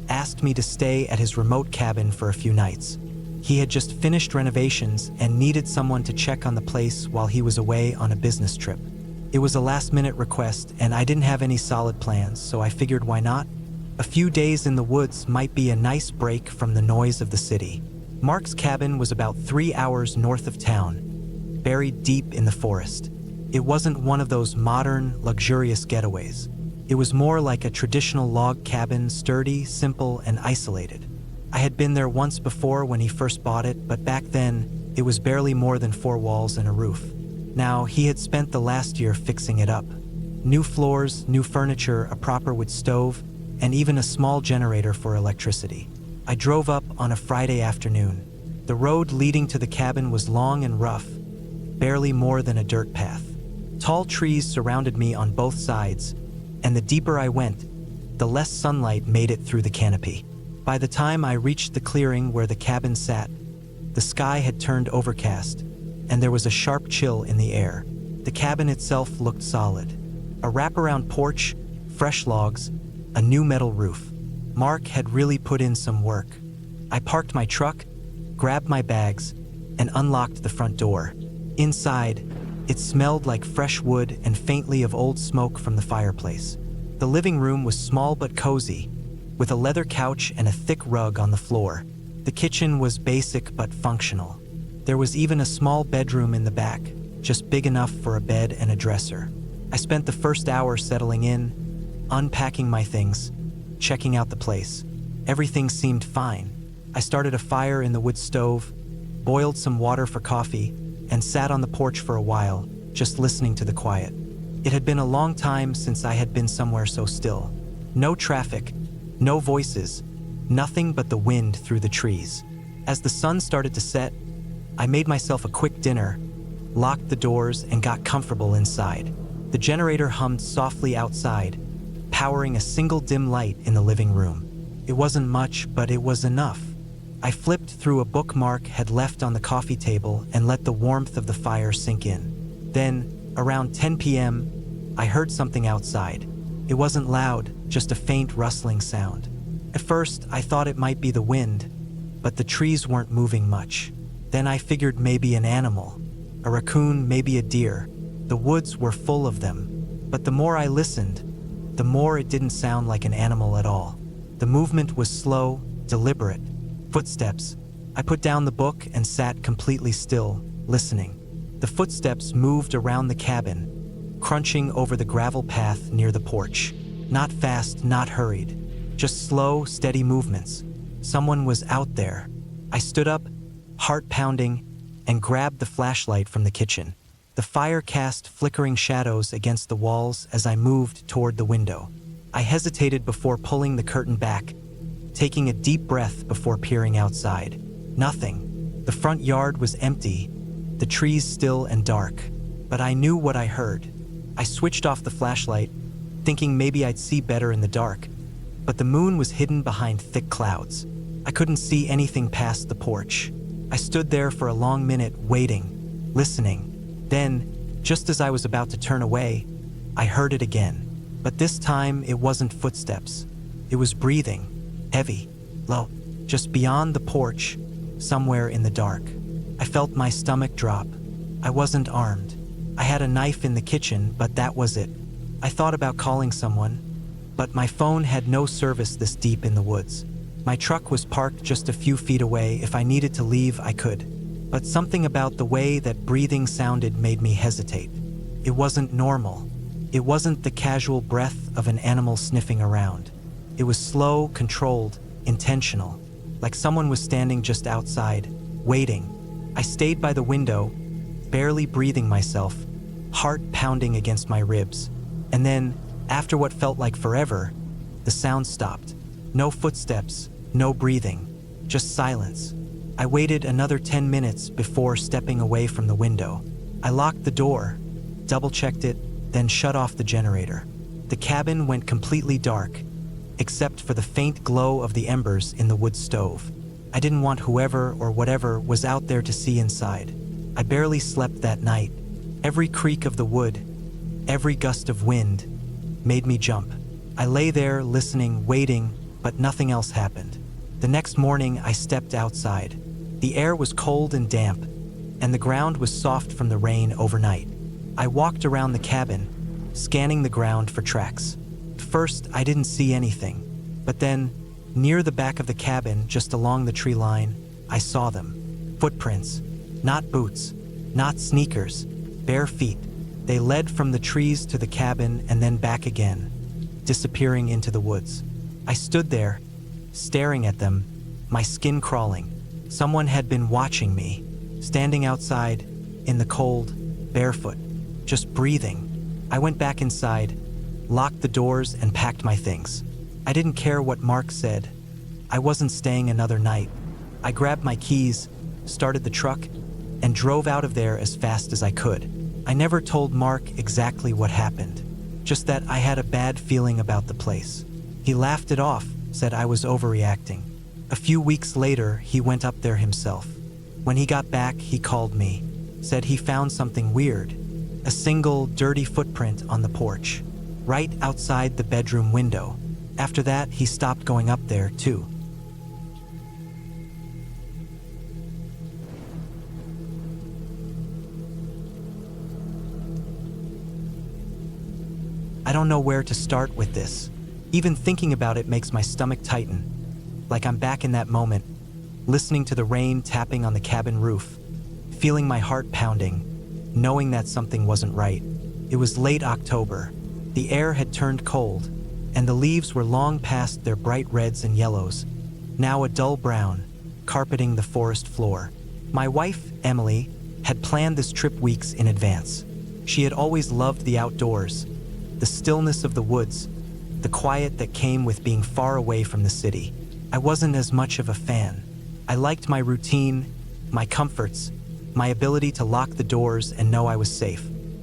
Speaker 1: asked me to stay at his remote cabin for a few nights. He had just finished renovations and needed someone to check on the place while he was away on a business trip. It was a last-minute request, and I didn't have any solid plans, so I figured why not? A few days in the woods might be a nice break from the noise of the city. Mark's cabin was about 3 hours north of town, buried deep in the forest. It wasn't one of those modern, luxurious getaways. It was more like a traditional log cabin, sturdy, simple, and isolated. I had been there once before when he first bought it, but back then, it was barely more than 4 walls and a roof. Now, he had spent the last year fixing it up. New floors, new furniture, a proper wood stove, and even a small generator for electricity. I drove up on a Friday afternoon. The road leading to the cabin was long and rough, barely more than a dirt path. Tall trees surrounded me on both sides, and the deeper I went, the less sunlight made it through the canopy. By the time I reached the clearing where the cabin sat, the sky had turned overcast, and there was a sharp chill in the air. The cabin itself looked solid. A wraparound porch, fresh logs, a new metal roof. Mark had really put in some work. I parked my truck, grabbed my bags, and unlocked the front door. Inside, it smelled like fresh wood and faintly of old smoke from the fireplace. The living room was small but cozy, with a leather couch and a thick rug on the floor. The kitchen was basic but functional. There was even a small bedroom in the back, just big enough for a bed and a dresser. I spent the first hour settling in, unpacking my things, checking out the place. Everything seemed fine. I started a fire in the wood stove, boiled some water for coffee, and sat on the porch for a while, just listening to the quiet. It had been a long time since I had been somewhere so still. No traffic, no voices, nothing but the wind through the trees. As the sun started to set, I made myself a quick dinner, locked the doors, and got comfortable inside. The generator hummed softly outside, powering a single dim light in the living room. It wasn't much, but it was enough. I flipped through a book Mark had left on the coffee table and let the warmth of the fire sink in. Then, around 10 p.m., I heard something outside. It wasn't loud, just a faint rustling sound. At first, I thought it might be the wind, but the trees weren't moving much. Then I figured maybe an animal, a raccoon, maybe a deer. The woods were full of them. But the more I listened, the more it didn't sound like an animal at all. The movement was slow, deliberate. Footsteps. I put down the book and sat completely still, listening. The footsteps moved around the cabin, crunching over the gravel path near the porch. Not fast, not hurried. Just slow, steady movements. Someone was out there. I stood up, heart pounding, and grabbed the flashlight from the kitchen. The fire cast flickering shadows against the walls as I moved toward the window. I hesitated before pulling the curtain back, taking a deep breath before peering outside. Nothing. The front yard was empty, the trees still and dark. But I knew what I heard. I switched off the flashlight, thinking maybe I'd see better in the dark. But the moon was hidden behind thick clouds. I couldn't see anything past the porch. I stood there for a long minute, waiting, listening. Then, just as I was about to turn away, I heard it again. But this time, it wasn't footsteps. It was breathing. Heavy, Low, just beyond the porch, somewhere in the dark. I felt my stomach drop. I wasn't armed. I had a knife in the kitchen, but that was it. I thought about calling someone, but my phone had no service this deep in the woods. My truck was parked just a few feet away. If I needed to leave, I could. But something about the way that breathing sounded made me hesitate. It wasn't normal. It wasn't the casual breath of an animal sniffing around. It was slow, controlled, intentional, like someone was standing just outside, waiting. I stayed by the window, barely breathing myself, heart pounding against my ribs. And then, after what felt like forever, the sound stopped. No footsteps, no breathing, just silence. I waited another 10 minutes before stepping away from the window. I locked the door, double-checked it, then shut off the generator. The cabin went completely dark, except for the faint glow of the embers in the wood stove. I didn't want whoever or whatever was out there to see inside. I barely slept that night. Every creak of the wood, every gust of wind, made me jump. I lay there listening, waiting, but nothing else happened. The next morning, I stepped outside. The air was cold and damp, and the ground was soft from the rain overnight. I walked around the cabin, scanning the ground for tracks. At first, I didn't see anything, but then, near the back of the cabin, just along the tree line, I saw them. Footprints, not boots, not sneakers, bare feet. They led from the trees to the cabin and then back again, disappearing into the woods. I stood there, staring at them, my skin crawling. Someone had been watching me, standing outside, in the cold, barefoot, just breathing. I went back inside, locked the doors, and packed my things. I didn't care what Mark said. I wasn't staying another night. I grabbed my keys, started the truck, and drove out of there as fast as I could. I never told Mark exactly what happened, just that I had a bad feeling about the place. He laughed it off, said I was overreacting. A few weeks later, he went up there himself. When he got back, he called me, said he found something weird, a single dirty footprint on the porch, right outside the bedroom window. After that, he stopped going up there too. I don't know where to start with this. Even thinking about it makes my stomach tighten, like I'm back in that moment, listening to the rain tapping on the cabin roof, feeling my heart pounding, knowing that something wasn't right. It was late October. The air had turned cold, and the leaves were long past their bright reds and yellows, now a dull brown, carpeting the forest floor. My wife, Emily, had planned this trip weeks in advance. She had always loved the outdoors, the stillness of the woods, the quiet that came with being far away from the city. I wasn't as much of a fan. I liked my routine, my comforts, my ability to lock the doors and know I was safe.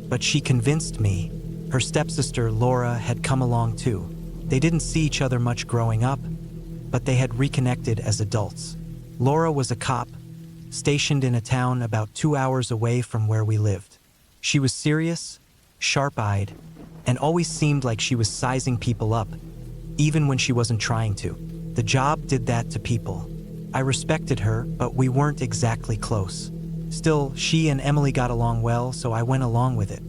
Speaker 1: But she convinced me. Her stepsister, Laura, had come along too. They didn't see each other much growing up, but they had reconnected as adults. Laura was a cop, stationed in a town about 2 hours away from where we lived. She was serious, sharp-eyed, and always seemed like she was sizing people up, even when she wasn't trying to. The job did that to people. I respected her, but we weren't exactly close. Still, she and Emily got along well, so I went along with it.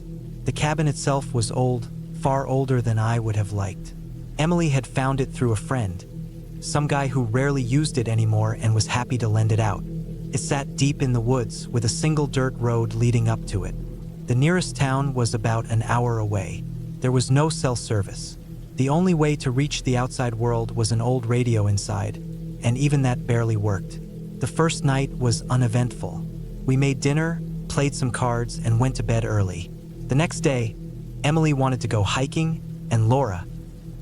Speaker 1: The cabin itself was old, far older than I would have liked. Emily had found it through a friend, some guy who rarely used it anymore and was happy to lend it out. It sat deep in the woods with a single dirt road leading up to it. The nearest town was about an hour away. There was no cell service. The only way to reach the outside world was an old radio inside, and even that barely worked. The first night was uneventful. We made dinner, played some cards, and went to bed early. The next day, Emily wanted to go hiking, and Laura,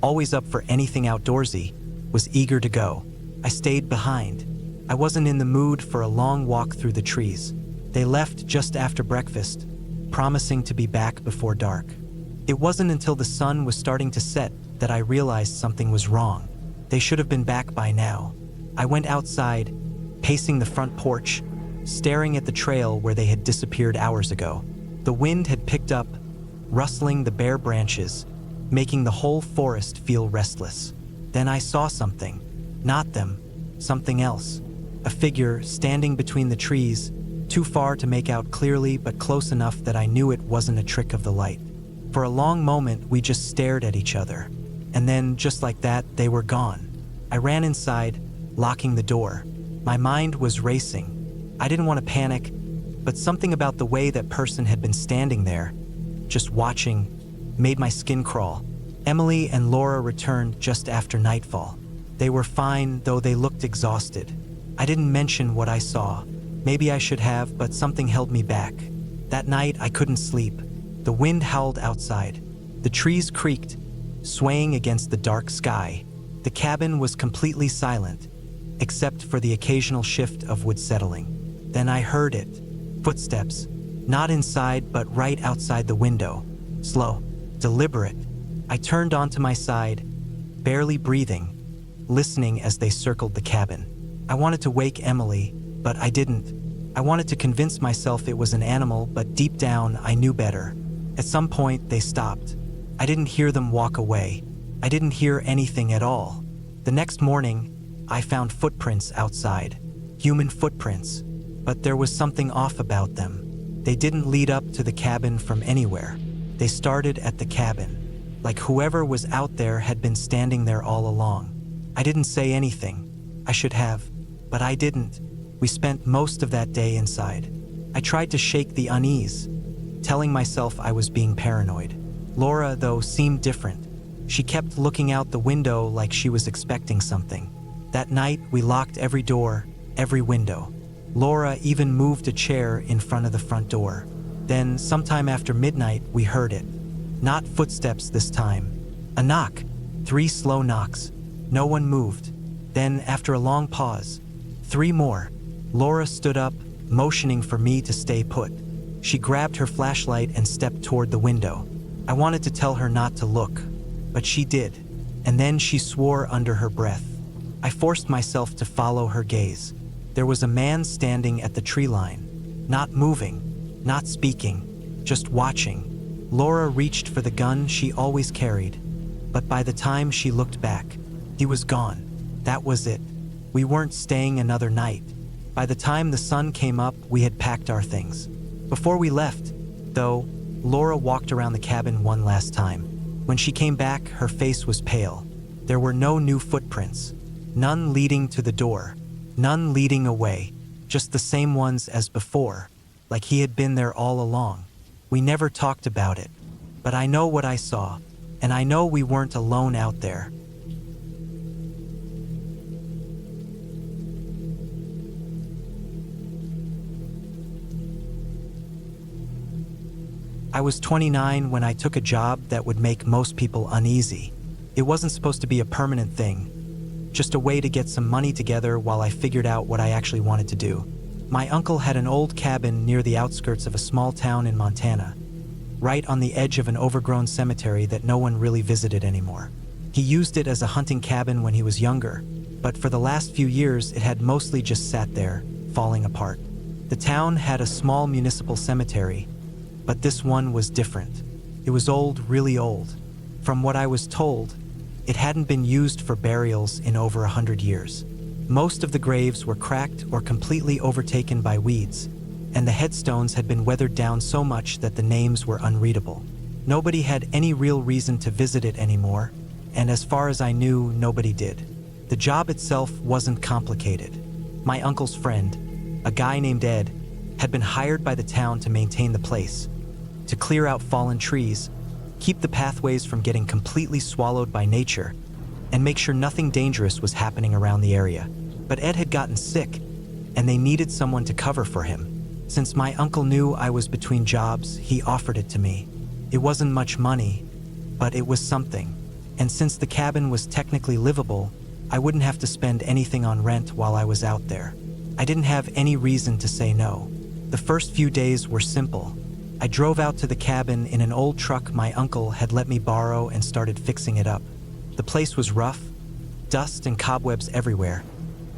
Speaker 1: always up for anything outdoorsy, was eager to go. I stayed behind. I wasn't in the mood for a long walk through the trees. They left just after breakfast, promising to be back before dark. It wasn't until the sun was starting to set that I realized something was wrong. They should have been back by now. I went outside, pacing the front porch, staring at the trail where they had disappeared hours ago. The wind had picked up, rustling the bare branches, making the whole forest feel restless. Then I saw something. Not them, something else. A figure standing between the trees, too far to make out clearly but close enough that I knew it wasn't a trick of the light. For a long moment, we just stared at each other. And then, just like that, they were gone. I ran inside, locking the door. My mind was racing. I didn't want to panic, but something about the way that person had been standing there, just watching, made my skin crawl. Emily and Laura returned just after nightfall. They were fine, though they looked exhausted. I didn't mention what I saw. Maybe I should have, but something held me back. That night, I couldn't sleep. The wind howled outside. The trees creaked, swaying against the dark sky. The cabin was completely silent, except for the occasional shift of wood settling. Then I heard it. Footsteps. Not inside, but right outside the window. Slow, deliberate. I turned onto my side, barely breathing, listening as they circled the cabin. I wanted to wake Emily, but I didn't. I wanted to convince myself it was an animal, but deep down, I knew better. At some point, they stopped. I didn't hear them walk away. I didn't hear anything at all. The next morning, I found footprints outside. Human footprints. But there was something off about them. They didn't lead up to the cabin from anywhere. They started at the cabin. Like whoever was out there had been standing there all along. I didn't say anything. I should have, but I didn't. We spent most of that day inside. I tried to shake the unease, telling myself I was being paranoid. Laura, though, seemed different. She kept looking out the window like she was expecting something. That night, we locked every door, every window. Laura even moved a chair in front of the front door. Then, sometime after midnight, we heard it. Not footsteps this time. A knock. 3 slow knocks. No one moved. Then, after a long pause, 3 more. Laura stood up, motioning for me to stay put. She grabbed her flashlight and stepped toward the window. I wanted to tell her not to look, but she did. And then she swore under her breath. I forced myself to follow her gaze. There was a man standing at the tree line, not moving, not speaking, just watching. Laura reached for the gun she always carried, but by the time she looked back, he was gone. That was it. We weren't staying another night. By the time the sun came up, we had packed our things. Before we left, though, Laura walked around the cabin one last time. When she came back, her face was pale. There were no new footprints, none leading to the door, none leading away, just the same ones as before, like he had been there all along. We never talked about it, but I know what I saw, and I know we weren't alone out there. I was 29 when I took a job that would make most people uneasy. It wasn't supposed to be a permanent thing, just a way to get some money together while I figured out what I actually wanted to do. My uncle had an old cabin near the outskirts of a small town in Montana, right on the edge of an overgrown cemetery that no one really visited anymore. He used it as a hunting cabin when he was younger, but for the last few years it had mostly just sat there, falling apart. The town had a small municipal cemetery, but this one was different. It was old, really old. From what I was told, it hadn't been used for burials in over 100 years. Most of the graves were cracked or completely overtaken by weeds, and the headstones had been weathered down so much that the names were unreadable. Nobody had any real reason to visit it anymore, and as far as I knew, nobody did. The job itself wasn't complicated. My uncle's friend, a guy named Ed, had been hired by the town to maintain the place, to clear out fallen trees, keep the pathways from getting completely swallowed by nature, and make sure nothing dangerous was happening around the area. But Ed had gotten sick, and they needed someone to cover for him. Since my uncle knew I was between jobs, he offered it to me. It wasn't much money, but it was something. And since the cabin was technically livable, I wouldn't have to spend anything on rent while I was out there. I didn't have any reason to say no. The first few days were simple. I drove out to the cabin in an old truck my uncle had let me borrow and started fixing it up. The place was rough, dust and cobwebs everywhere,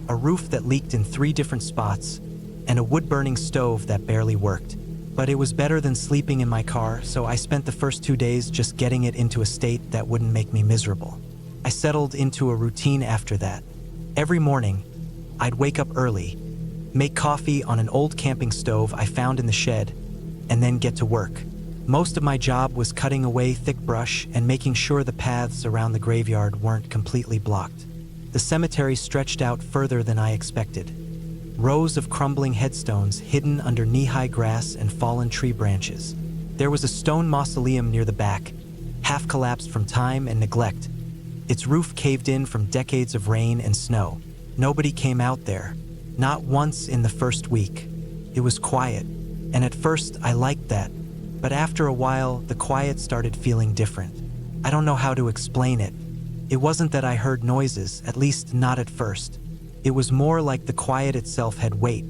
Speaker 1: a roof that leaked in 3 different spots, and a wood-burning stove that barely worked. But it was better than sleeping in my car, so I spent the first 2 days just getting it into a state that wouldn't make me miserable. I settled into a routine after that. Every morning, I'd wake up early, make coffee on an old camping stove I found in the shed, and then get to work. Most of my job was cutting away thick brush and making sure the paths around the graveyard weren't completely blocked. The cemetery stretched out further than I expected. Rows of crumbling headstones hidden under knee-high grass and fallen tree branches. There was a stone mausoleum near the back, half collapsed from time and neglect. Its roof caved in from decades of rain and snow. Nobody came out there, not once in the first week. It was quiet, and at first I liked that, but after a while the quiet started feeling different. I don't know how to explain it. It wasn't that I heard noises, at least not at first. It was more like the quiet itself had weight,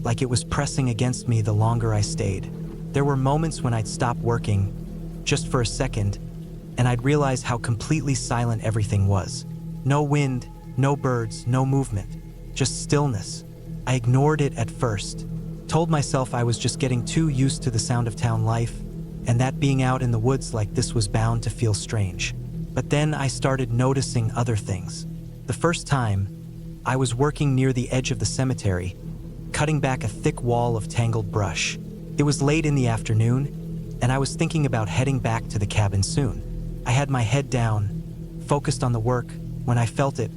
Speaker 1: like it was pressing against me the longer I stayed. There were moments when I'd stop working, just for a second, and I'd realize how completely silent everything was. No wind, no birds, no movement, just stillness. I ignored it at first, told myself I was just getting too used to the sound of town life, and that being out in the woods like this was bound to feel strange. But then I started noticing other things. The first time, I was working near the edge of the cemetery, cutting back a thick wall of tangled brush. It was late in the afternoon, and I was thinking about heading back to the cabin soon. I had my head down, focused on the work, when I felt it,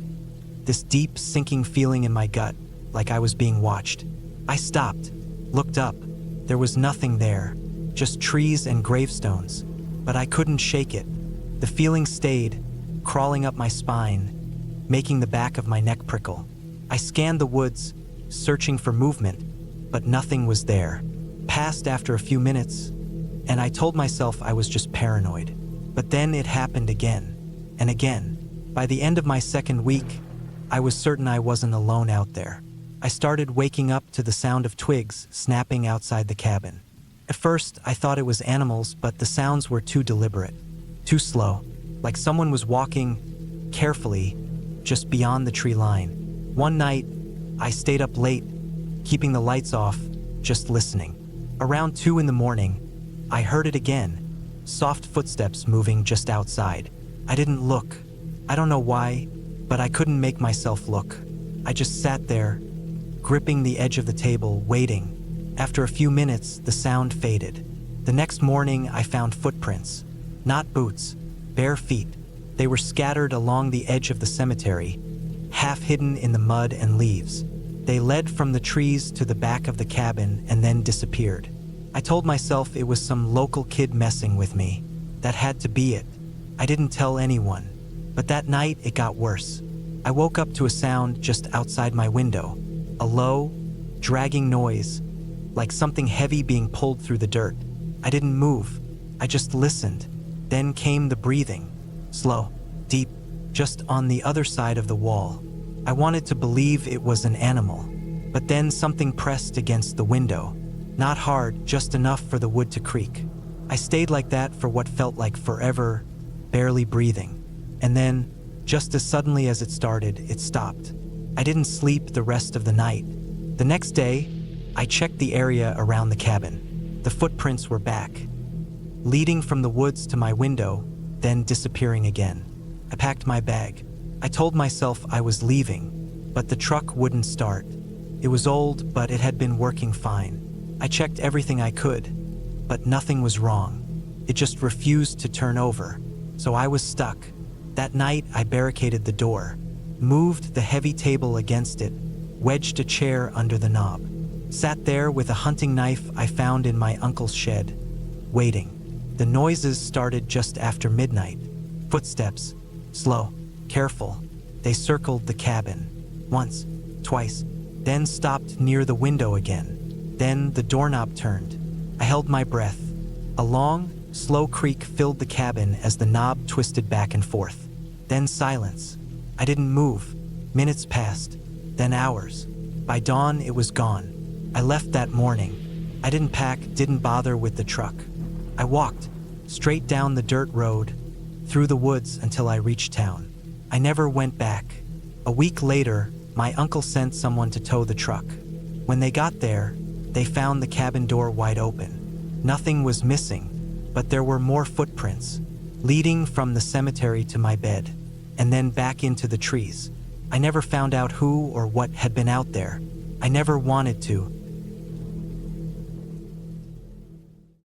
Speaker 1: this deep, sinking feeling in my gut, like I was being watched. I stopped, looked up. There was nothing there, just trees and gravestones, but I couldn't shake it. The feeling stayed, crawling up my spine, making the back of my neck prickle. I scanned the woods, searching for movement, but nothing was there. Passed after a few minutes, and I told myself I was just paranoid. But then it happened again, and again. By the end of my second week, I was certain I wasn't alone out there. I started waking up to the sound of twigs snapping outside the cabin. At first, I thought it was animals, but the sounds were too deliberate, too slow, like someone was walking carefully just beyond the tree line. One night, I stayed up late, keeping the lights off, just listening. Around 2 in the morning, I heard it again, soft footsteps moving just outside. I didn't look. I don't know why, but I couldn't make myself look. I just sat there, gripping the edge of the table, waiting. After a few minutes, the sound faded. The next morning, I found footprints. Not boots, bare feet. They were scattered along the edge of the cemetery, half hidden in the mud and leaves. They led from the trees to the back of the cabin and then disappeared. I told myself it was some local kid messing with me. That had to be it. I didn't tell anyone. But that night, it got worse. I woke up to a sound just outside my window. A low, dragging noise, like something heavy being pulled through the dirt. I didn't move. I just listened. Then came the breathing. Slow, deep, just on the other side of the wall. I wanted to believe it was an animal. But then something pressed against the window. Not hard, just enough for the wood to creak. I stayed like that for what felt like forever, barely breathing. And then, just as suddenly as it started, it stopped. I didn't sleep the rest of the night. The next day, I checked the area around the cabin. The footprints were back, leading from the woods to my window, then disappearing again. I packed my bag. I told myself I was leaving, but the truck wouldn't start. It was old, but it had been working fine. I checked everything I could, but nothing was wrong. It just refused to turn over, so I was stuck. That night, I barricaded the door, moved the heavy table against it, wedged a chair under the knob, sat there with a hunting knife I found in my uncle's shed, waiting. The noises started just after midnight. Footsteps, slow, careful. They circled the cabin, once, twice, then stopped near the window again. Then the doorknob turned. I held my breath. A long, slow creak filled the cabin as the knob twisted back and forth. Then silence. I didn't move. Minutes passed, then hours. By dawn, it was gone. I left that morning. I didn't pack, didn't bother with the truck. I walked, straight down the dirt road, through the woods until I reached town. I never went back. A week later, my uncle sent someone to tow the truck. When they got there, they found the cabin door wide open. Nothing was missing, but there were more footprints, leading from the cemetery to my bed, and then back into the trees. I never found out who or what had been out there. I never wanted to,